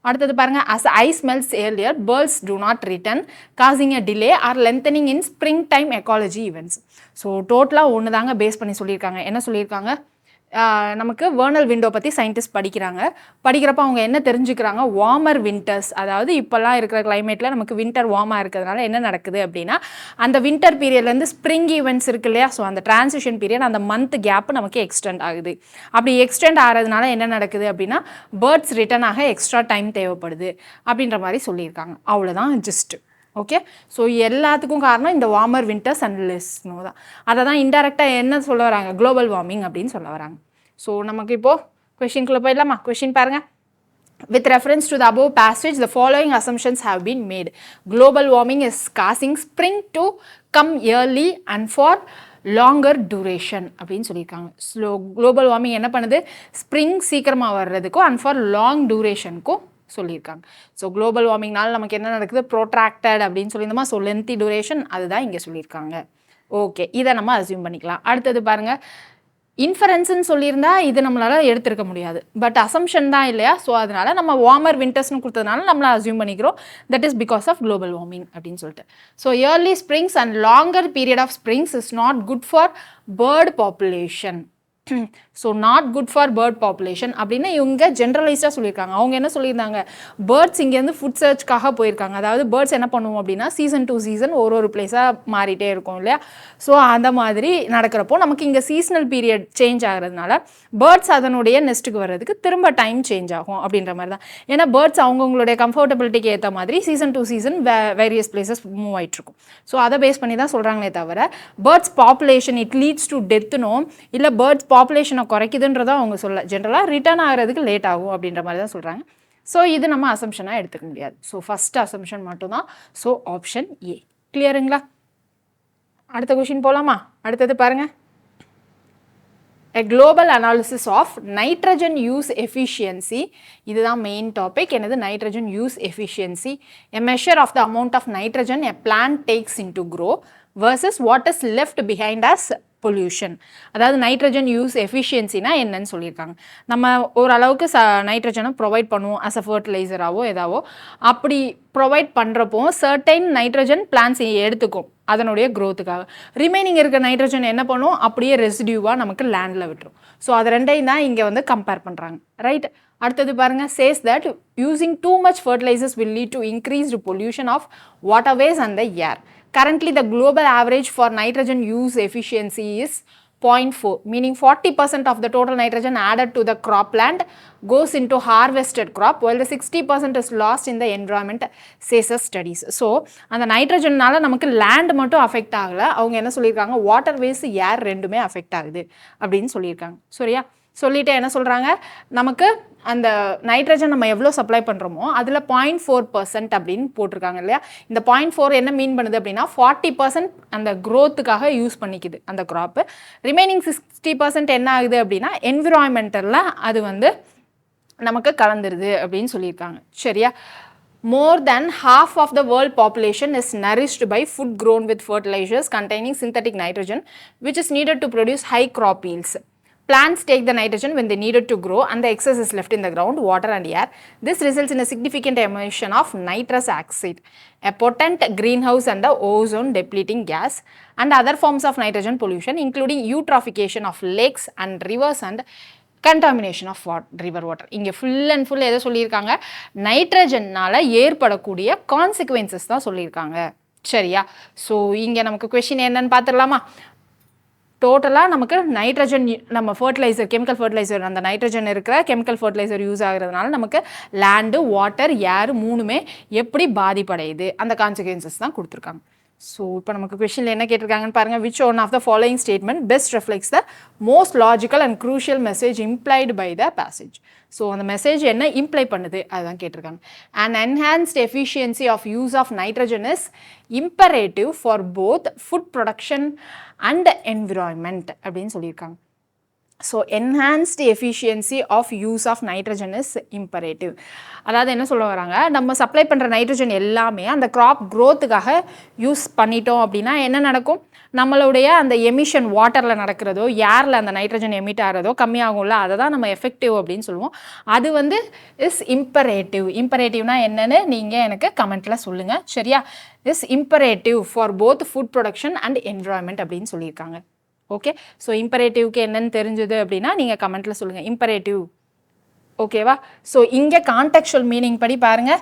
அடுத்தது பாருங்க, as ice melts earlier, birds do not return, causing a delay or lengthening in springtime ecology events. So டோட்டலாக ஒன்று தாங்க பேஸ் பண்ணி சொல்லியிருக்காங்க. என்ன சொல்லியிருக்காங்க, நமக்கு வேர்னல் விண்டோ பற்றி சயின்டிஸ்ட் படிக்கிறப்ப அவங்க என்ன தெரிஞ்சுக்கிறாங்க, வார்மர் வின்டர்ஸ், அதாவது இப்போல்லாம் இருக்கிற கிளைமேட்டில் நமக்கு வின்டர் வார்மாக இருக்கிறதுனால என்ன நடக்குது அப்படின்னா, அந்த வின்டர் பீரியட்லேருந்து ஸ்ப்ரிங் ஈவெண்ட்ஸ் இருக்கு இல்லையா, ஸோ அந்த டிரான்சிஷன் பீரியட், அந்த மந்த் கேப் நமக்கு எக்ஸ்டெண்ட் ஆகுது. அப்படி எக்ஸ்டெண்ட் ஆகிறதுனால என்ன நடக்குது அப்படின்னா, பேர்ட்ஸ் ரிட்டர்ன் ஆக எக்ஸ்ட்ரா டைம் தேவைப்படுது அப்படின்ற மாதிரி சொல்லியிருக்காங்க. அவ்வளோதான் ஜஸ்ட். ஓகே, ஸோ எல்லாத்துக்கும் காரணம் இந்த warmer winters and less snow தான். அதை தான் இன்டெரக்டாக என்ன சொல்ல வராங்க, குளோபல் வார்மிங் அப்படின்னு சொல்ல வராங்க. ஸோ நமக்கு இப்போது கொஷின்குள்ளே போயிடலாமா? கொஷின் பாருங்கள். With reference to the above passage, the following assumptions have been made. Global warming is causing spring to come early and for longer duration அப்படின்னு சொல்லியிருக்காங்க. ஸோ குளோபல் வார்மிங் என்ன பண்ணுது, ஸ்ப்ரிங் சீக்கிரமாக வர்றதுக்கும் அண்ட் ஃபார் லாங் டூரேஷனுக்கும் சொல்லியிருக்காங்க. So global வார்மிங்னால நமக்கு என்ன நடக்குது, ப்ரோட்ராக்டட் அப்படின்னு சொல்லியிருந்தோமா, ஸோ லென்த்தி டூரேஷன் அதுதான் இங்கே சொல்லியிருக்காங்க. ஓகே, இதை நம்ம அசியூம் பண்ணிக்கலாம். அடுத்தது பாருங்கள், இன்ஃபரன்ஸ்ன்னு சொல்லியிருந்தா இது நம்மளால் எடுத்துருக்க முடியாது, பட் அசம்ஷன் தான் இல்லையா, ஸோ அதனால நம்ம வார்மர் வின்டர்ஸ்னு கொடுத்ததுனால நம்மளை அசியூம் பண்ணிக்கிறோம் that is because of global warming அப்படின்னு சொல்லிட்டு. So early springs and longer period of springs is not good for bird population. So not good for bird population அப்படின்னு இவங்க ஜென்ரலைஸ்டாக சொல்லியிருக்காங்க. அவங்க என்ன சொல்லியிருந்தாங்க, பேர்ட்ஸ் இங்கேருந்து ஃபுட் சர்ச்காக போயிருக்காங்க. அதாவது பேர்ட்ஸ் என்ன பண்ணுவோம் அப்படின்னா, சீசன் டு சீசன் ஒரு பிளேஸாக மாறிட்டே இருக்கும் இல்லையா, ஸோ அந்த மாதிரி நடக்கிறப்போ நமக்கு இங்கே சீசனல் பீரியட் சேஞ்ச் ஆகிறதுனால பேர்ட்ஸ் அதனுடைய நெஸ்ட்டுக்கு வர்றதுக்கு திரும்ப டைம் சேஞ்ச் ஆகும் அப்படின்ற மாதிரி தான். ஏன்னா பேர்ட்ஸ் அவங்கவுங்களுடைய கம்ஃபர்டபிலிட்டிக்கு ஏற்ற மாதிரி season to season various places move ஆகிட்ருக்கும். ஸோ அதை பேஸ் பண்ணி தான் சொல்கிறாங்களே தவிர birds population it leads to டெத்துனோ இல்லை பேர்ட்ஸ் பாப்புலேஷனை குறைக்குதுன்றதை அவங்க சொல்ல, ஜென்ரலாக ரிட்டர்ன் ஆகிறதுக்கு லேட் ஆகும் அப்படின்ற மாதிரி தான் சொல்கிறாங்க. ஸோ இது நம்ம அசம்ஷனாக எடுத்துக்க முடியாது. ஸோ ஃபஸ்ட் அசம்ஷன் மட்டும்தான். So option A. கிளியருங்களா? அடுத்த கொஷின் போகலாமா? அடுத்தது பாருங்கள், a global analysis of nitrogen use efficiency. இதுதான் மெயின் டாபிக். என்னது, nitrogen use efficiency, a measure of the amount of nitrogen a plant takes into grow versus what is left behind as pollution. அதாவது nitrogen use எஃபிஷியன்சினா என்னன்னு சொல்லியிருக்காங்க. நம்ம ஓரளவுக்கு நைட்ரஜனை provide பண்ணுவோம் as a ஃபர்டிலைசராகவோ ஏதாவோ, அப்படி provide பண்ணுறப்போ சர்டைன் நைட்ரஜன் பிளான்ஸ் எடுத்துக்கும் அதனுடைய க்ரோத்துக்காக. ரிமைனிங் இருக்க நைட்ரஜன் என்ன பண்ணும், அப்படியே ரெசிடியூவாக நமக்கு லேண்டில் விட்டுரும். ஸோ அது ரெண்டையும் தான் இங்கே வந்து கம்பேர் பண்ணுறாங்க. ரைட், அடுத்தது பாருங்கள், says that using too much fertilizers will lead to increased pollution of waterways and the air. Currently, the global average for nitrogen use efficiency is 0.4, meaning 40% of the total nitrogen added to the cropland goes into harvested crop, while the 60% is lost in the environment, says the studies. So, அந்த நைட்ரஜன்னால நமக்கு land மட்டும் affect ஆகலை, அவங்க என்ன சொல்லியிருக்காங்க, waterways ஏர் ரெண்டுமே affect ஆகுது அப்படின்னு சொல்லியிருக்காங்க. சரியா? சொல்லிட்டு என்ன சொல்கிறாங்க, நமக்கு அந்த நைட்ரஜன் நம்ம எவ்வளோ சப்ளை பண்ணுறோமோ அதில் 0.4% அப்படின்னு போட்டிருக்காங்க இல்லையா. இந்த 0.4 என்ன மீன் பண்ணுது அப்படின்னா 40% அந்த க்ரோத்துக்காக யூஸ் பண்ணிக்குது அந்த க்ராப்பு. ரிமைனிங் 60% என்ன ஆகுது அப்படின்னா என்விரான்மெண்டலில் அது வந்து நமக்கு கலந்துருது அப்படின்னு சொல்லியிருக்காங்க. சரியா? More than half of the world population is nourished by food grown with fertilizers containing synthetic nitrogen, which is needed to produce high crop yields. Plants take the nitrogen when they need it to grow and the excess is left in the ground, water and air. This results in a significant emission of nitrous oxide, a potent greenhouse and the ozone depleting gas, and other forms of nitrogen pollution including eutrophication of lakes and rivers and contamination of river water. இங்கே full and full எதை சொல்லியிருக்காங்க, நைட்ரஜன்னால் ஏற்படக்கூடிய consequences தான் சொல்லியிருக்காங்க. சரியா? So இங்கே நமக்கு question என்னன்னு பார்த்துடலாமா? டோட்டலாக நமக்கு நைட்ரஜன் நம்ம ஃபர்டிலைசர், கெமிக்கல் ஃபர்டிலைசர், அந்த நைட்ரஜன் இருக்கிற கெமிக்கல் ஃபர்டிலைசர் யூஸ் ஆகிறதுனால நமக்கு லேண்டு, வாட்டர், ஏர் மூணுமே எப்படி பாதிப்படையுது அந்த கான்சிக்வன்சஸ் தான் கொடுத்துருக்காங்க. ஸோ இப்போ நமக்கு கொஷினில் என்ன கேட்டிருக்காங்கன்னு பாருங்கள், which one of the following statement best reflects the most logical and crucial message implied by the passage. So அந்த மெசேஜ் என்ன இம்ப்ளை பண்ணுது அதுதான் கேட்டிருக்காங்க. An enhanced efficiency of use of nitrogen is imperative for both food production and environment அப்படின்னு சொல்லியிருக்காங்க. So enhanced efficiency of use of nitrogen is imperative. அதாவது என்ன சொல்ல வராங்க, நம்ம சப்ளை பண்ணுற நைட்ரஜன் எல்லாமே அந்த க்ராப் க்ரோத்துக்காக யூஸ் பண்ணிட்டோம் அப்படின்னா என்ன நடக்கும், நம்மளுடைய அந்த எமிஷன் வாட்டரில் நடக்கிறதோ ஏரில் அந்த நைட்ரஜன் எமிட் ஆகிறதோ கம்மியாகும்ல, அதை தான் நம்ம எஃபெக்டிவ் அப்படின்னு சொல்லுவோம். அது வந்து இஸ் இம்பரேட்டிவ். இம்பரேட்டிவ்னா என்னன்னு நீங்கள் எனக்கு கமெண்ட்டில் சொல்லுங்கள். சரியா? Is imperative for both food production and environment அப்படின்னு சொல்லியிருக்காங்க. ஓகே, ஸோ இம்பரேட்டிவ்க்கு என்னன்னு தெரிஞ்சது அப்படின்னா நீங்கள் கமெண்ட்டில் சொல்லுங்கள். இம்பரேட்டிவ் ஓகேவா? ஸோ இங்கே கான்டெக்சுவல் மீனிங் படி பாருங்கள்,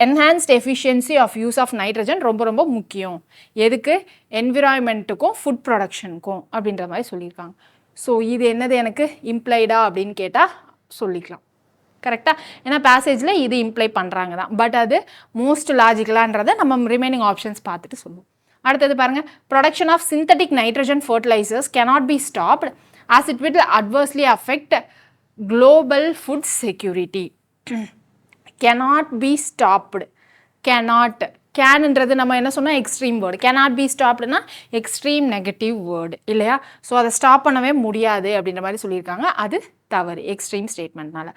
enhanced efficiency of use of nitrogen ரொம்ப ரொம்ப முக்கியம். எதுக்கு? என்விரான்மெண்ட்டுக்கும் ஃபுட் ப்ரொடக்ஷனுக்கும் அப்படின்ற மாதிரி சொல்லியிருக்காங்க. ஸோ இது என்னது எனக்கு இம்ப்ளைடா அப்படின்னு கேட்டால் சொல்லிக்கலாம். கரெக்டாக? ஏன்னா பேசேஜில் இது இம்ப்ளை பண்ணுறாங்க தான், பட் அது மோஸ்ட் லாஜிக்கலான்றதை நம்ம ரிமைனிங் ஆப்ஷன்ஸ் பார்த்துட்டு சொல்லுவோம். அடுத்தது பாருங்கள், production of synthetic nitrogen fertilisers cannot be stopped as it will adversely affect global food security. cannot be stopped. cannot கேன்ன்றது நம்ம என்ன சொன்னால் எக்ஸ்ட்ரீம் வேர்டு, cannot be stoppedனா எக்ஸ்ட்ரீம் நெகட்டிவ் வேர்டு இல்லையா? ஸோ அதை ஸ்டாப் பண்ணவே முடியாது அப்படின்ற மாதிரி சொல்லியிருக்காங்க. அது தவறு, எக்ஸ்ட்ரீம் ஸ்டேட்மெண்ட்னால.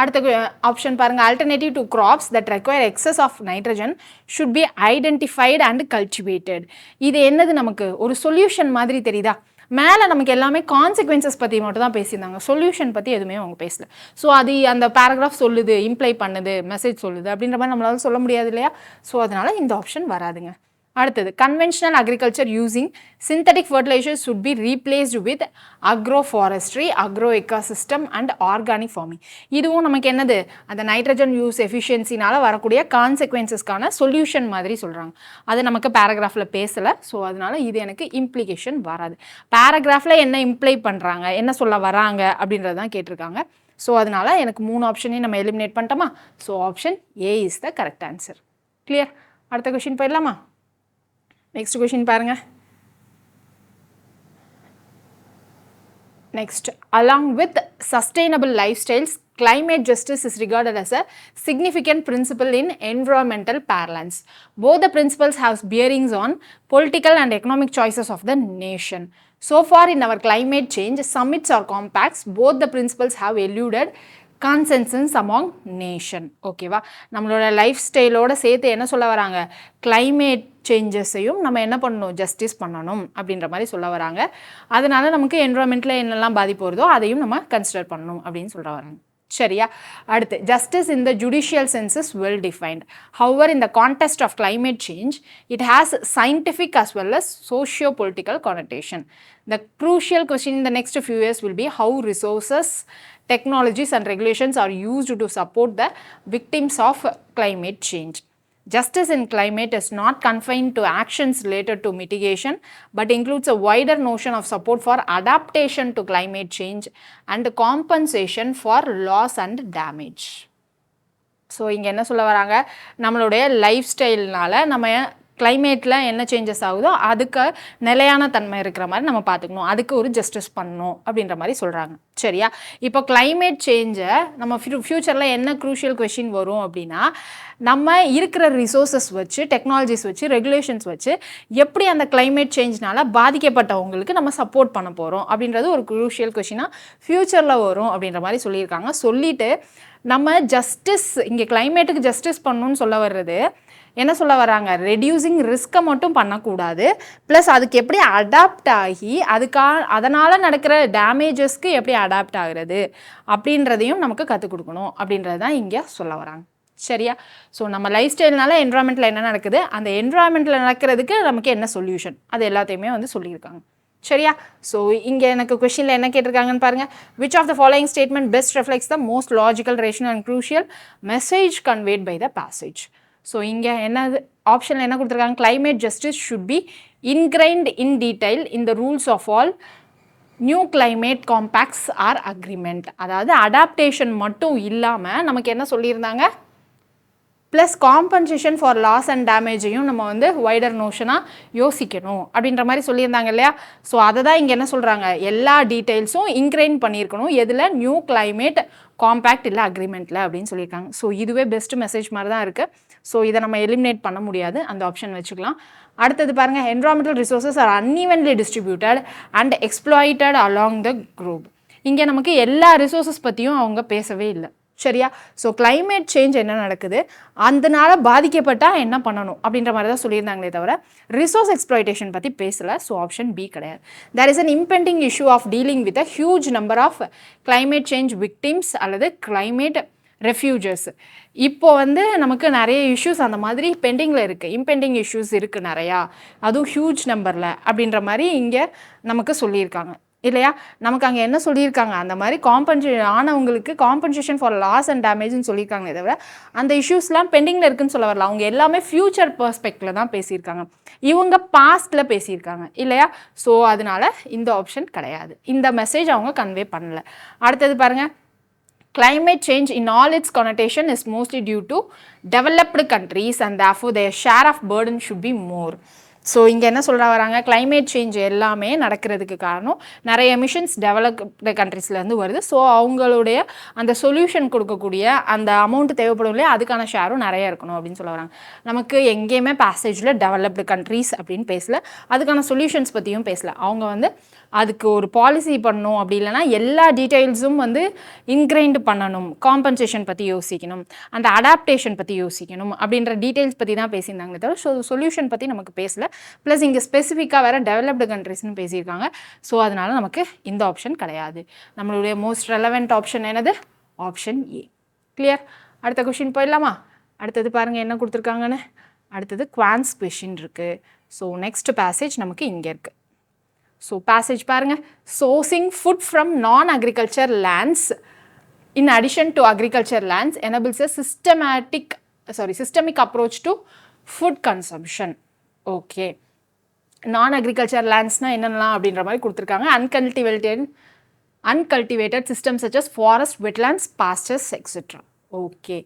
அடுத்த ஆப்ஷன் பாருங்கள், alternative to crops that require excess of nitrogen should be identified and cultivated. இது என்னது, நமக்கு ஒரு சொல்யூஷன் மாதிரி தெரியுதா? மேலே நமக்கு எல்லாமே கான்சிக்வன்சஸ் பற்றி மட்டும் தான் பேசியிருந்தாங்க, சொல்யூஷன் பற்றி எதுவுமே அவங்க பேசல. ஸோ அது அந்த பேராகிராஃப் சொல்லுது, இம்ப்ளை பண்ணுது, மெசேஜ் சொல்லுது அப்படின்ற மாதிரி நம்மளால சொல்ல முடியாது இல்லையா? ஸோ அதனால் இந்த ஆப்ஷன் வராதுங்க. அடுத்தது, conventional agriculture using synthetic fertilizers should be replaced with agroforestry, agroecosystem and organic farming. இதுவும் நமக்கு என்னது, அந்த நைட்ரஜன் யூஸ் எஃபிஷியன்சினால் வரக்கூடிய கான்சிக்வன்சஸ்க்கான சொல்யூஷன் மாதிரி சொல்கிறாங்க. அது நமக்கு பேராகிராஃபில் பேசலை. ஸோ அதனால் இது எனக்கு இம்ப்ளிகேஷன் வராது. பேராகிராஃபில் என்ன இம்ப்ளை பண்ணுறாங்க, என்ன சொல்ல வராங்க அப்படின்றது தான் கேட்டிருக்காங்க. ஸோ அதனால் எனக்கு 3 ஆப்ஷனையும் நம்ம எலிமினேட் பண்ணிட்டோமா? So option A is the correct answer. Clear? அடுத்த கொஷின் போயிடலாமா? நெக்ஸ்ட் கொஷின் பாருங்க. Next, along with sustainable lifestyles, climate justice is regarded as a significant principle in environmental parlance. Both the principles have bearings on political and economic choices of the nation. So far in our climate change summits or compacts, both the principles have eluded consensus among nation. ஓகேவா? நம்மளோட life ஸ்டைலோட சேர்த்து என்ன சொல்ல வராங்க, climate சேஞ்சஸையும் நம்ம என்ன பண்ணணும், justice பண்ணணும் அப்படின்ற மாதிரி சொல்ல வராங்க. அதனால நமக்கு என்விரான்மெண்ட்டில் என்னெல்லாம் பாதிப்பு வருதோ அதையும் நம்ம கன்சிடர் பண்ணணும் அப்படின்னு சொல்ல வராங்க. சரியா? அடுத்து, justice in the judicial sense is well defined. However, in the context of climate change, it has scientific as well as socio-political connotation. The crucial question in the next few years will be how resources, technologies and regulations are used to support the victims of climate change. Justice in climate is not confined to actions related to mitigation, but includes a wider notion of support for adaptation to climate change and compensation for loss and damage. So இங்கே என்ன சொல்ல வராங்க, நம்மளுடைய life ஸ்டைல்னால நம்ம கிளைமேட்டில் என்ன changes ஆகுதோ அதுக்கு நிலையான தன்மை இருக்கிற மாதிரி நம்ம பார்த்துக்கணும், அதுக்கு ஒரு ஜஸ்டிஸ் பண்ணணும் அப்படின்ற மாதிரி சொல்கிறாங்க. சரியா? இப்போ கிளைமேட் சேஞ்சை நம்ம ஃப்யூச்சரில் என்ன க்ரூஷியல் கொஷின் வரும் அப்படின்னா, நம்ம இருக்கிற ரிசோர்ஸஸ் வச்சு, டெக்னாலஜிஸ் வச்சு, ரெகுலேஷன்ஸ் வச்சு எப்படி அந்த கிளைமேட் சேஞ்ச்னால பாதிக்கப்பட்டவங்களுக்கு நம்ம சப்போர்ட் பண்ண போகிறோம் அப்படின்றது ஒரு க்ரூஷியல் கொஷினாக ஃப்யூச்சரில் வரும் அப்படின்ற மாதிரி சொல்லியிருக்காங்க. சொல்லிவிட்டு நம்ம ஜஸ்டிஸ், இங்கே கிளைமேட்டுக்கு ஜஸ்டிஸ் பண்ணணும்னு சொல்ல வர்றது என்ன சொல்ல வராங்க, ரெடியூசிங் ரிஸ்க்கை மட்டும் பண்ணக்கூடாது, ப்ளஸ் அதுக்கு எப்படி அடாப்ட் ஆகி அதனால் நடக்கிற டேமேஜஸ்க்கு எப்படி அடாப்ட் ஆகிறது அப்படின்றதையும் நமக்கு கற்றுக் கொடுக்கணும் அப்படின்றது தான் இங்கே சொல்ல வராங்க. சரியா? ஸோ நம்ம லைஃப் ஸ்டைல்னால என்விரான்மெண்ட்டில் என்ன நடக்குது, அந்த என்விரான்மெண்ட்டில் நடக்கிறதுக்கு நமக்கு என்ன சொல்யூஷன், அது எல்லாத்தையுமே வந்து சொல்லியிருக்காங்க. சரியா? ஸோ இங்கே எனக்கு கொஷினில் என்ன கேட்டிருக்காங்கன்னு பாருங்கள். Which of the following statement best reflects the most logical, rational and crucial message conveyed by the passage. So இங்கே என்னது ஆப்ஷனில் என்ன கொடுத்துருக்காங்க, climate justice should be ingrained in detail in the rules of all new climate compacts or agreement. அதாவது adaptation மட்டும் இல்லாமல் நமக்கு என்ன சொல்லியிருந்தாங்க, plus compensation for loss and டேமேஜையும் நம்ம வந்து வைடர் நோஷனாக யோசிக்கணும் அப்படின்ற மாதிரி சொல்லியிருந்தாங்க இல்லையா? ஸோ அதை தான் இங்கே என்ன சொல்கிறாங்க, எல்லா டீட்டெயில்ஸும் இன்க்ரைன் பண்ணியிருக்கணும், எதில், நியூ கிளைமேட் காம்பேக்ட் இல்லை அக்ரிமெண்ட்டில் அப்படின்னு சொல்லியிருக்காங்க. ஸோ இதுவே பெஸ்ட் மெசேஜ் மாதிரி தான் இருக்குது. ஸோ இதை நம்ம எலிமினேட் பண்ண முடியாது, அந்த ஆப்ஷன் வச்சுக்கலாம். அடுத்தது பாருங்கள், environmental resources are unevenly distributed and exploited along the globe. இங்கே நமக்கு எல்லா ரிசோர்ஸஸ் பற்றியும் அவங்க பேசவே இல்லை. சரியா? ஸோ கிளைமேட் சேஞ்ச் என்ன நடக்குது, அதனால பாதிக்கப்பட்டால் என்ன பண்ணணும் அப்படின்ற மாதிரி தான் சொல்லியிருந்தாங்களே தவிர ரிசோர்ஸ் எக்ஸ்ப்ளாய்டேஷன் பற்றி பேசலை. ஸோ ஆப்ஷன் பி கிடையாது. There is an impending issue of dealing with a huge number of climate change victims அல்லது கிளைமேட் ரெஃப்யூஜர்ஸ். இப்போ வந்து நமக்கு நிறைய இஷ்யூஸ் அந்த மாதிரி பெண்டிங்கில் இருக்குது, இம்பெண்டிங் இஷ்யூஸ் இருக்குது நிறையா, அதுவும் ஹியூஜ் நம்பரில் அப்படின்ற மாதிரி இங்கே நமக்கு சொல்லியிருக்காங்க இல்லையா? நமக்கு அங்கே என்ன சொல்லியிருக்காங்க, அந்த மாதிரி ஆனவங்களுக்கு காம்பன்சேஷன் ஃபார் லாஸ் அண்ட் டேமேஜ்னு சொல்லியிருக்காங்களே தவிர அந்த இஷ்யூஸ்லாம் பெண்டிங்கில் இருக்குன்னு சொல்ல வரல. அவங்க எல்லாமே ஃப்யூச்சர் பெர்ஸ்பெக்டிவில் தான் பேசியிருக்காங்க, இவங்க பாஸ்டில் பேசியிருக்காங்க இல்லையா? ஸோ அதனால இந்த ஆப்ஷன் கிடையாது. இந்த மெசேஜ் அவங்க கன்வே பண்ணல. அடுத்தது பாருங்கள், climate change in all its connotation is mostly due to developed countries and therefore their share of burden should be more. So இங்கே என்ன சொல்கிற வராங்க, கிளைமேட் சேஞ்ச் எல்லாமே நடக்கிறதுக்கு காரணம் நிறைய எமிஷன்ஸ் டெவலப்டு கண்ட்ரீஸ்லேருந்து வருது. ஸோ அவங்களுடைய அந்த சொல்யூஷன் கொடுக்கக்கூடிய அந்த அமௌண்ட் தேவைப்படும் இல்லையா, அதுக்கான ஷேரும் நிறைய இருக்கணும் அப்படின்னு சொல்ல வராங்க. நமக்கு எங்கேயுமே பேசேஜில் டெவலப்டு கண்ட்ரீஸ் அப்படின்னு பேசல, அதுக்கான சொல்யூஷன்ஸ் பற்றியும் பேசல. அவங்க வந்து அதுக்கு ஒரு பாலிசி பண்ணணும், அப்படி இல்லைனா எல்லா டீட்டெயில்ஸும் வந்து இன்க்ரைண்ட் பண்ணணும், காம்பன்சேஷன் பற்றி யோசிக்கணும், அந்த அடாப்டேஷன் பற்றி யோசிக்கணும் அப்படின்ற டீட்டெயில்ஸ் பற்றி தான் பேசியிருந்தாங்களே தவிர சொல்யூஷன் பற்றி நமக்கு பேசல. ப்ளஸ் இங்கே ஸ்பெசிஃபிக்காக வேறு டெவலப்டு கண்ட்ரிஸ்னு பேசியிருக்காங்க. ஸோ அதனால் நமக்கு இந்த ஆப்ஷன் கிடையாது. நம்மளுடைய மோஸ்ட் ரெலவெண்ட் ஆப்ஷன் என்னது, ஆப்ஷன் ஏ. கிளியர்? அடுத்த கொஷின் போயிடலாமா? அடுத்தது பாருங்கள் என்ன கொடுத்துருக்காங்கன்னு. அடுத்தது குவான்ஸ் கொஷின் இருக்குது. ஸோ நெக்ஸ்ட் பேசேஜ் நமக்கு இங்கே இருக்குது. ஸோ பேசேஜ் பாருங்கள், sourcing food from non-agriculture lands in addition to agriculture lands enables a systemic approach to food consumption. Okay, நான் அக்ரிகல்ச்சர் லேண்ட்ஸ்னால் என்னென்னலாம் அப்படின்ற மாதிரி கொடுத்துருக்காங்க. Uncultivated systems such as forest, wetlands, pastures, etc. Okay,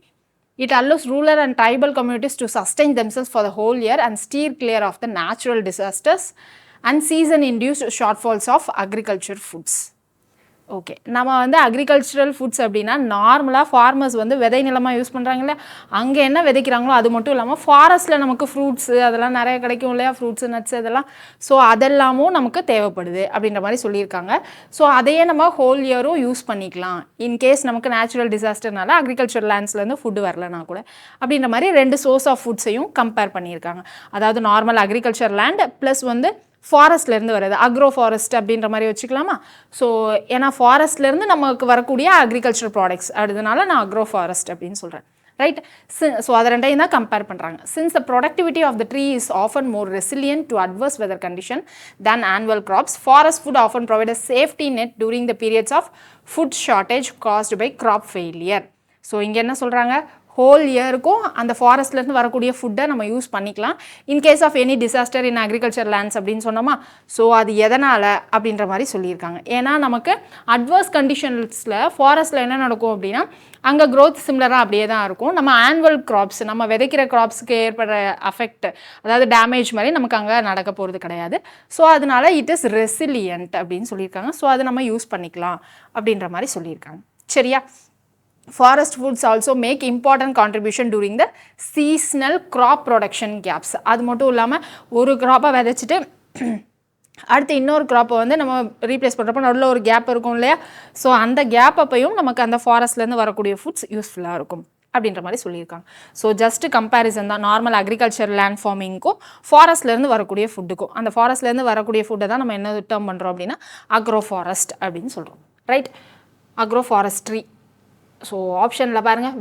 it allows rural and tribal communities to sustain themselves for the whole year and steer clear of the natural disasters and season-induced shortfalls of agriculture foods. Okay, நம்ம வந்து agricultural foods அப்படின்னா நார்மலாக farmers வந்து விதை நிலமாக use பண்ணுறாங்களே, அங்கே என்ன விதைக்கிறாங்களோ அது மட்டும் இல்லாமல் ஃபாரஸ்ட்டில் நமக்கு ஃப்ரூட்ஸு அதெல்லாம் நிறைய கிடைக்கும் இல்லையா, ஃப்ரூட்ஸு நட்ஸ் இதெல்லாம். ஸோ அதெல்லாமும் நமக்கு தேவைப்படுது அப்படின்ற மாதிரி சொல்லியிருக்காங்க. ஸோ அதையே நம்ம ஹோல் இயரும் யூஸ் பண்ணிக்கலாம் இன்கேஸ் நமக்கு நேச்சுரல் டிசாஸ்டர்னால அக்ரிகல்ச்சர் லேண்ட்ஸ்லேருந்து ஃபுட்டு வரலனா கூட அப்படின்ற மாதிரி ரெண்டு சோர்ஸ் ஆஃப் ஃபுட்ஸையும் கம்பேர் பண்ணியிருக்காங்க. அதாவது நார்மல் அக்ரிகல்ச்சர் லேண்ட் ப்ளஸ் வந்து ஃபாரஸ்ட்லேருந்து வருது, அக்ரோ ஃபாரஸ்ட் அப்படின்ற மாதிரி வச்சுக்கலாமா. ஸோ ஏன்னா ஃபாரஸ்ட்லேருந்து நமக்கு வரக்கூடிய அக்ரிகல்ச்சர் ப்ராடக்ட்ஸ், அதனால நான் அக்ரோ ஃபாரஸ்ட் அப்படின்னு சொல்கிறேன். ரைட்? ஸோ அதை ரெண்டையும் தான் கம்பேர் பண்ணுறாங்க. Since the productivity of the tree is often more resilient to adverse weather condition than annual crops, forest food often provide a safety net during the periods of food shortage caused by crop failure. So இங்கே என்ன சொல்கிறாங்க, whole இயருக்கும் அந்த ஃபாரஸ்ட்லேருந்து வரக்கூடிய ஃபுட்டை நம்ம use பண்ணிக்கலாம் in case of any disaster in agriculture lands அப்படின்னு சொன்னோமா. ஸோ அது எதனால் அப்படின்ற மாதிரி சொல்லியிருக்காங்க. ஏன்னா நமக்கு அட்வர்ஸ் கண்டிஷன்ஸில் ஃபாரஸ்ட்டில் என்ன நடக்கும் அப்படின்னா அங்கே க்ரோத் சிம்லராக அப்படியே தான் இருக்கும். நம்ம ஆனுவல் கிராப்ஸ், நம்ம விதைக்கிற கிராப்ஸுக்கு ஏற்படுற அஃபெக்ட், அதாவது டேமேஜ் மாதிரி நமக்கு அங்கே நடக்க போகிறது கிடையாது. ஸோ அதனால இட் இஸ் ரெசிலியன்ட் அப்படின்னு சொல்லியிருக்காங்க. ஸோ அதை நம்ம யூஸ் பண்ணிக்கலாம் அப்படின்ற மாதிரி சொல்லியிருக்காங்க. சரியா? Forest foods also make important contribution during the seasonal crop production gaps. அது மட்டும் இல்லாமல் ஒரு க்ராப்பை விதைச்சிட்டு அடுத்து இன்னொரு க்ராப்பை வந்து நம்ம ரீப்ளேஸ் பண்ணுறப்போ நடுவில் ஒரு கேப் இருக்கும் இல்லையா. ஸோ அந்த கேப் அப்பையும் நமக்கு அந்த ஃபாரஸ்ட்லேருந்து வரக்கூடிய ஃபுட்ஸ் யூஸ்ஃபுல்லாக இருக்கும் அப்படின்ற மாதிரி சொல்லியிருக்காங்க. ஸோ ஜஸ்ட் கம்பேரிசன் தான் நார்மல் அக்ரிகல்ச்சர் லேண்ட் ஃபார்மிங்க்கும் ஃபாரஸ்ட்லேருந்து வரக்கூடிய ஃபுட்டுக்கும். அந்த ஃபாரஸ்ட்லேருந்து வரக்கூடிய ஃபுட்டை தான் நம்ம என்ன டேர்ம் பண்ணுறோம் அப்படின்னா அக்ரோ ஃபாரஸ்ட் அப்படின்னு சொல்கிறோம். ரைட்? Agro forestry. ஸோ ஆப்ஷனில் பாருங்கள்,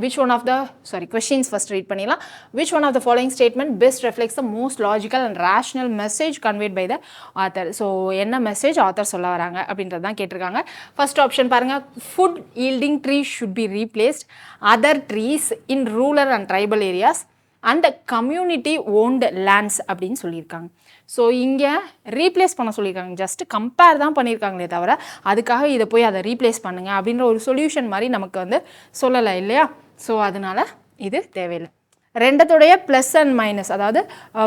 questions first read பண்ணிடலாம். Which one of the following statement best reflects the most logical and rational message conveyed by the author? So என்ன மெசேஜ் ஆத்தர் சொல்ல வராங்க அப்படின்றது தான் கேட்டிருக்காங்க. ஃபர்ஸ்ட் ஆப்ஷன் பாருங்கள், food yielding trees should be replaced other trees in rural and tribal areas and community owned lands அப்படின்னு சொல்லியிருக்காங்க. So இங்கே ரீப்ளேஸ் பண்ண சொல்லியிருக்காங்க, ஜஸ்ட் கம்பேர் தான் பண்ணியிருக்காங்களே தவிர அதுக்காக இதை போய் அதை ரீப்ளேஸ் பண்ணுங்க அப்படின்ற ஒரு சொல்யூஷன் மாதிரி நமக்கு வந்து சொல்லலை இல்லையா. ஸோ அதனால் இது தேவையில்லை. ரெண்டத்துடைய ப்ளஸ் அண்ட் மைனஸ், அதாவது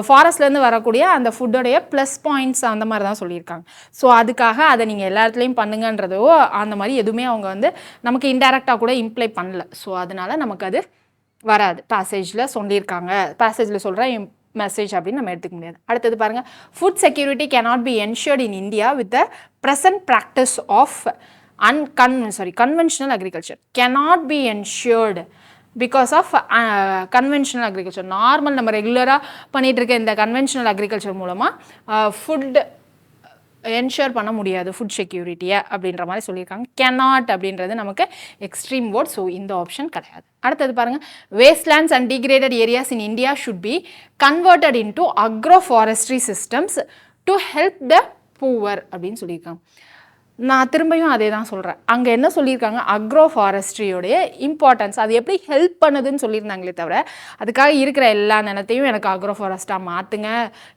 ஃபாரஸ்ட்லேருந்து வரக்கூடிய அந்த ஃபுட்டோடைய ப்ளஸ் பாயிண்ட்ஸ் அந்த மாதிரி தான் சொல்லியிருக்காங்க. ஸோ அதுக்காக அதை நீங்கள் எல்லா இடத்துலையும் பண்ணுங்கன்றதோ அந்த மாதிரி எதுவுமே அவங்க வந்து நமக்கு இன்டெரக்டாக கூட இம்ப்ளை பண்ணல. ஸோ அதனால் நமக்கு அது வராது. பேசேஜில் சொல்லியிருக்காங்க, பேசேஜில் சொல்கிற மெசேஜ் அப்படின்னு நம்ம எடுத்துக்க முடியாது. அடுத்தது பாருங்கள், food security cannot be ensured in India with the present practice of conventional agriculture cannot be ensured because of conventional agriculture. Normal நம்ம ரெகுலராக பண்ணிகிட்டு இருக்க இந்த கன்வென்ஷனல் அக்ரிகல்ச்சர் மூலமாக ஃபுட் என்ஷூர் பண்ண முடியாது, ஃபுட் செக்யூரிட்டியை அப்படின்ற மாதிரி சொல்லியிருக்காங்க. cannot அப்படின்றது நமக்கு எக்ஸ்ட்ரீம் வேர்ட். ஸோ இந்த ஆப்ஷன் கிடையாது. அடுத்தது பாருங்கள், wastelands and degraded areas in India should be converted into agroforestry systems to help the poor அப்படின்னு சொல்லியிருக்காங்க. நான் திரும்பியும் அதே தான் சொல்கிறேன். அங்கே என்ன சொல்லியிருக்காங்க, அக்ரோ ஃபாரஸ்ட்ரியோடைய இம்பார்ட்டன்ஸ், அது எப்படி ஹெல்ப் பண்ணுதுன்னு சொல்லியிருந்தாங்களே தவிர அதுக்காக இருக்கிற எல்லா நிலத்தையும் எனக்கு அக்ரோ ஃபாரஸ்ட்டாக மாற்றுங்க,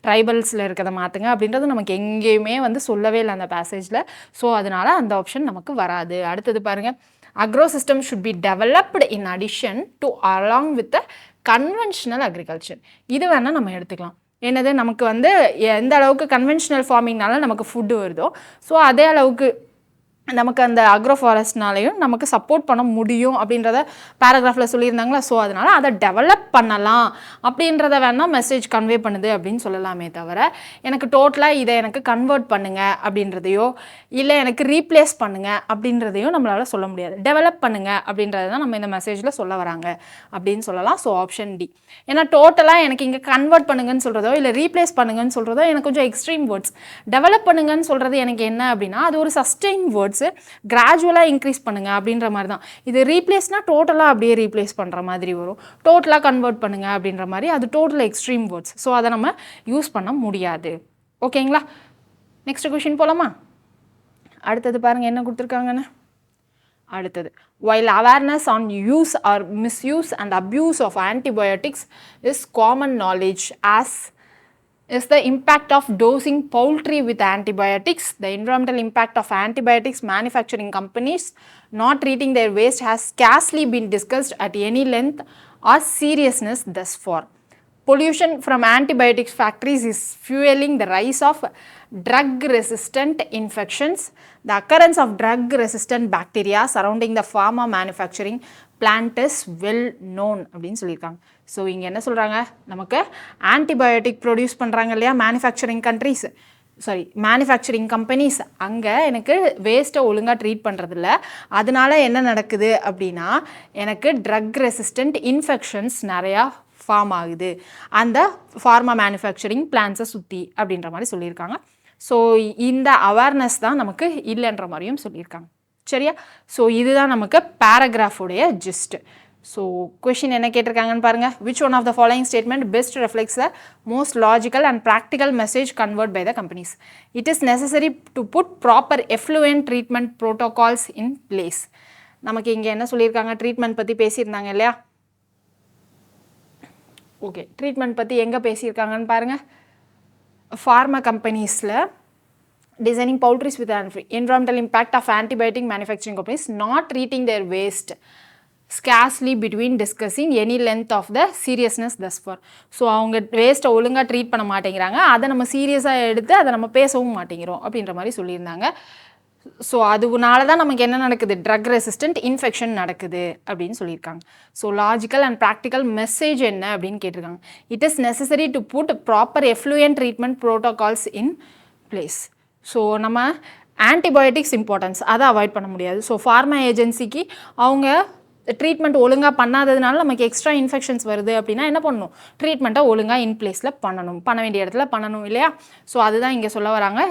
ட்ரைபல்ஸில் இருக்கிறத மாற்றுங்க அப்படின்றது நமக்கு எங்கேயுமே வந்து சொல்லவே இல்லை அந்த பேசேஜில். ஸோ அதனால் அந்த ஆப்ஷன் நமக்கு வராது. அடுத்தது பாருங்கள், agro system should be developed in addition to along with the conventional agriculture. இது வேணால் நம்ம எடுத்துக்கலாம். என்னது, நமக்கு வந்து எந்த அளவுக்கு கன்வென்ஷனல் ஃபார்மிங்னால நமக்கு ஃபுட்டு வருதோ, ஸோ அதே அளவுக்கு நமக்கு அந்த அக்ரோ ஃபாரஸ்ட்னாலையும் நமக்கு சப்போர்ட் பண்ண முடியும் அப்படின்றத பேராகிராஃபில் சொல்லியிருந்தாங்களா. ஸோ அதனால் அதை டெவலப் பண்ணலாம் அப்படின்றத வேணால் மெசேஜ் கன்வே பண்ணுது அப்படின்னு சொல்லலாமே தவிர எனக்கு டோட்டலாக இதை எனக்கு கன்வெர்ட் பண்ணுங்க அப்படின்றதையோ இல்லை எனக்கு ரீப்ளேஸ் பண்ணுங்க அப்படின்றதையோ நம்மளால் சொல்ல முடியாது. டெவலப் பண்ணுங்க அப்படின்றத தான் நம்ம இந்த மெசேஜில் சொல்ல வராங்க அப்படின்னு சொல்லலாம். So option D. ஏன்னா டோட்டலாக எனக்கு இங்கே கன்வெர்ட் பண்ணுங்கன்னு சொல்கிறதோ இல்லை ரீப்ளேஸ் பண்ணுங்கன்னு சொல்கிறதோ எனக்கு கொஞ்சம் எக்ஸ்ட்ரீம் வேர்ட்ஸ். டெவலப் பண்ணுங்கன்னு சொல்கிறது எனக்கு என்ன அப்படின்னா அது ஒரு சஸ்டெயின் வேர்ட்ஸ், கிராஜுவலாக இன்க்ரீஸ் பண்ணுங்க அப்படின்ற மாதிரி தான். இது ரீப்ளேஸ்னால் டோட்டலாக அப்படியே ரீப்ளேஸ் பண்ணுற மாதிரி வரும். டோட்டலாக கன்வெர்ட் பண்ணுங்க அப்படின்ற மாதிரி அது டோட்டல் எக்ஸ்ட்ரீம் வேர்ட்ஸ். ஸோ அதை நம்ம யூஸ் பண்ண முடியாது. ஓகேங்களா, நெக்ஸ்ட் கொஷின் போகலாமா? அடுத்தது பாருங்கள் என்ன கொடுத்துருக்காங்கன்னு. அடுத்தது, while awareness on use or misuse and abuse of antibiotics is common knowledge as is the impact of dosing poultry with antibiotics, the environmental impact of antibiotics manufacturing companies not treating their waste has scarcely been discussed at any length or seriousness thus far. Pollution from antibiotics factories is fueling the rise of drug-resistant infections. The occurrence of drug-resistant bacteria surrounding the pharma manufacturing plant is well known அப்படின்னு சொல்லியிருக்காங்க. So இங்கே என்ன சொல்கிறாங்க, நமக்கு antibiotic produce பண்ணுறாங்க இல்லையா manufacturing companies, அங்கே எனக்கு வேஸ்ட்டை ஒழுங்காக ட்ரீட் பண்ணுறதில்ல. அதனால என்ன நடக்குது அப்படின்னா எனக்கு ட்ரக் ரெசிஸ்டண்ட் இன்ஃபெக்ஷன்ஸ் நிறையா ஃபார்ம் ஆகுது அந்த ஃபார்மா மேனுஃபேக்சரிங் பிளான்ஸை சுற்றி அப்படின்ற மாதிரி சொல்லியிருக்காங்க. ஸோ இந்த அவேர்னஸ் தான் நமக்கு இல்லைன்ற மாதிரியும் சொல்லியிருக்காங்க. சரியா? ஸோ இதுதான் நமக்கு பேராகிராஃபுடைய ஜிஸ்ட். ஸோ கொஷின் என்ன கேட்டிருக்காங்கன்னு பாருங்கள். Which one of the following statement best reflects the most logical and practical message convert by the companies? It is necessary to put proper effluent treatment protocols in place. நமக்கு இங்கே என்ன சொல்லியிருக்காங்க, treatment பற்றி பேசியிருந்தாங்க இல்லையா. ஓகே, ட்ரீட்மெண்ட் பற்றி எங்கே பேசியிருக்காங்கன்னு பாருங்கள். ஃபார்மா கம்பெனிஸில் designing poultries with environmental impact of antibiotic manufacturing companies not treating their waste scarcely between discussing any length of the seriousness thus far. So அவங்க வேஸ்ட்டை ஒழுங்காக ட்ரீட் பண்ண மாட்டேங்கிறாங்க, அதை நம்ம சீரியஸாக எடுத்து அதை நம்ம பேசவும் மாட்டேங்கிறோம் அப்படின்ற மாதிரி சொல்லியிருந்தாங்க. ஸோ அதுனால தான் நமக்கு என்ன நடக்குது, ட்ரக் ரெசிஸ்டன்ட் இன்ஃபெக்ஷன் நடக்குது அப்படின்னு சொல்லியிருக்காங்க. So logical and practical message என்ன அப்படின்னு கேட்டிருக்காங்க. It is necessary to put proper effluent treatment protocols in place. So நம்ம ஆன்டிபயோட்டிக்ஸ் இம்பார்ட்டன்ஸ் அதை அவாய்ட் பண்ண முடியாது. ஸோ ஃபார்மா ஏஜென்சிக்கு அவங்க ட்ரீட்மெண்ட் ஒழுங்காக பண்ணாததுனால நமக்கு எக்ஸ்ட்ரா இன்ஃபெக்ஷன்ஸ் வருது அப்படின்னா என்ன பண்ணணும், ட்ரீட்மெண்ட்டை ஒழுங்காக இன் பிளேஸில் பண்ண வேண்டிய இடத்துல பண்ணணும் இல்லையா. ஸோ அதுதான் இங்கே சொல்ல வராங்க.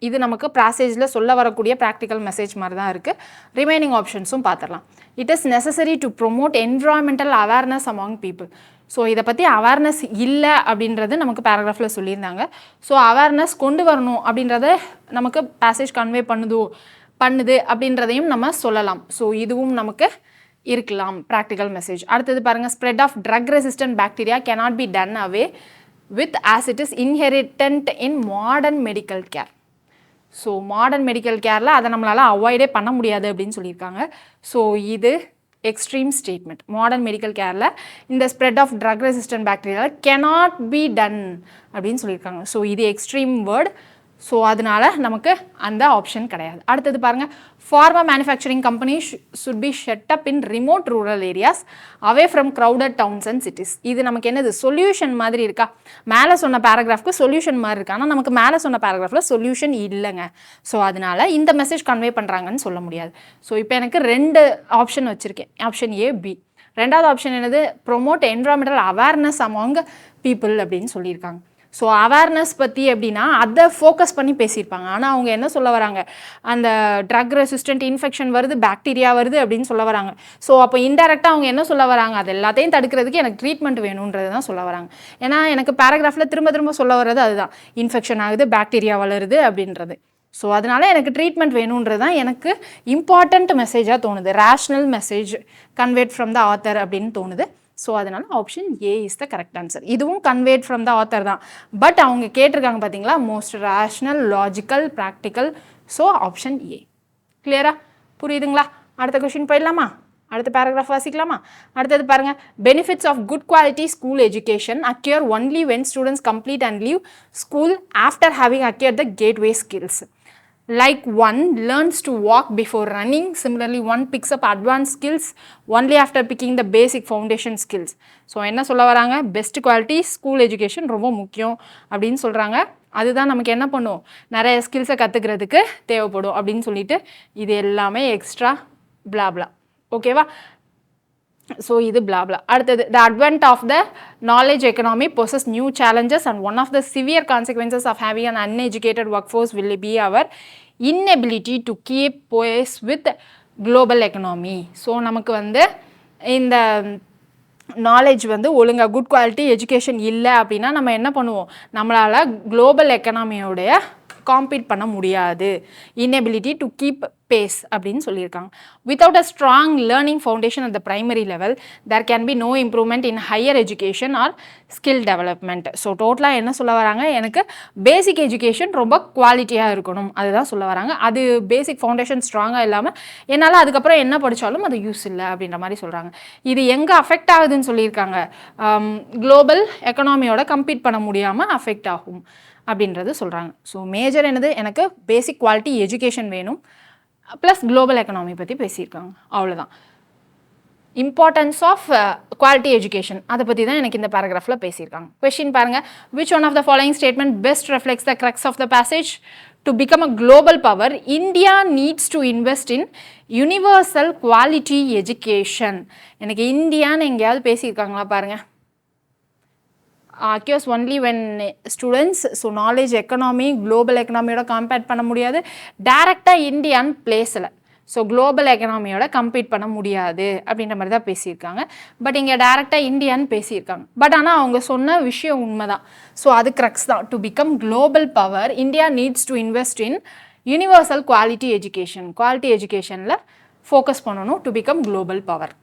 இது நமக்கு பேசேஜில் சொல்ல வரக்கூடிய ப்ராக்டிக்கல் மெசேஜ் மாதிரி தான் இருக்குது. ரிமைனிங் ஆப்ஷன்ஸும் பார்த்துடலாம். It is necessary to promote environmental awareness among people. So இதை பற்றி அவேர்னஸ் இல்லை அப்படின்றது நமக்கு பேராகிராஃபில் சொல்லியிருந்தாங்க. ஸோ அவேர்னஸ் கொண்டு வரணும் அப்படின்றத நமக்கு பேசேஜ் கன்வே பண்ணுது அப்படின்றதையும் நம்ம சொல்லலாம். ஸோ இதுவும் நமக்கு இருக்கலாம் ப்ராக்டிக்கல் மெசேஜ். அடுத்தது பாருங்கள், spread of drug resistant bacteria cannot be done away with as it is inherent in modern medical care. So modern medical கேரில் அதை நம்மளால் அவாய்டே பண்ண முடியாது அப்படின்னு சொல்லியிருக்காங்க. ஸோ இது எக்ஸ்ட்ரீம் ஸ்டேட்மெண்ட். மாடர்ன் மெடிக்கல் கேரில் இந்த spread of drug resistant bacteria cannot be done அப்படின்னு சொல்லியிருக்காங்க. ஸோ இது எக்ஸ்ட்ரீம் வேர்ட். ஸோ அதனால நமக்கு அந்த ஆப்ஷன் கிடையாது. அடுத்தது பாருங்கள், pharma manufacturing company should be set up in remote rural areas away from crowded towns and cities. இது நமக்கு என்னது சொல்யூஷன் மாதிரி இருக்கா? மேலே சொன்ன பேராகிராஃப்க்கு சொல்யூஷன் மாதிரி இருக்கா? ஆனால் நமக்கு மேலே சொன்ன பேராகிராஃபில் சொல்யூஷன் இல்லைங்க. ஸோ அதனால இந்த மெசேஜ் கன்வே பண்ணுறாங்கன்னு சொல்ல முடியாது. ஸோ இப்போ எனக்கு 2 ஆப்ஷன் வச்சுருக்கேன், ஆப்ஷன் ஏ, பி. ரெண்டாவது ஆப்ஷன் என்னது, promote environmental awareness among people அப்படின்னு சொல்லியிருக்காங்க. ஸோ அவேர்னஸ் பற்றி எப்படின்னா அதை ஃபோக்கஸ் பண்ணி பேசியிருப்பாங்க. ஆனால் அவங்க என்ன சொல்ல வராங்க, அந்த ட்ரக் ரெசிஸ்டன்ட் இன்ஃபெக்ஷன் வருது, பாக்டீரியா வருது அப்படின்னு சொல்ல வராங்க. ஸோ அப்போ இன்டெரக்டாக அவங்க என்ன சொல்ல வராங்க, அது எல்லாத்தையும் தடுக்கிறதுக்கு எனக்கு ட்ரீட்மெண்ட் வேணுன்றது தான் சொல்ல வராங்க. ஏன்னா எனக்கு பேராகிராஃபில் திரும்ப திரும்ப சொல்ல வர்றது அதுதான், இன்ஃபெக்ஷன் ஆகுது, பாக்டீரியா வளருது அப்படின்றது. ஸோ அதனால் எனக்கு ட்ரீட்மெண்ட் வேணுன்றது தான் எனக்கு இம்பார்ட்டண்ட் மெசேஜாக தோணுது, rational message conveyed from the author அப்படின்னு தோணுது. ஸோ அதனால் option A is the correct answer. இதுவும் கன்வேட் ஃப்ரம் த ஆத்தர் தான், பட் அவங்க கேட்டிருக்காங்க பார்த்தீங்களா, most rational, logical, practical. So option ஏ. கிளியரா? புரியுதுங்களா? அடுத்த கொஷின் போயிடலாமா? அடுத்த பேராகிராஃப் வாசிக்கலாமா? அடுத்தது பாருங்கள், benefits of good quality school education accrue only when students complete and leave school after having accrue the gateway skills. Like one learns to walk before running, similarly one picks up advanced skills only after picking the basic foundation skills. So என்ன சொல்ல வராங்க, best quality school education ரொம்ப முக்கியம் அப்படின்னு சொல்கிறாங்க. அதுதான் நமக்கு என்ன பண்ணும், நிறைய ஸ்கில்ஸை கற்றுக்கிறதுக்கு தேவைப்படும் அப்படின்னு சொல்லிட்டு இது எல்லாமே எக்ஸ்ட்ரா பிளாப்லா. ஓகேவா? ஸோ இது பிளாப்லா. அடுத்தது, the advent of the knowledge economy poses new challenges and one of the severe consequences of having an uneducated workforce will be our inability to keep pace with global economy. So நமக்கு வந்து இந்த knowledge வந்து ஒழுங்காக good quality education இல்லை அப்படின்னா நம்ம என்ன பண்ணுவோம், நம்மளால் குளோபல் எக்கனாமியோடைய காம்பீட் பண்ண முடியாது. inability to keep pace அப்படின்னு சொல்லியிருக்காங்க. without a strong learning foundation at the primary level there can be no improvement in higher education or skill development. So டோட்டலாக என்ன சொல்ல வராங்க, எனக்கு பேசிக் எஜுகேஷன் ரொம்ப குவாலிட்டியாக இருக்கணும் அதுதான் சொல்ல வராங்க. அது பேசிக் ஃபவுண்டேஷன் ஸ்ட்ராங்காக இல்லாமல் என்னால் அதுக்கப்புறம் என்ன படித்தாலும் அது யூஸ் இல்லை அப்படின்ற மாதிரி சொல்கிறாங்க. இது எங்கே அஃபெக்ட் ஆகுதுன்னு சொல்லியிருக்காங்க, குளோபல் எக்கனாமியோட கம்பீட் பண்ண முடியாமல் அஃபெக்ட் ஆகும் அப்படின்றது சொல்கிறாங்க. ஸோ மேஜர் என்னது, எனக்கு பேசிக் குவாலிட்டி எஜுகேஷன் வேணும், ப்ளஸ் குளோபல் எக்கனாமி பற்றி பேசியிருக்காங்க. அவ்வளோதான். இம்பார்ட்டன்ஸ் ஆஃப் குவாலிட்டி எஜுகேஷன் அதை பற்றி தான் எனக்கு இந்த பேராகிராஃபில் பேசியிருக்காங்க. கொஸ்டின் பாருங்கள், which one of the following statement best reflects the crux of the passage? To become a global power India needs to invest in universal quality education. எனக்கு இந்தியான்னு எங்கேயாவது பேசியிருக்காங்களா பாருங்கள். Accrues only when students, so knowledge economy global எக்கனாமியோட compare பண்ண முடியாது, டைரெக்டாக இந்தியான்னு பிளேஸில், ஸோ குளோபல் எக்கனாமியோட கம்பீட் பண்ண முடியாது அப்படின்ற மாதிரி தான் பேசியிருக்காங்க. பட் இங்கே டைரெக்டாக இந்தியான்னு பேசியிருக்காங்க. பட் ஆனால் அவங்க சொன்ன விஷயம் உண்மைதான். ஸோ அது கிரக்ஸ் தான். To become global power India needs to invest in universal quality education. Quality எஜுகேஷனில் ஃபோக்கஸ் பண்ணணும் to become global power.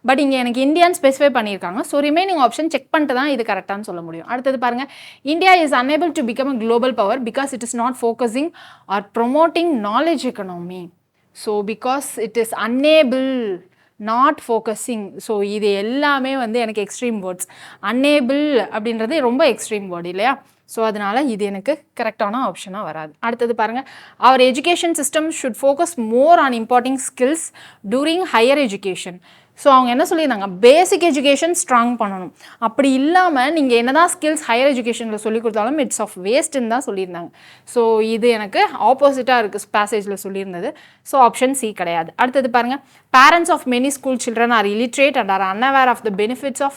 But இங்கே எனக்கு இந்தியான்னு ஸ்பெசிஃபை பண்ணியிருக்காங்க. ஸோ ரிமைனிங் ஆப்ஷன் செக் பண்ணிட்டு தான் இது கரெக்டானு சொல்ல முடியும். அடுத்தது பாருங்கள், India is unable to become a global power because it is not focusing R promoting knowledge economy. So because it is unable, not focusing. So இது எல்லாமே வந்து எனக்கு எக்ஸ்ட்ரீம் வேர்ட்ஸ். அன்ஏபிள் அப்படின்றது ரொம்ப எக்ஸ்ட்ரீம் வேர்டு இல்லையா? ஸோ அதனால் இது எனக்கு கரெக்டான ஆப்ஷனாக வராது. அடுத்தது பாருங்கள், our education system should focus more on imparting skills during higher education. So அவங்க என்ன சொல்லியிருந்தாங்க, பேசிக் எஜுகேஷன் ஸ்ட்ராங் பண்ணணும். அப்படி இல்லாமல் நீங்கள் என்ன தான் ஸ்கில்ஸ் ஹையர் எஜுகேஷனில் சொல்லிக் கொடுத்தாலும் இட்ஸ் ஆஃப் வேஸ்ட்டுன்னு தான் சொல்லியிருந்தாங்க. ஸோ இது எனக்கு ஆப்போசிட்டாக இருக்குது பேசேஜில் சொல்லியிருந்தது. ஸோ ஆப்ஷன் சி கிடையாது. அடுத்தது பாருங்கள், parents of many school children are illiterate and are unaware of the benefits of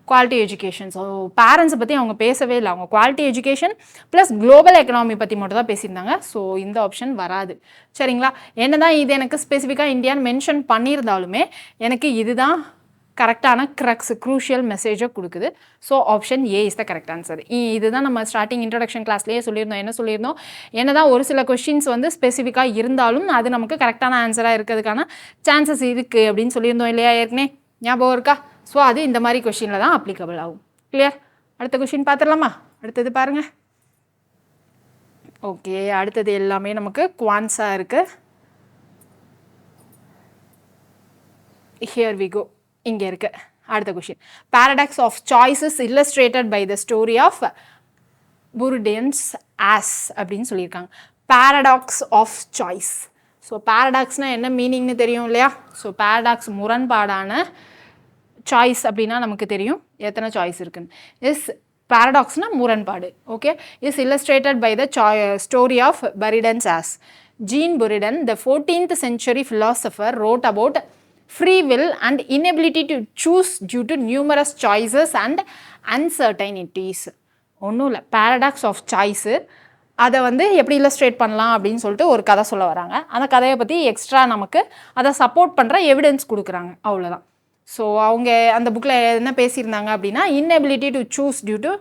quality education. So பேரண்ட்ஸை பற்றி அவங்க பேசவே இல்லை. அவங்க quality education plus global economy பற்றி மட்டும் தான் பேசியிருந்தாங்க. ஸோ இந்த ஆப்ஷன் வராது. சரிங்களா? என்ன தான் இது எனக்கு ஸ்பெசிஃபிக்காக இந்தியான்னு மென்ஷன் பண்ணியிருந்தாலுமே எனக்கு இதுதான் கரெக்டான க்ரூஷியல் மெசேஜை கொடுக்குது. So option A is the correct answer. இதுதான் நம்ம ஸ்டார்டிங் இன்ட்ரடக்ஷன் கிளாஸ்லேயே சொல்லியிருந்தோம். என்ன சொல்லியிருந்தோம், என்ன தான் ஒரு சில கொஷின்ஸ் வந்து ஸ்பெசிஃபிக்காக இருந்தாலும் அது நமக்கு கரெக்டான ஆன்சராக இருக்கிறதுக்கான சான்சஸ் இருக்குது அப்படின்னு சொல்லியிருந்தோம் இல்லையா ஏற்கனவே? ஞாபகம் இருக்கா? ஸோ அது இந்த மாதிரி கொஷினில் தான் அப்ளிகபிள் ஆகும். கிளியர்? அடுத்த கொஷின் பார்த்துடலாமா? அடுத்தது பாருங்கள். ஓகே, அடுத்தது எல்லாமே நமக்கு குவான்ஸாக இருக்குது. Here we go. இங்கே இருக்கு அடுத்த question. Paradox of choices illustrated by the story of prudence as அப்படின்னு சொல்லியிருக்காங்க. paradox of choice. ஸோ பேரடாக்ஸ்னால் என்ன மீனிங்னு தெரியும் இல்லையா? ஸோ பேரடாக்ஸ் முரண்பாடான, சாய்ஸ் அப்படின்னா நமக்கு தெரியும் எத்தனை சாய்ஸ் இருக்குன்னு. இஸ் paradoxனா முரண்பாடு. Okay, is illustrated by the story of Buridan's ass. Jean Buridan, the 14th century philosopher, wrote about free will and inability to choose due to numerous choices and uncertainties. ஒன்றும் இல்லை, paradox of choice அதை வந்து எப்படி illustrate பண்ணலாம் அப்படின்னு சொல்லிட்டு ஒரு கதை சொல்ல வராங்க. அந்த கதையை பற்றி எக்ஸ்ட்ரா நமக்கு அதை சப்போர்ட் பண்ணுற எவிடன்ஸ் கொடுக்குறாங்க, அவ்வளோதான். ஸோ அவங்க அந்த புக்கில் என்ன பேசியிருந்தாங்க அப்படின்னா, inability to choose due to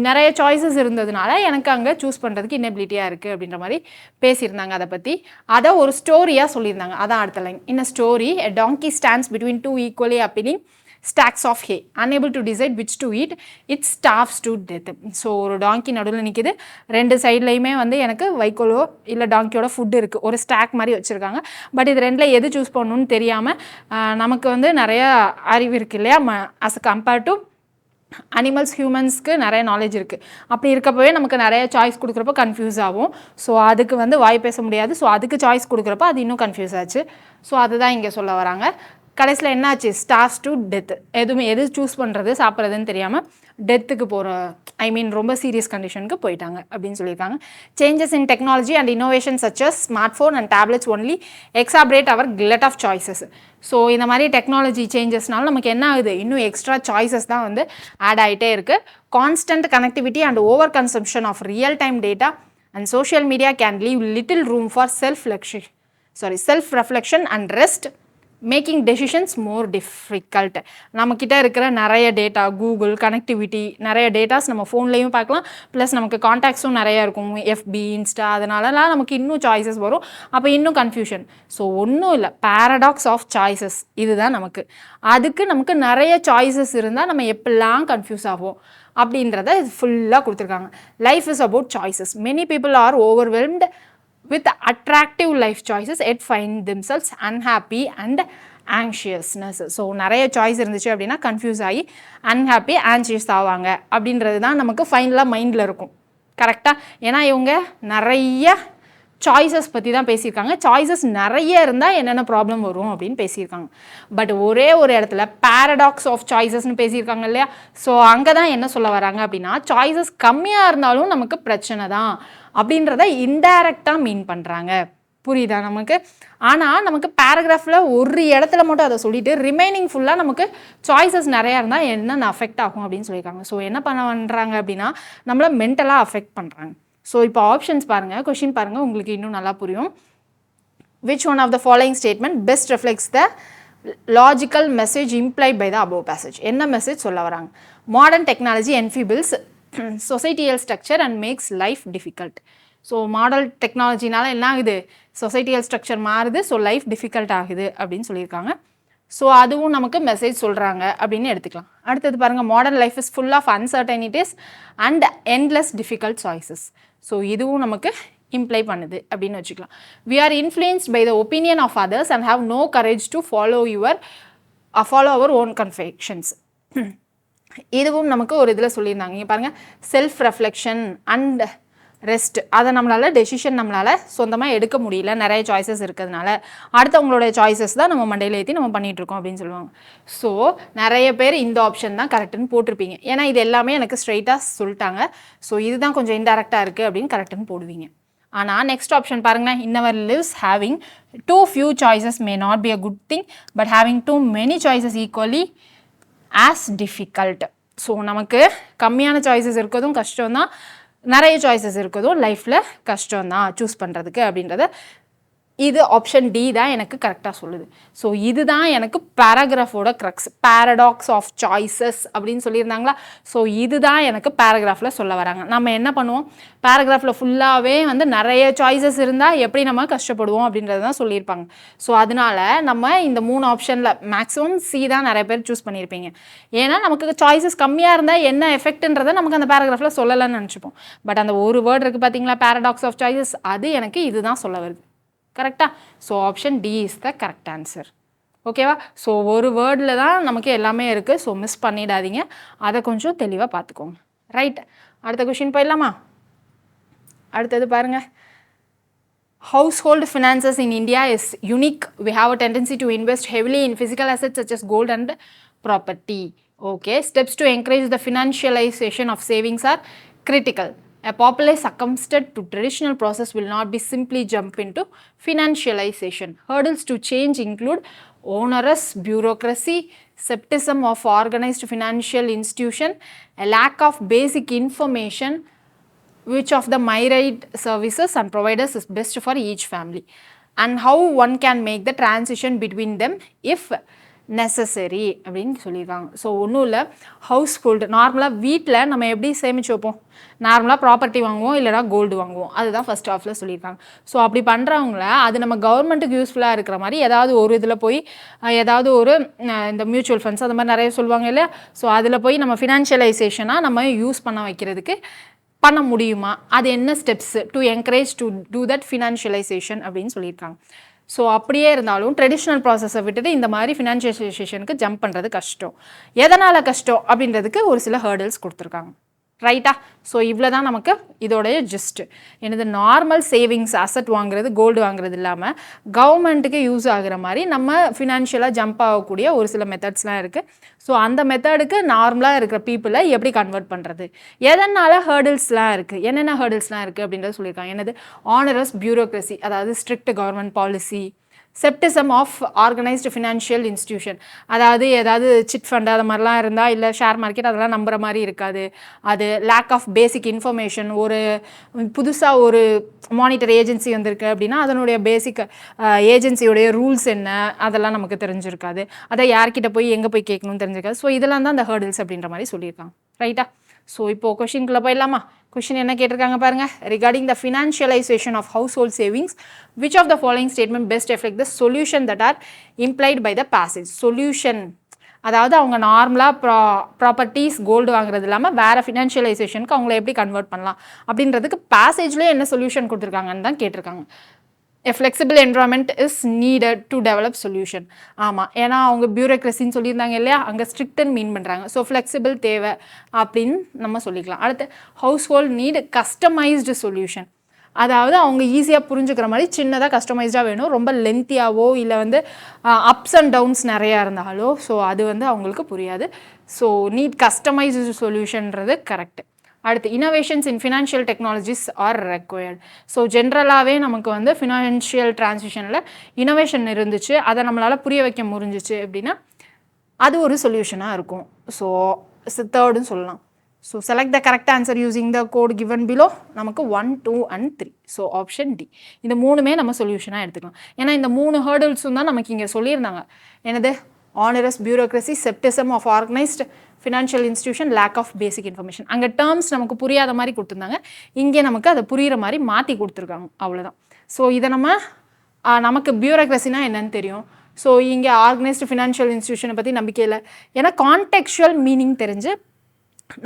நிறைய சாய்ஸஸ் இருந்ததுனால எனக்கு அங்கே சூஸ் பண்ணுறதுக்கு இன்னெபிலிட்டியாக இருக்குது அப்படின்ற மாதிரி பேசியிருந்தாங்க. அதை பற்றி அதை ஒரு ஸ்டோரியாக சொல்லியிருந்தாங்க. அதான் அடுத்த line. In a story, a donkey stands between two equally appealing stacks of hay, unable to decide which to eat, it starves to death. So ஒரு டாங்கி நடுவில் நிற்கிது, ரெண்டு சைட்லையுமே வந்து எனக்கு வைக்கோலோ இல்லை டாங்கியோட ஃபுட் இருக்குது, ஒரு ஸ்டாக் மாதிரி வச்சுருக்காங்க. பட் இது ரெண்டில் எது சூஸ் பண்ணணும்னு தெரியாமல் நமக்கு வந்து நிறைய அறிவு இருக்குது இல்லையா, அஸ் கம்பேர்ட் டு அனிமல்ஸ், ஹியூமன்ஸ்க்கு நிறைய நாலேஜ் இருக்குது. அப்படி இருக்கப்பவே நமக்கு நிறைய சாய்ஸ் கொடுக்குறப்போ கன்ஃபியூஸ் ஆகும். ஸோ அதுக்கு வந்து வாய் பேச முடியாது. ஸோ அதுக்கு சாய்ஸ் கொடுக்குறப்போ அது இன்னும் கன்ஃபியூஸ் ஆச்சு. ஸோ அதுதான் இங்கே சொல்ல வராங்க. கடைசியில் என்னாச்சு, ஸ்டார்ஸ் டு டெத். எது சூஸ் பண்ணுறது சாப்பிட்றதுன்னு தெரியாமல் டெத்துக்கு போகிற, ரொம்ப சீரியஸ் கண்டிஷனுக்கு போயிட்டாங்க அப்படின்னு சொல்லியிருக்காங்க. Changes in technology and innovation such as smart phone and tablets only exacerbate our glut of choices. So இந்த மாதிரி டெக்னாலஜி சேஞ்சஸ்னால நமக்கு என்ன ஆகுது, இன்னும் எக்ஸ்ட்ரா சாய்ஸஸ் தான் வந்து ஆட் ஆகிட்டே இருக்குது. Constant connectivity and over consumption of real time data and social media can leave little room for self reflection and rest, making decisions more difficult. நம்மக்கிட்ட இருக்கிற நிறைய டேட்டா, கூகுள் கனெக்டிவிட்டி, நிறைய datas நம்ம ஃபோன்லேயும் பார்க்கலாம், ப்ளஸ் நமக்கு கான்டாக்ட்ஸும் நிறையா இருக்கும், எஃபி, இன்ஸ்டா, அதனாலலாம் நமக்கு இன்னும் சாய்ஸஸ் வரும். அப்போ இன்னும் கன்ஃபியூஷன். ஸோ ஒன்றும் இல்லை, பேரடாக்ஸ் ஆஃப் சாய்ஸஸ் இதுதான் நமக்கு. அதுக்கு நமக்கு நிறைய சாய்ஸஸ் இருந்தால் நம்ம எப்படிலாம் கன்ஃபியூஸ் ஆகும் அப்படின்றத இது ஃபுல்லாக கொடுத்துருக்காங்க. Life is about choices. Many people R overwhelmed with attractive life choices yet find themselves unhappy and anxiousness. So நிறைய சாய்ஸ் இருந்துச்சு அப்படின்னா கன்ஃபியூஸ் ஆகி அன்ஹாப்பி, ஆன்ஷியஸ் ஆவாங்க அப்படின்றது தான் நமக்கு ஃபைனலாக மைண்டில் இருக்கும். கரெக்டாக? ஏன்னா இவங்க நிறைய சாய்ஸஸ் பற்றி தான் பேசியிருக்காங்க. சாய்ஸஸ் நிறைய இருந்தால் என்னென்ன ப்ராப்ளம் வரும் அப்படின்னு பேசியிருக்காங்க. பட் ஒரே ஒரு இடத்துல பேரடாக்ஸ் ஆஃப் சாய்ஸஸ்ன்னு பேசியிருக்காங்க இல்லையா? ஸோ அங்கே தான் என்ன சொல்ல வராங்க அப்படின்னா, சாய்ஸஸ் கம்மியாக இருந்தாலும் நமக்கு பிரச்சனை தான் அப்படின்றத இன்டைரக்டாக மீன் பண்ணுறாங்க. புரியுதா நமக்கு? ஆனால் நமக்கு பேராகிராஃபில் ஒரு இடத்துல மட்டும் அதை சொல்லிவிட்டு ரிமைனிங் ஃபுல்லாக நமக்கு சாய்ஸஸ் நிறையா இருந்தால் என்னென்ன அஃபெக்ட் ஆகும் அப்படின்னு சொல்லியிருக்காங்க. ஸோ என்ன பண்ணுறாங்க அப்படின்னா, நம்மளை மென்டலாக அஃபெக்ட் பண்ணுறாங்க. ஸோ இப்போ ஆப்ஷன்ஸ் பாருங்கள், கொஷின் பாருங்கள், உங்களுக்கு இன்னும் நல்லா புரியும். Which one of the following statement best reflects the logical message implied by the above passage? என்ன மெசேஜ் சொல்ல வராங்க? Modern technology enfeebles societal structure and makes life difficult. So model டெக்னாலஜினால என்ன ஆகுது, சொசைட்டியல் ஸ்ட்ரக்சர் மாறுது, ஸோ லைஃப் டிஃபிகல்ட் ஆகுது அப்படின்னு சொல்லியிருக்காங்க. ஸோ அதுவும் நமக்கு மெசேஜ் சொல்கிறாங்க அப்படின்னு எடுத்துக்கலாம். அடுத்தது பாருங்கள், modern life is full of uncertainties and endless difficult choices. So இதுவும் நமக்கு இம்ப்ளை பண்ணுது அப்படின்னு வச்சுக்கலாம். We are influenced by the opinion of others and have no courage to follow our own convictions. இதுவும் நமக்கு ஒரு இதில் சொல்லியிருந்தாங்க. இங்கே பாருங்கள், செல்ஃப் ரெஃப்ளெக்ஷன் அண்ட் ரெஸ்ட். அதை நம்மளால் சொந்தமாக எடுக்க முடியல, நிறைய சாய்ஸஸ் இருக்கிறதுனால. அடுத்தவங்களுடைய சாய்ஸஸ் தான் நம்ம மண்டையில் ஏற்றி நம்ம பண்ணிகிட்ருக்கோம் அப்படின்னு சொல்லுவாங்க. ஸோ நிறைய பேர் இந்த ஆப்ஷன் தான் கரெக்டுன்னு போட்டிருப்பீங்க. ஏன்னா இது எல்லாமே எனக்கு ஸ்ட்ரைட்டாக சொல்லிட்டாங்க. ஸோ இதுதான் கொஞ்சம் இன்டெரக்டாக இருக்குது அப்படின்னு கரெக்டுன்னு போடுவீங்க. ஆனால் நெக்ஸ்ட் ஆப்ஷன் பாருங்கள், in our lives having too few choices may not be a good thing, but having too many choices equally as difficult. So நமக்கு கம்மியான சாய்ஸஸ் இருக்கிறதும் கஷ்டம்தான், நிறைய சாய்ஸஸ் இருக்கிறதும் லைஃப்பில் கஷ்டம்தான் சூஸ் பண்ணுறதுக்கு அப்படின்றத இது ஆப்ஷன் டி தான் எனக்கு கரெக்டாக சொல்லுது. ஸோ இதுதான் எனக்கு பேராகிராஃபோட க்ரக்ஸ், பேரடாக்ஸ் ஆஃப் சாய்ஸஸ் அப்படின்னு சொல்லியிருந்தாங்களா. ஸோ இதுதான் எனக்கு பேராகிராஃபில் சொல்ல வராங்க. நம்ம என்ன பண்ணுவோம், பேராகிராஃபில் ஃபுல்லாகவே வந்து நிறைய சாய்ஸஸ் இருந்தால் எப்படி நம்ம கஷ்டப்படுவோம் அப்படின்றது தான் சொல்லியிருப்பாங்க. ஸோ அதனால நம்ம இந்த 3 ஆப்ஷனில் மேக்ஸிமம் சி தான் நிறைய பேர் சூஸ் பண்ணியிருப்பீங்க. ஏன்னா நமக்கு சாய்ஸஸ் கம்மியாக இருந்தால் என்ன எஃபெக்ட்ன்றதை நமக்கு அந்த பேராகிராஃபில் சொல்லலைன்னு நினச்சிப்போம். பட் அந்த ஒரு வேர்டு இருக்குது பார்த்தீங்களா, பேரடாக்ஸ் ஆஃப் சாய்ஸஸ், அது எனக்கு இதுதான் சொல்ல வருது. கரெக்டாக? So option D is the correct answer. ஓகேவா? ஸோ ஒரு வேர்டில் தான் நமக்கு எல்லாமே இருக்குது. ஸோ மிஸ் பண்ணிடாதீங்க, அதை கொஞ்சம் தெளிவாக பார்த்துக்கோங்க. ரைட், அடுத்த கொஷின் போயிடலாமா? அடுத்தது பாருங்கள், household finances in India is unique. We have a tendency to invest heavily in physical assets such as gold and property. Okay, steps to encourage the financialization of savings are critical. A populace accustomed to traditional process will not be simply jump into financialization. Hurdles to change include onerous bureaucracy, skepticism of organized financial institution, a lack of basic information, which of the myriad services and providers is best for each family, and how one can make the transition between them if necessary அப்படின்னு சொல்லியிருக்காங்க. So ஒன்றும் இல்லை, house hold நார்மலாக வீட்டில் நம்ம எப்படி சேமிச்சு வைப்போம், நார்மலாக ப்ராப்பர்ட்டி வாங்குவோம் இல்லைனா கோல்டு வாங்குவோம், அதுதான் ஃபர்ஸ்ட் ஆஃபில் சொல்லியிருக்காங்க. ஸோ அப்படி பண்ணுறவங்கள அது நம்ம கவர்மெண்ட்டுக்கு யூஸ்ஃபுல்லாக இருக்கிற மாதிரி ஏதாவது ஒரு இதில் போய் ஏதாவது ஒரு இந்த மியூச்சுவல் ஃபண்ட்ஸ் அந்த மாதிரி நிறைய சொல்லுவாங்க இல்லையா, ஸோ அதில் போய் நம்ம ஃபினான்ஷியலைசேஷனாக நம்ம யூஸ் பண்ண வைக்கிறதுக்கு பண்ண முடியுமா, அது என்ன steps to encourage to do that financialisation அப்படின்னு சொல்லியிருக்காங்க. ஸோ அப்படியே இருந்தாலும் ட்ரெடிஷ்னல் ப்ராசஸை விட்டுட்டு இந்த மாதிரி ஃபினான்ஷியலைசேஷனுக்கு ஜம்ப் பண்ணுறது கஷ்டம். எதனால் கஷ்டம் அப்படின்றதுக்கு ஒரு சில ஹேர்டில்ஸ் கொடுத்துருக்காங்க. ரைட்டா? ஸோ இவ்வளோ தான் நமக்கு இதோடைய ஜிஸ்ட். எனது நார்மல் சேவிங்ஸ் அசட் வாங்குறது, கோல்டு வாங்குறது இல்லாமல் கவர்மெண்ட்டுக்கு யூஸ் ஆகுற மாதிரி நம்ம ஃபினான்ஷியலாக ஜம்ப் ஆகக்கூடிய ஒரு சில மெத்தட்ஸ்லாம் இருக்குது. ஸோ அந்த மெத்தடுக்கு நார்மலாக இருக்கிற பீப்புளை எப்படி கன்வெர்ட் பண்ணுறது, எதனால் ஹேர்டில்ஸ்லாம் இருக்குது, என்னென்ன ஹேர்டில்ஸ்லாம் இருக்குது அப்படின்றத சொல்லியிருக்காங்க. என்னது ஆனரஸ் பியூரோக்ரஸி, அதாவது strict government policy, scepticism of organised financial institution, அதாவது ஏதாவது சிட் ஃபண்ட் அது மாதிரிலாம் இருந்தால் இல்லை ஷேர் மார்க்கெட் அதெல்லாம் நம்புற மாதிரி இருக்காது. அது லேக் ஆஃப் பேசிக் இன்ஃபர்மேஷன், ஒரு புதுசாக ஒரு மானிட்டர் ஏஜென்சி வந்திருக்கு அப்படின்னா அதனுடைய பேசிக் ஏஜென்சியோடைய ரூல்ஸ் என்ன அதெல்லாம் நமக்கு தெரிஞ்சிருக்காது, அதை யார்கிட்ட போய் எங்கே போய் கேட்கணும்னு தெரிஞ்சிருக்காது. ஸோ இதெல்லாம் தான் அந்த ஹேர்டில்ஸ் அப்படின்ற மாதிரி சொல்லியிருக்காங்க. ரைட்டா? ஸோ இப்போது கொஷின்குள்ளே போயிடலாமா? கொஷின் என்ன கேட்டிருக்காங்க பாருங்கள். Regarding the financialisation of household savings, which of the following statement best effect the solution that are implied by the passage. Solution அதாவது அவங்க நார்மலாக ப்ராப்பர்ட்டிஸ் கோல்டு வாங்குறது இல்லாமல் வேறு ஃபினான்ஷியலைசேஷனுக்கு அவங்கள எப்படி கன்வெர்ட் பண்ணலாம் அப்படின்றதுக்கு பேசேஜ்லேயே என்ன சொல்யூஷன் கொடுத்துருக்காங்கன்னு தான் கேட்டிருக்காங்க. A flexible environment is needed to develop solution. ஆமாம், ஏன்னா அவங்க பியூரோக்ரஸின்னு சொல்லியிருந்தாங்க இல்லையா, அங்கே ஸ்ட்ரிக்ட்னு மீன் பண்ணுறாங்க. ஸோ ஃப்ளெக்சிபிள் தேவை அப்படின்னு நம்ம சொல்லிக்கலாம். அடுத்து household need customised solution, அதாவது அவங்க ஈஸியாக புரிஞ்சுக்கிற மாதிரி சின்னதாக கஸ்டமைஸ்டாக வேணும், ரொம்ப லென்த்தியாவோ இல்லை வந்து அப்ஸ் அண்ட் டவுன்ஸ் நிறையா இருந்தாலோ ஸோ அது வந்து அவங்களுக்கு புரியாது. ஸோ நீட் கஸ்டமைஸ்டு சொல்யூஷன்றது கரெக்டு. அடுத்து innovations in financial technologies are required. So ஜென்ரலாகவே நமக்கு வந்து ஃபினான்ஷியல் டிரான்சிஷனில் இனோவேஷன் இருந்துச்சு, அதை நம்மளால் புரிய வைக்க முடிஞ்சிச்சு அப்படின்னா அது ஒரு சொல்யூஷனாக இருக்கும். ஸோ தேர்டுன்னு சொல்லலாம். So select the correct answer using the code given below. நமக்கு 1, 2 and 3. So option D. இந்த மூணுமே நம்ம சொல்யூஷனாக எடுத்துக்கலாம். ஏன்னா இந்த 3 ஹேர்டில்ஸும் தான் நமக்கு இங்கே சொல்லியிருந்தாங்க. என்னது? Onerous bureaucracy, scepticism of organised financial institution, lack of basic information. அங்கே டேர்ம்ஸ் நமக்கு புரியாத மாதிரி கொடுத்துருந்தாங்க, இங்கே நமக்கு அதை புரிகிற மாதிரி மாற்றி கொடுத்துருக்காங்க. அவ்வளோதான். ஸோ இதை நமக்கு பியூரோக்ரஸினா என்னன்னு தெரியும். ஸோ இங்கே ஆர்கனைஸ்டு ஃபினான்ஷியல் இன்ஸ்டியூஷனை பற்றி நம்பிக்கை இல்லை, ஏன்னா கான்டெக்சுவல் மீனிங் தெரிஞ்சு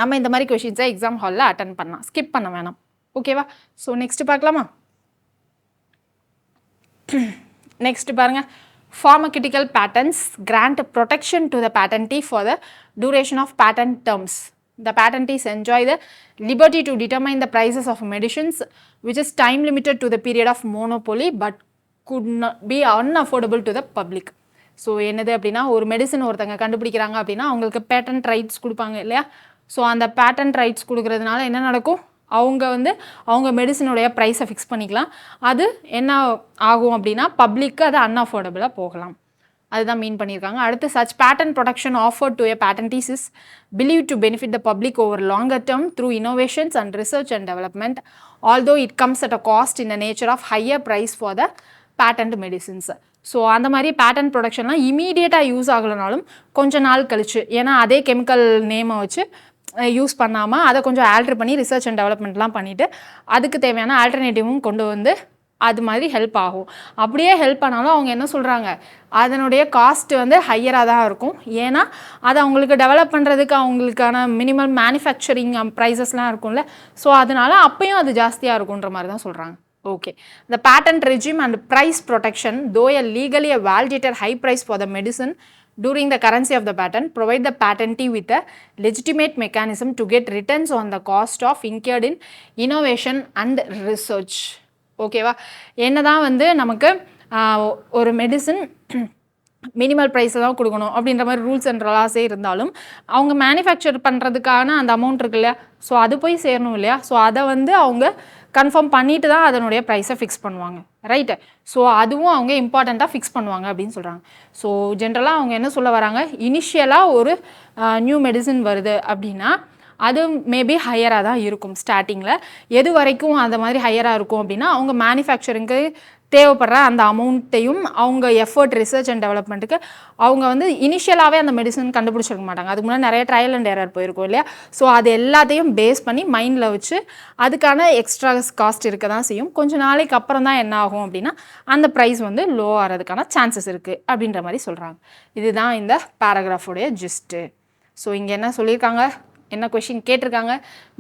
நம்ம இந்த மாதிரி கொஷின்ஸை எக்ஸாம் ஹாலில் அட்டன் பண்ணலாம், ஸ்கிப் பண்ண வேணாம். ஓகேவா? ஸோ நெக்ஸ்ட் பார்க்கலாமா? நெக்ஸ்ட் பாருங்கள். Pharmaceutical patents grant protection to the patentee for the duration of patent terms. The patentees enjoy the liberty to determine the prices of medicines, which is time limited to the period of monopoly but could not be unaffordable to the public. So என்னது அப்படின்னா, ஒரு medicine ஒருத்தங்க கண்டுபிடிக்கிறாங்க அப்படின்னா அவங்களுக்கு patent rights கொடுப்பாங்க இல்லையா. So அந்த பேட்டன்ட் ரைட்ஸ் கொடுக்கறதுனால என்ன நடக்கும், அவங்க மெடிசனுடைய ப்ரைஸை ஃபிக்ஸ் பண்ணிக்கலாம். அது என்ன ஆகும் அப்படின்னா பப்ளிக்கு அது அன்அஃபோர்டபுளாக போகலாம். அதுதான் மீன் பண்ணியிருக்காங்க. அடுத்து such patent protection afforded to a patentees is believe to benefit the public over longer term through innovations and research and development, although it comes at a cost in the nature of higher price for the patent medicines. So அந்த மாதிரி pattern ப்ரொடக்ஷன்லாம் இமீடியட்டாக use ஆகலைனாலும் கொஞ்சம் நாள் கழிச்சு, ஏன்னா அதே chemical நேமை வச்சு யூஸ் பண்ணாமல் அதை கொஞ்சம் ஆல்ட்ரு பண்ணி ரிசர்ச் அண்ட் டெவலப்மெண்ட்லாம் பண்ணிவிட்டு அதுக்கு தேவையான ஆல்டர்னேட்டிவும் கொண்டு வந்து அது மாதிரி ஹெல்ப் ஆகும். அப்படியே ஹெல்ப் பண்ணாலும் அவங்க என்ன சொல்கிறாங்க, அதனுடைய காஸ்ட் வந்து ஹையராக தான் இருக்கும். ஏன்னா அதை அவங்களுக்கு டெவலப் பண்ணுறதுக்கு அவங்களுக்கான மினிமம் மேனுஃபேக்சரிங் ப்ரைஸஸ்லாம் இருக்கும்ல. ஸோ அதனால் அப்பையும் அது ஜாஸ்தியாக இருக்குன்ற மாதிரி தான் சொல்கிறாங்க. Okay. The patent regime and price protection, though a legally a validated high price for the medicine, during the currency of the patent, provide the patentee with a legitimate mechanism to get returns on the cost of incurred in innovation and research. ஓகேவா? என்னதான் வந்து நமக்கு ஒரு medicine minimal ப்ரைஸில் தான் கொடுக்கணும் அப்படின்ற மாதிரி ரூல்ஸ் அண்ட் லாஸே இருந்தாலும் அவங்க மேனுஃபேக்சர் பண்ணுறதுக்கான அந்த அமௌண்ட் இருக்கு இல்லையா, ஸோ அது போய் சேரணும் இல்லையா, ஸோ அதை வந்து அவங்க கன்ஃபார்ம் பண்ணிட்டு தான் அதனுடைய ப்ரைஸை ஃபிக்ஸ் பண்ணுவாங்க, ரைட்டு. ஸோ அதுவும் அவங்க இம்பார்ட்டண்ட்டாக ஃபிக்ஸ் பண்ணுவாங்க அப்படின்னு சொல்கிறாங்க. ஸோ ஜென்ரலாக அவங்க என்ன சொல்ல வராங்க, இனிஷியலாக ஒரு நியூ மெடிசின் வருது அப்படின்னா அது மேபி ஹையராக தான் இருக்கும் ஸ்டார்டிங்கில். எது வரைக்கும் அந்த மாதிரி ஹையராக இருக்கும் அப்படின்னா அவங்க மேனுஃபேக்சரிங்கு தேவைப்படுற அந்த அமௌண்ட்டையும் அவங்க எஃபர்ட் ரிசர்ச் அண்ட் டெவலப்மெண்ட்டுக்கு அவங்க வந்து இனிஷியலாகவே அந்த மெடிசன் கண்டுபிடிச்சிருக்க மாட்டாங்க. அதுக்கு முன்னாடி நிறைய ட்ரையல் அண்ட் எரர் போயிருக்கும் இல்லையா, ஸோ அது எல்லாத்தையும் பேஸ் பண்ணி மைண்டில் வச்சு அதுக்கான எக்ஸ்ட்ரா காஸ்ட் இருக்க தான் செய்யும். கொஞ்சம் நாளைக்கு அப்புறம் தான் என்ன ஆகும் அப்படின்னா அந்த ப்ரைஸ் வந்து லோ ஆகிறதுக்கான சான்சஸ் இருக்குது அப்படின்ற மாதிரி சொல்கிறாங்க. இதுதான் இந்த பேராகிராஃபுடைய ஜிஸ்ட்டு. ஸோ இங்கே என்ன சொல்லியிருக்காங்க, என்ன கொஷின் கேட்டிருக்காங்க,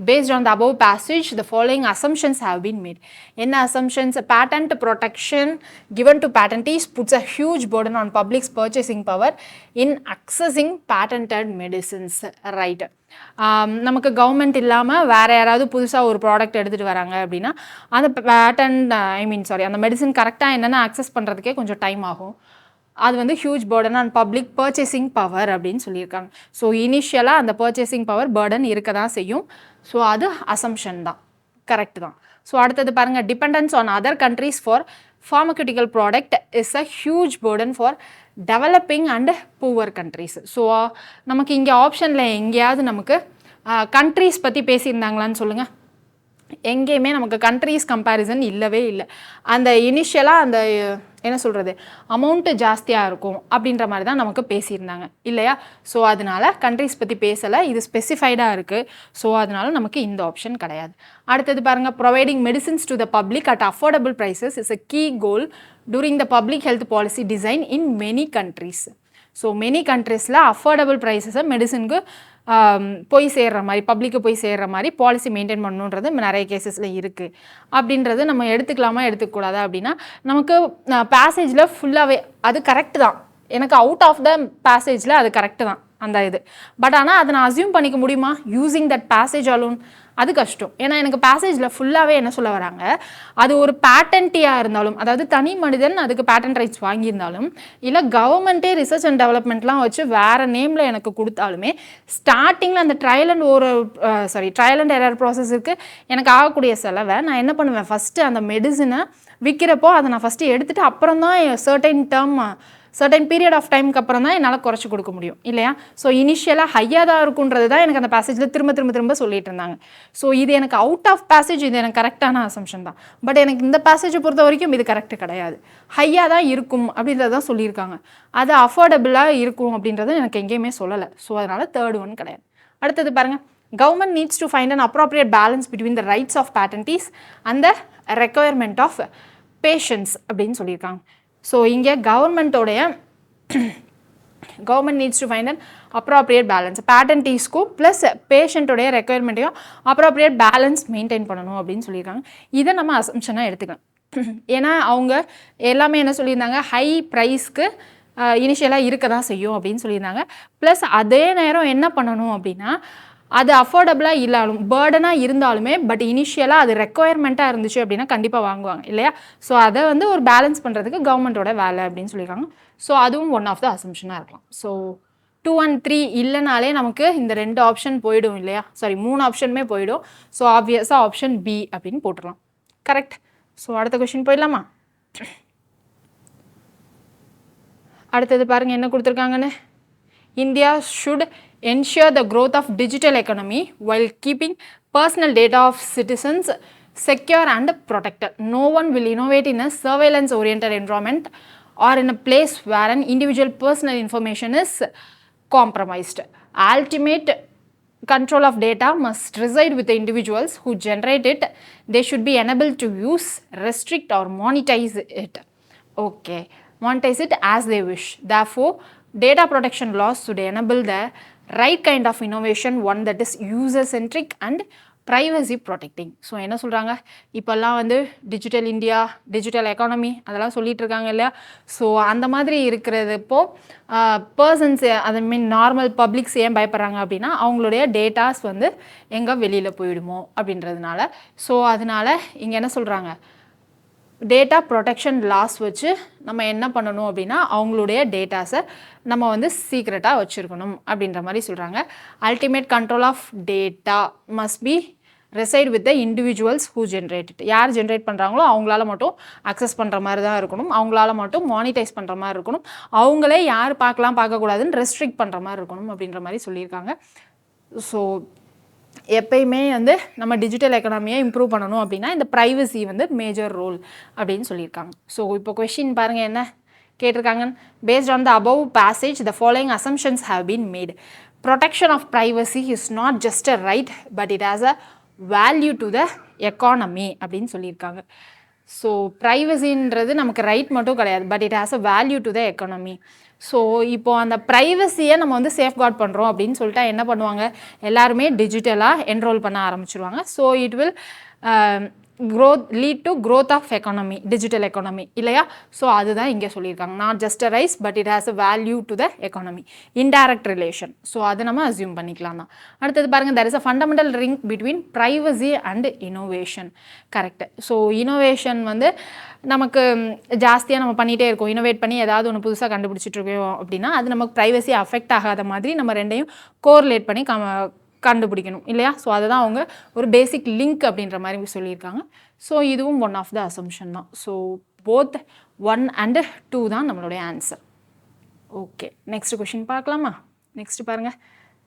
based on the above passage the following assumptions have been made. என்ன assumptions? Patent protection given to patentees puts a huge burden on public's purchasing power in accessing patented medicines, right. நமக்கு government இல்லாமல் வேறு யாராவது புதுசாக ஒரு product எடுத்துகிட்டு வராங்க அப்படின்னா அந்த பேட்டன்ட் அந்த மெடிசன் கரெக்டாக என்னென்ன அக்சஸ் பண்ணுறதுக்கே கொஞ்சம் டைம் ஆகும். அது வந்து huge burden on public purchasing power அப்படின்னு சொல்லியிருக்காங்க. ஸோ இனிஷியலாக அந்த பர்ச்சேசிங் பவர் பர்டன் இருக்க தான் செய்யும். ஸோ அது அசம்ஷன் தான், கரெக்ட் தான். ஸோ அடுத்தது பாருங்கள், dependence on other countries for pharmaceutical product is a huge burden for developing and poor countries. So நமக்கு இங்கே ஆப்ஷனில் எங்கேயாவது நமக்கு கண்ட்ரீஸ் பற்றி பேசியிருந்தாங்களான்னு சொல்லுங்கள். எங்கேயுமே நமக்கு கண்ட்ரீஸ் கம்பேரிசன் இல்லவே இல்லை. அந்த இனிஷியலாக அந்த என்ன சொல்கிறது அமௌண்ட்டு ஜாஸ்தியாக இருக்கும் அப்படின்ற மாதிரி தான் நமக்கு பேசியிருந்தாங்க இல்லையா. ஸோ அதனால் கண்ட்ரீஸ் பற்றி பேசலை, இது ஸ்பெசிஃபைடாக இருக்குது. ஸோ அதனால நமக்கு இந்த ஆப்ஷன் கிடையாது. அடுத்தது பாருங்கள், providing medicines to the public at affordable prices is a key goal during the public health policy design in many countries. So many கண்ட்ரீஸில் அஃபோர்டபுள் ப்ரைஸஸை மெடிசனுக்கு போய் சேர்கிற மாதிரி, பப்ளிக்கு போய் சேர்கிற மாதிரி பாலிசி மெயின்டைன் பண்ணணுன்றது நிறைய கேசஸில் இருக்குது. அப்படின்றது நம்ம எடுத்துக்கலாமா எடுத்துக்கூடாதா அப்படின்னா நமக்கு பேசேஜில் ஃபுல்லாகவே அது கரெக்டு தான், எனக்கு அவுட் ஆஃப் த பேசேஜில் அது கரெக்டு தான் அந்த இது. பட் ஆனால் அதை நான் அசியூம் பண்ணிக்க முடியுமா யூஸிங் தட் பேசேஜ் அலோன்? அது கஷ்டம். ஏன்னா எனக்கு பேசேஜில் ஃபுல்லாகவே என்ன சொல்ல வராங்க, அது ஒரு பேட்டன்ட்டியாக இருந்தாலும், அதாவது தனி மனிதன் அதுக்கு பேட்டன்ட் ரைட்ஸ் வாங்கியிருந்தாலும் இல்லை கவர்மெண்ட்டே ரிசர்ச் அண்ட் டெவலப்மெண்ட்லாம் வச்சு வேறு நேமில் எனக்கு கொடுத்தாலுமே ஸ்டார்டிங்கில் அந்த ட்ரையல் அண்ட் எரர் ப்ராசஸுக்கு எனக்கு ஆகக்கூடிய செலவை நான் என்ன பண்ணுவேன், ஃபஸ்ட்டு அந்த மெடிசனை விற்கிறப்போ அதை நான் ஃபஸ்ட்டு எடுத்துகிட்டு அப்புறம் தான் சர்டன் பீரியட் ஆஃப் டைமுக்கு அப்புறம் தான் என்னால் குறைச்சி கொடுக்க முடியும் இல்லையா. ஸோ இனிஷியலாக ஹையாக தான் இருக்குன்றது தான் எனக்கு அந்த பேசேஜில் திரும்ப சொல்லிட்டு இருந்தாங்க. ஸோ இது எனக்கு அவுட் ஆஃப் பேசேஜ், இது எனக்கு கரெக்டான அசம்ஷன் தான். பட் எனக்கு இந்த பேசேஜை பொறுத்த வரைக்கும் இது கரெக்டு கிடையாது, ஹையாக தான் இருக்கும் அப்படின்றத தான் சொல்லியிருக்காங்க. அது அஃபோர்டபுளாக இருக்கும் அப்படின்றது எனக்கு எங்கேயுமே சொல்லலை. ஸோ அதனால் தேர்ட் ஒன் கிடையாது. அடுத்தது பாருங்கள், government needs to find an appropriate balance between the rights of patentees and the requirement of patients அப்படின்னு சொல்லியிருக்காங்க. ஸோ இங்கே government needs to find an appropriate balance, பேட்டன்டீஸ்க்கும் ப்ளஸ் பேஷண்ட்டோடைய ரெக்குயர்மெண்ட்டையும் அப்ராப்ரியேட் பேலன்ஸ் மெயின்டைன் பண்ணணும் அப்படின்னு சொல்லியிருக்காங்க. இதை நம்ம அசம்ஷனாக எடுத்துக்கலாம். ஏன்னா அவங்க எல்லாமே என்ன சொல்லியிருந்தாங்க, ஹை ப்ரைஸ்க்கு இனிஷியலாக இருக்க தான் செய்யும் அப்படின்னு சொல்லியிருந்தாங்க. ப்ளஸ் அதே நேரம் என்ன பண்ணணும் அப்படின்னா அது அஃபோர்டபுளாக இல்லாலும் பேர்டனாக இருந்தாலுமே பட் இனிஷியலாக அது ரெக்குயர்மெண்ட்டாக இருந்துச்சு அப்படின்னா கண்டிப்பாக வாங்குவாங்க இல்லையா. ஸோ அதை வந்து ஒரு பேலன்ஸ் பண்ணுறதுக்கு கவர்மெண்ட்டோட வேலை அப்படின்னு சொல்லியிருக்காங்க. ஸோ அதுவும் ஒன் ஆஃப் த அசம்ஷனாக இருக்கலாம். ஸோ 2 and 3 இல்லைனாலே நமக்கு இந்த 2 ஆப்ஷன் போயிடும் இல்லையா, 3 ஆப்ஷனுமே போயிடும். ஸோ ஆப்வியஸாக ஆப்ஷன் பி அப்படின்னு போட்டுடலாம், கரெக்ட். ஸோ அடுத்த கொஸ்டின் போயிடலாமா? அடுத்தது பாருங்கள் என்ன கொடுத்துருக்காங்கன்னு. India should ensure the growth of digital economy while keeping personal data of citizens secure and protected. No one will innovate in a surveillance-oriented environment or in a place where an individual personal information is compromised. Ultimate control of data must reside with the individuals who generate it. They should be enabled to use, restrict or monetize it. Okay, monetize it as they wish. Therefore, data protection laws should enable the right kind of innovation, one that is user-centric and privacy protecting. So என்ன சொல்கிறாங்க, இப்போல்லாம் வந்து digital India, digital economy அதெல்லாம் சொல்லிட்டு இருக்காங்க இல்லையா. So அந்த மாதிரி இருக்கிறதுப்போ பர்சன்ஸ் ஐ மீன் நார்மல் பப்ளிக்ஸ் ஏன் பயப்படுறாங்க அப்படின்னா, அவங்களுடைய டேட்டாஸ் வந்து எங்கே வெளியில் போயிடுமோ அப்படின்றதுனால. ஸோ அதனால இங்கே என்ன சொல்கிறாங்க, டேட்டா ப்ரொடெக்ஷன் லாஸ் வச்சு நம்ம என்ன பண்ணணும் அப்படின்னா, அவங்களுடைய டேட்டாஸை நம்ம வந்து சீக்ரெட்டாக வச்சுருக்கணும் அப்படின்ற மாதிரி சொல்கிறாங்க. Ultimate control of data must be reside with the individuals who generate. யார் ஜென்ரேட் பண்ணுறாங்களோ அவங்களால மட்டும் அக்சஸ் பண்ணுற மாதிரி தான் இருக்கணும், அவங்களால மட்டும் மானிட்டைஸ் பண்ணுற மாதிரி இருக்கணும், அவங்களே யார் பார்க்கலாம் பார்க்கக்கூடாதுன்னு ரெஸ்ட்ரிக்ட் பண்ணுற மாதிரி இருக்கணும் அப்படின்ற மாதிரி சொல்லியிருக்காங்க. ஸோ எப்பயுமே வந்து நம்ம டிஜிட்டல் எக்கனாமியை இம்ப்ரூவ் பண்ணணும் அப்படின்னா இந்த ப்ரைவசி வந்து மேஜர் ரோல் அப்படின்னு சொல்லியிருக்காங்க. ஸோ இப்போ கொஷின் பாருங்கள் என்ன கேட்டிருக்காங்க. Based on the above passage the following assumptions have been made. Protection of privacy is not just a right but it has a value to the economy அப்படின்னு சொல்லியிருக்காங்க. So ப்ரைவசின்றது நமக்கு ரைட் மட்டும் கிடையாது, but it has a value to the economy. So இப்போது அந்த ப்ரைவசியை நம்ம வந்து சேஃப்கார்ட் பண்ணுறோம் அப்படின்னு சொல்லிட்டு என்ன பண்ணுவாங்க, எல்லாருமே டிஜிட்டலாக என்ரோல் பண்ண ஆரம்பிச்சிருவாங்க. So it will lead to growth of economy, digital economy இல்லையா. ஸோ அதுதான் இங்கே சொல்லியிருக்காங்க. Not just a rise but it has a value to the economy, indirect relation. So அதை நம்ம அசியூம் பண்ணிக்கலாம் தான். அடுத்தது பாருங்கள், there is a fundamental link between privacy and innovation. Correct. So innovation வந்து நமக்கு ஜாஸ்தியாக நம்ம பண்ணிகிட்டே இருக்கோம், இனோவேட் பண்ணி ஏதாவது ஒன்று புதுசாக கண்டுபிடிச்சிட்டு இருக்கோம் அப்படின்னா அது நமக்கு ப்ரைவசி அஃபெக்ட் ஆகாத மாதிரி நம்ம ரெண்டையும் கோரிலேட் பண்ணி கண்டுபிடிக்கணும் இல்லையா. ஸோ அதை தான் அவங்க ஒரு பேசிக் லிங்க் அப்படின்ற மாதிரி சொல்லியிருக்காங்க. ஸோ இதுவும் ஒன் ஆஃப் த அசம்ஷன் தான். ஸோ போத் 1 and 2 தான் நம்மளுடைய ஆன்சர். ஓகே, நெக்ஸ்ட் கொஷின் பார்க்கலாமா. நெக்ஸ்ட் பாருங்கள்,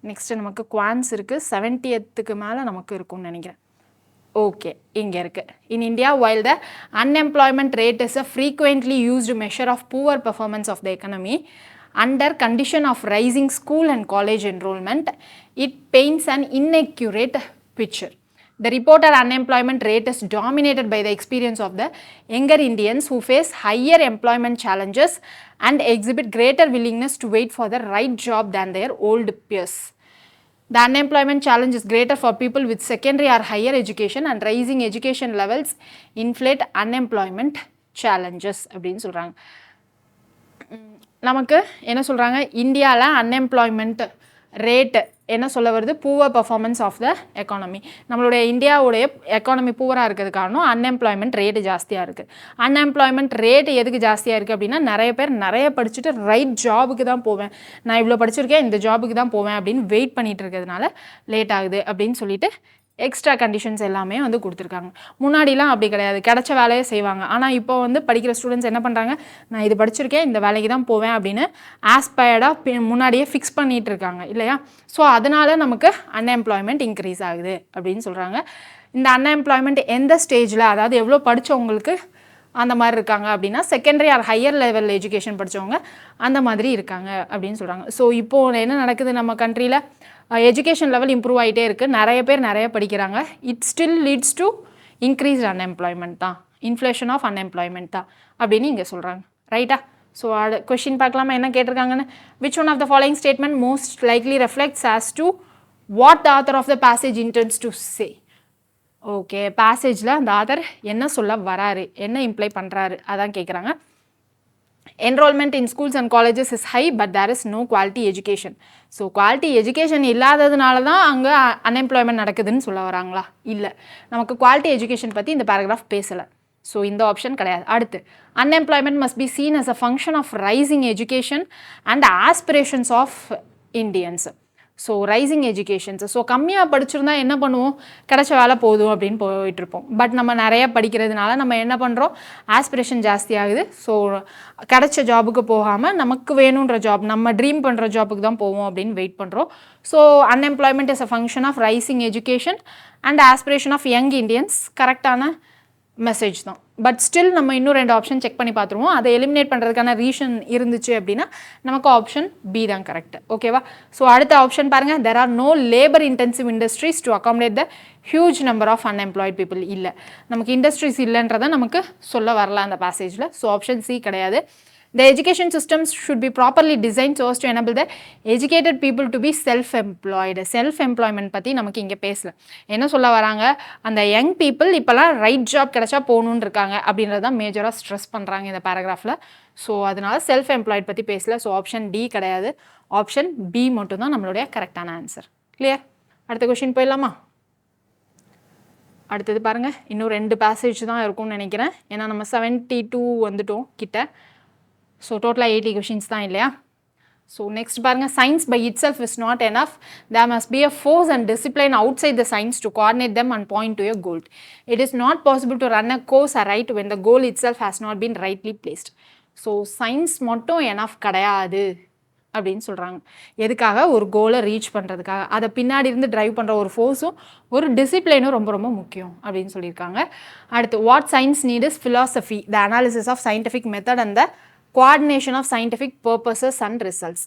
நெக்ஸ்ட்டு நமக்கு குவான்ஸ் இருக்குது, 70th மேலே நமக்கு இருக்கும்னு நினைக்கிறேன். ஓகே, இங்கே இருக்குது. In India while the unemployment rate is a frequently used measure of poor performance of the economy, under condition of rising school and college enrollment, it paints an inaccurate picture. The reported unemployment rate is dominated by the experience of the younger Indians who face higher employment challenges and exhibit greater willingness to wait for the right job than their old peers. The unemployment challenge is greater for people with secondary or higher education, and rising education levels inflate unemployment challenges அப்படின்னு சொல்கிறாங்க. நமக்கு என்ன சொல்கிறாங்க, இந்தியாவில் unemployment rate என்ன சொல்ல வருது, poor performance of the economy. நம்மளுடைய இந்தியாவுடைய எக்கானமி பூவராக இருக்கிறது காரணம் அன்எம்ப்ளாய்மெண்ட் ரேட்டு ஜாஸ்தியாக இருக்குது. அன்எம்ப்ளாய்மெண்ட் ரேட்டு எதுக்கு ஜாஸ்தியாக இருக்குது அப்படின்னா, நிறைய பேர் நிறைய படிச்சுட்டு ரைட் ஜாபுக்கு தான் போவேன், நான் இவ்வளோ படிச்சிருக்கேன் இந்த ஜாபுக்கு தான் போவேன் அப்படின்னு வெயிட் பண்ணிகிட்டு இருக்கிறதுனால லேட் ஆகுது அப்படின்னு சொல்லிட்டு எக்ஸ்ட்ரா கண்டிஷன்ஸ் எல்லாமே வந்து கொடுத்துருக்காங்க. முன்னாடிலாம் அப்படி கிடையாது, கிடைச்ச வேலையை செய்வாங்க. ஆனால் இப்போ வந்து படிக்கிற ஸ்டூடெண்ட்ஸ் என்ன பண்ணுறாங்க, நான் இது படிச்சிருக்கேன் இந்த வேலைக்கு தான் போவேன் அப்படின்னு ஆஸ்பயர்டாக முன்னாடியே ஃபிக்ஸ் பண்ணிகிட்டு இருக்காங்க இல்லையா. ஸோ அதனால் நமக்கு அன்எம்ப்ளாய்மெண்ட் இன்க்ரீஸ் ஆகுது அப்படின்னு சொல்கிறாங்க. இந்த அன்எம்ப்ளாய்மெண்ட் எந்த ஸ்டேஜில், அதாவது எவ்வளோ படித்தவங்களுக்கு அந்த மாதிரி இருக்காங்க அப்படின்னா, secondary R higher level education படித்தவங்க அந்த மாதிரி இருக்காங்க அப்படின்னு சொல்கிறாங்க. ஸோ இப்போது என்ன நடக்குது நம்ம கண்ட்ரியில், எஜுகேஷன் லெவல் இம்ப்ரூவ் ஆகிட்டே இருக்குது, நிறைய பேர் நிறைய படிக்கிறாங்க. It still leads to increased unemployment தான், இன்ஃப்ளேஷன் ஆஃப் அன்எம்ப்ளாய்மெண்ட் தான் அப்படின்னு இங்கே சொல்கிறாங்க. ரைட்டா. ஸோ கொஷின் பார்க்கலாமா என்ன கேட்டிருக்காங்கன்னு. Which one of the following statement most likely reflects as to what the author of the passage intends to say. Okay, பேசேஜில் அந்த ஆத்தர் என்ன சொல்ல வராரு, என்ன இம்ப்ளை பண்ணுறாரு அதான் கேட்குறாங்க. Enrollment in schools and colleges is high but there is no quality education. So quality education இல்லாததுனால தான் அங்கே அன்எம்ப்ளாய்மெண்ட் நடக்குதுன்னு சொல்ல வராங்களா? இல்லை, நமக்கு குவாலிட்டி எஜுகேஷன் பற்றி இந்த பேராகிராஃப் பேசலை. ஸோ இந்த ஆப்ஷன் கிடையாது. அடுத்து, unemployment must be seen as a function of rising education and aspirations of Indians. So rising educations, so கம்மியாக படிச்சிருந்தா என்ன பண்ணுவோம், கிடைச்ச வேலை போதும் அப்படின்னு போயிட்டுருப்போம். பட் நம்ம நிறைய படிக்கிறதுனால நம்ம என்ன பண்ணுறோம், ஆஸ்பிரேஷன் ஜாஸ்தி ஆகுது. ஸோ கிடைச்ச ஜாபுக்கு போகாமல் நமக்கு வேணுன்ற ஜாப், நம்ம ட்ரீம் பண்ணுற ஜாபுக்கு தான் போவோம் அப்படின்னு வெயிட் பண்ணுறோம். So unemployment is a function of rising education and aspiration of young Indians. கரெக்டான மெசேஜ் தான். பட் ஸ்டில் நம்ம இன்னும் 2 ஆப்ஷன் செக் பண்ணி பார்த்துருவோம். அதை எலிமினேட் பண்ணுறதுக்கான ரீசன் இருந்துச்சு அப்படின்னா நமக்கு ஆப்ஷன் பி தான் கரெக்ட். ஓகேவா. ஸோ அடுத்த ஆப்ஷன் பாருங்கள், there are no labour intensive industries to accommodate the huge number of unemployed people. இல்லை, நமக்கு இண்டஸ்ட்ரீஸ் இல்லைன்றதை நமக்கு சொல்ல வரல அந்த பேசேஜில். ஸோ ஆப்ஷன் சி கிடையாது. The education systems should be properly designed so as to enable the educated people to be self-employed. Self-employment பற்றி நமக்கு இங்கே பேசல. என்ன சொல்ல வராங்க, அந்த யங் பீப்புள் இப்போலாம் ரைட் ஜாப் கிடைச்சா போகணுன்னு இருக்காங்க அப்படின்றது தான் மேஜராக ஸ்ட்ரெஸ் பண்ணுறாங்க இந்த பேராகிராஃபில். ஸோ அதனால செல்ஃப் எம்ப்ளாய்ட் பற்றி பேசல. ஸோ ஆப்ஷன் டி கிடையாது, ஆப்ஷன் பி மட்டும் தான் நம்மளுடைய கரெக்டான ஆன்சர். கிளியர்? அடுத்த கொஷின் போயிடலாமா? அடுத்தது பாருங்கள், இன்னும் 2 பேசேஜ் தான் இருக்கும்னு நினைக்கிறேன். ஏன்னா நம்ம 72 வந்துட்டோம் கிட்ட. ஸோ டோட்டலாக 80 கொஷின்ஸ் தான் இல்லையா? ஸோ நெக்ஸ்ட் பாருங்கள், science by itself is not enough. There must be a force and discipline outside the science to coordinate them and point to a goal. It is not possible to run a course aright when the goal itself has not been rightly placed. So science மட்டும் enough கிடையாது அப்படின்னு சொல்கிறாங்க. எதுக்காக? ஒரு கோலை reach பண்ணுறதுக்காக. அதை பின்னாடி இருந்து ட்ரைவ் பண்ணுற ஒரு ஃபோர்ஸும் ஒரு டிசிப்ளினும் ரொம்ப ரொம்ப முக்கியம் அப்படின்னு சொல்லியிருக்காங்க. அடுத்து, what science need is philosophy, the analysis of scientific method and the coordination of scientific purposes and results.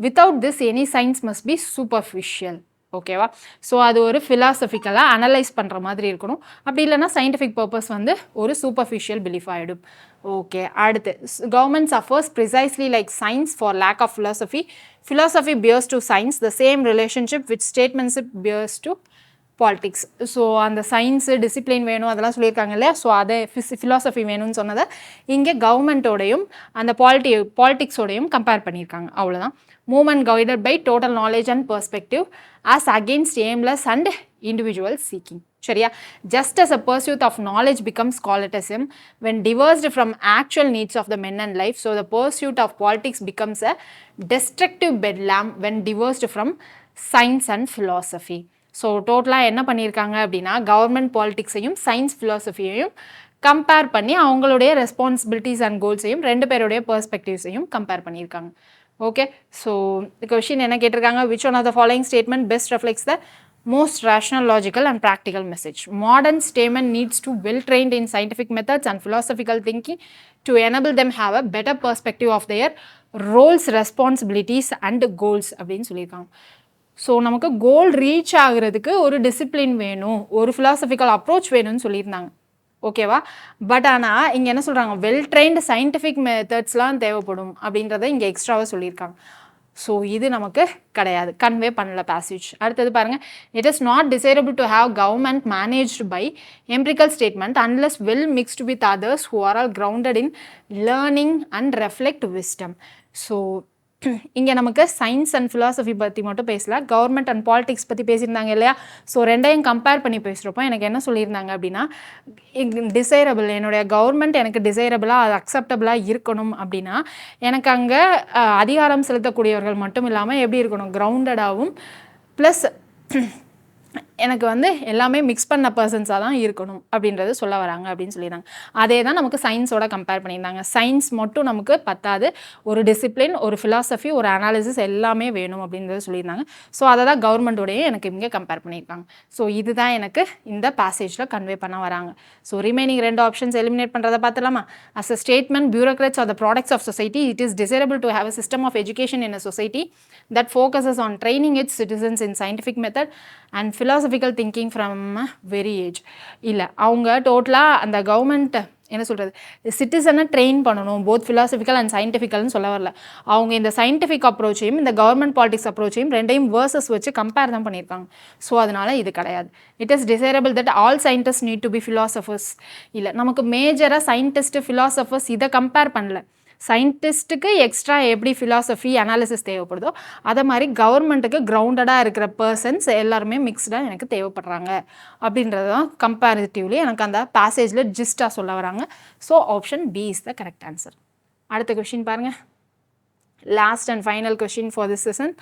Without this, any science must be superficial. ஓகேவா? ஸோ அது ஒரு ஃபிலாசபிக்கலாக அனலைஸ் பண்ணுற மாதிரி இருக்கணும். அப்படி இல்லைனா சயின்டிஃபிக் பர்பஸ் வந்து ஒரு சூப்பர்ஃபிஷியல் பிலீஃப் ஆகிடும். ஓகே, அடுத்து, government suffers precisely like science for lack of philosophy. Philosophy bears to science the same relationship which statesmanship bears to politics. So அந்த சயின்ஸு டிசிப்ளின் வேணும் அதெல்லாம் சொல்லியிருக்காங்க இல்லையா? ஸோ அதை ஃபிலாசபி வேணும்னு சொன்னதை இங்கே கவர்மெண்ட்டோடையும் அந்த பாலிட்டிக்ஸோடையும் கம்பேர் பண்ணியிருக்காங்க. அவ்வளோதான். Movement guided by total knowledge and perspective as against aimless and individual seeking. சரியா? Just as a pursuit of knowledge becomes scholatism when divorced from actual needs of the men and life, so the pursuit of politics becomes a destructive bedlam when divorced from science and philosophy. So டோட்டலாக என்ன பண்ணியிருக்காங்க அப்படின்னா, government பாலிட்டிக்ஸையும் science ஃபிலாசபியையும் compare பண்ணி அவங்களுடைய responsibilities and கோல்ஸையும் 2 பேருடைய பெர்ஸ்பெக்டிவ்ஸையும் compare பண்ணியிருக்காங்க. Okay, so question என்ன கேட்டிருக்காங்க, which one of the following statement best reflects the most rational, logical and practical message? Modern statement needs to well trained in scientific methods and philosophical thinking to enable them have a better perspective of their roles, responsibilities and goals அப்படின்னு சொல்லியிருக்காங்க. So நமக்கு கோல் reach ஆகுறதுக்கு ஒரு discipline வேணும், ஒரு philosophical approach வேணும்னு சொல்லியிருந்தாங்க. ஓகேவா? பட் ஆனால் இங்கே என்ன சொல்கிறாங்க, வெல் ட்ரெயின்டு சயின்டிஃபிக் மெத்தட்ஸ்லாம் தேவைப்படும் அப்படின்றத இங்கே எக்ஸ்ட்ராவாக சொல்லியிருக்காங்க. ஸோ இது நமக்கு கிடையாது, கன்வே பண்ணல பேசேஜ். அடுத்தது பாருங்கள், it is not desirable to have government managed by empirical statement unless well mixed with others who are all grounded in learning and reflect wisdom. So இங்கே நமக்கு சயின்ஸ் அண்ட் ஃபிலாசபி பற்றி மட்டும் பேசல, government and politics பற்றி பேசியிருந்தாங்க இல்லையா? So ரெண்டையும் compare பண்ணி பேசுகிறப்போ எனக்கு என்ன சொல்லியிருந்தாங்க அப்படின்னா, டிசைரபிள், என்னுடைய கவர்மெண்ட் எனக்கு டிசைரபிளாக அது அக்செப்டபிளாக இருக்கணும் அப்படின்னா எனக்கு அங்கே அதிகாரம் செலுத்தக்கூடியவர்கள் மட்டும் இல்லாமல் எப்படி இருக்கணும், கிரவுண்டடாகவும் ப்ளஸ் எனக்கு வந்து எல்லாமே மிக்ஸ் பண்ண பர்சன்ஸாக தான் இருக்கணும் அப்படின்றது சொல்ல வராங்க அப்படின்னு சொல்லியிருந்தாங்க. அதே தான் நமக்கு சயின்ஸோட கம்பேர் பண்ணியிருந்தாங்க. சயின்ஸ் மட்டும் நமக்கு பத்தாது, ஒரு டிசிப்ளின், ஒரு ஃபிலாசபி, ஒரு அனாலிசிஸ் எல்லாமே வேணும் அப்படின்றத சொல்லியிருந்தாங்க. ஸோ அதை தான் கவர்மெண்ட்டோடையே எனக்கு இங்கே கம்பேர் பண்ணியிருக்காங்க. ஸோ இதுதான் எனக்கு இந்த பேசேஜில் கன்வே பண்ண வராங்க. ஸோ ரிமைனிங் 2 ஆப்ஷன்ஸ் எலிமினேட் பண்ணுறதை பார்த்துலாமா? As a statement, bureaucrats are the products of society. It is desirable to have a system of education in a society that focuses on training its citizens in scientific method and philosophical thinking from a very age. இல்லை, அவங்க டோட்டலாக அந்த government என்ன சொல்கிறது, சிட்டிசனை train பண்ணணும், both philosophical and சயின்டிஃபிக்கல்னு சொல்ல வரல. அவங்க இந்த சயின்டிஃபிக் அப்ரோச்சையும் இந்த கவர்மெண்ட் பாலிட்டிக்ஸ் அப்ரோச்சையும் ரெண்டையும் வேர்சஸ் வச்சு கம்பேர் தான் பண்ணியிருக்காங்க. ஸோ அதனால் இது கிடையாது. It is desirable that all scientist need to be philosophers. இல்லை, நமக்கு மேஜராக சயின்டிஸ்ட்டு ஃபிலாசபர்ஸ் இதை கம்பேர் பண்ணல. சயின்டிஸ்ட்டுக்கு எக்ஸ்ட்ரா எப்படி ஃபிலாசபி அனாலிசிஸ் தேவைப்படுதோ அதை மாதிரி கவர்மெண்ட்டுக்கு கிரவுண்டடாக இருக்கிற பர்சன்ஸ் எல்லாருமே மிக்ஸ்டாக எனக்கு தேவைப்படுறாங்க அப்படின்றது தான் கம்பேரிட்டிவ்லி எனக்கு அந்த பேசேஜில் ஜிஸ்டாக சொல்ல வராங்க. So option B is the correct answer. அடுத்த கொஷின் பாருங்கள், last and final question for this session.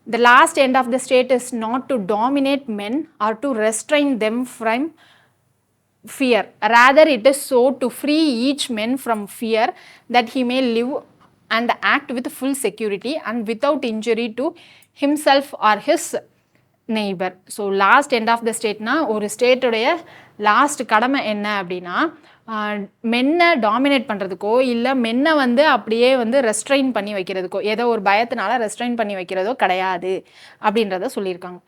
The last end of the state is not to dominate men or to restrain them from fear. Rather, it is so to free each man from fear that he may live and act with full security and without injury to himself or his neighbor. So, last end of the state na ஒரு ஸ்டேட்டுடைய last கடமை என்ன அப்படின்னா, மென்னை dominate பண்ணுறதுக்கோ இல்லை மென்னை வந்து அப்படியே வந்து restrain பண்ணி வைக்கிறதுக்கோ, ஏதோ ஒரு பயத்தினால ரெஸ்ட்ரெயின் பண்ணி வைக்கிறதோ கிடையாது அப்படின்றத சொல்லியிருக்காங்க.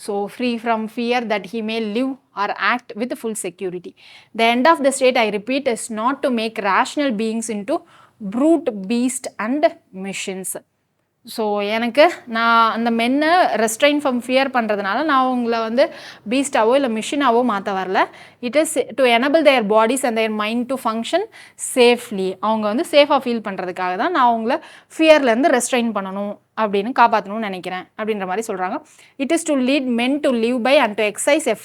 So, free from fear that he may live or act with full security. The end of the state, I repeat, is not to make rational beings into brute beast and machines. So எனக்கு நான் அந்த மென்னை restrain from fear பண்ணுறதுனால நான் அவங்கள வந்து பீஸ்டாவோ இல்லை மிஷினாவோ மாற்ற வரல. It is to enable their bodies and their mind to function safely. அவங்க வந்து சேஃபாக ஃபீல் பண்ணுறதுக்காக தான் நான் அவங்கள ஃபியர்லேருந்து ரெஸ்ட்ரெயின் பண்ணணும் அப்படின்னு காப்பாற்றணும்னு நினைக்கிறேன் அப்படின்ற மாதிரி சொல்கிறாங்க. It is to lead men to live by and to exercise a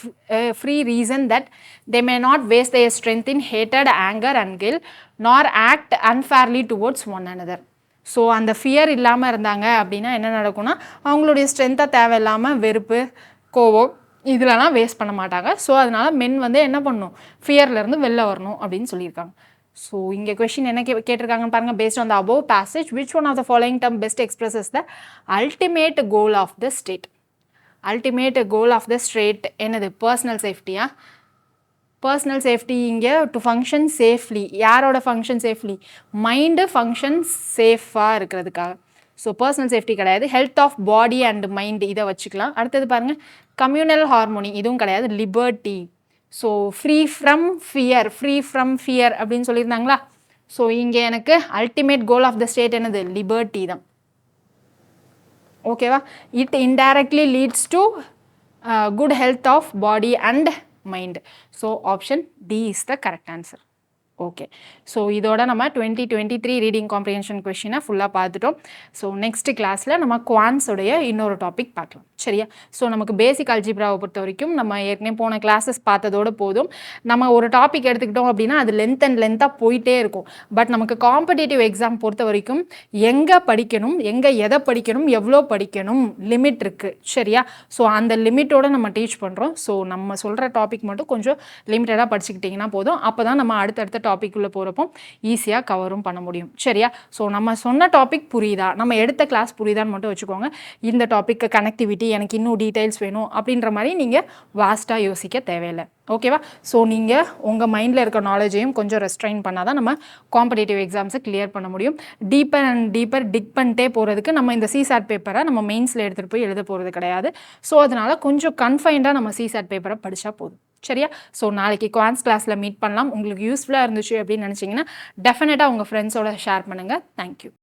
free reason that they may not waste their strength in ஹேட்டட் anger and guile nor act unfairly towards one another. So அந்த fear இல்லாமல் இருந்தாங்க அப்படின்னா என்ன நடக்கும்னா அவங்களுடைய ஸ்ட்ரென்த்தை தேவையில்லாமல் வெறுப்பு கோவம் இதிலலாம் வேஸ்ட் பண்ண மாட்டாங்க. ஸோ அதனால் மென் வந்து என்ன பண்ணணும், ஃபியர்லேருந்து வெளில வரணும் அப்படின்னு சொல்லியிருக்காங்க. ஸோ இங்கே கொஷின் என்ன கேட்டிருக்காங்கன்னு பாருங்கள். Based on the above passage which one of the following term best expresses the ultimate goal of the state. Ultimate goal of the state என்னது? பர்சனல் சேஃப்டியா? பர்சனல் சேஃப்டி இங்கே டு ஃபங்க்ஷன் சேஃப்லி. யாரோட function safely? Mind function சேஃபாக இருக்கிறதுக்காக. So personal safety கிடையாது. Health of body and mind இதை வச்சுக்கலாம். அடுத்தது பாருங்கள், கம்யூனல் ஹார்மோனி இதுவும் கிடையாது. Liberty. So free from fear. Free from fear அப்படின்னு சொல்லியிருந்தாங்களா? ஸோ இங்கே எனக்கு ultimate goal of the state என்னது? லிபர்ட்டி தான். ஓகேவா? It indirectly leads to good health of body and mind. So option D is the correct answer. Okay, so இதோட நம்ம 2023 reading comprehension கொஷினை ஃபுல்லாக பார்த்துட்டோம். ஸோ நெக்ஸ்ட் கிளாஸில் நம்ம குவான்ஸோடைய இன்னொரு டாபிக் பார்க்கலாம். சரியா? ஸோ நமக்கு பேசிக் அல்ஜிப்ராவை பொறுத்த வரைக்கும் நம்ம ஏற்கனவே போன கிளாஸஸ் பார்த்ததோடு போதும். நம்ம ஒரு டாபிக் எடுத்துக்கிட்டோம் அப்படின்னா அது லென்த்தாக போயிட்டே இருக்கும். பட் நமக்கு காம்படிட்டிவ் எக்ஸாம் பொறுத்த வரைக்கும் எங்கே படிக்கணும், எங்கே எதை படிக்கணும், எவ்வளோ படிக்கணும், லிமிட் இருக்குது. சரியா? ஸோ அந்த லிமிட்டோடு நம்ம டீச் பண்ணுறோம். ஸோ நம்ம சொல்கிற டாபிக் மட்டும் கொஞ்சம் லிமிட்டடாக படிச்சுக்கிட்டிங்கன்னா போதும். அப்போ தான் நம்ம அடுத்தடுத்த டாபிக் உள்ள போகிறப்போ ஈஸியாக கவரும் பண்ண முடியும். சரியா? ஸோ நம்ம சொன்ன டாபிக் புரியுதா, நம்ம எடுத்த கிளாஸ் புரியுதான்னு மட்டும் வச்சுக்கோங்க. இந்த டாப்பிக்கு கனெக்டிவிட்டி எனக்கு இன்னும் டீட்டெயில்ஸ் வேணும் அப்படின்ற மாதிரி நீங்கள் வாஸ்ட்டாக யோசிக்க தேவையில்லை. ஓகேவா? ஸோ நீங்கள் உங்கள் மைண்டில் இருக்க நாலேஜையும் கொஞ்சம் ரெஸ்ட்ரைன் பண்ணால் தான் நம்ம காம்படிட்டிவ் எக்ஸாம்ஸை கிளியர் பண்ண முடியும். டீப்பர் அண்ட் டீப்பர் டிக் பண்ணிட்டே போகிறதுக்கு நம்ம இந்த CSAT பேப்பரை நம்ம மெயின்ஸில் எடுத்துகிட்டு போய் எழுத போகிறது கிடையாது. ஸோ அதனால் கொஞ்சம் கன்ஃபைண்டாக நம்ம CSAT பேப்பரை படித்தா போதும். சரியா? ஸோ நாளைக்கு குவான்ஸ் கிளாஸில் மீட் பண்ணலாம். உங்களுக்கு யூஸ்ஃபுல்லாக இருந்துச்சு அப்படின்னு நினச்சிங்கன்னா டெஃபினட்டாக உங்கள் ஃப்ரெண்ட்ஸோட ஷேர் பண்ணுங்கள். தேங்க்யூ.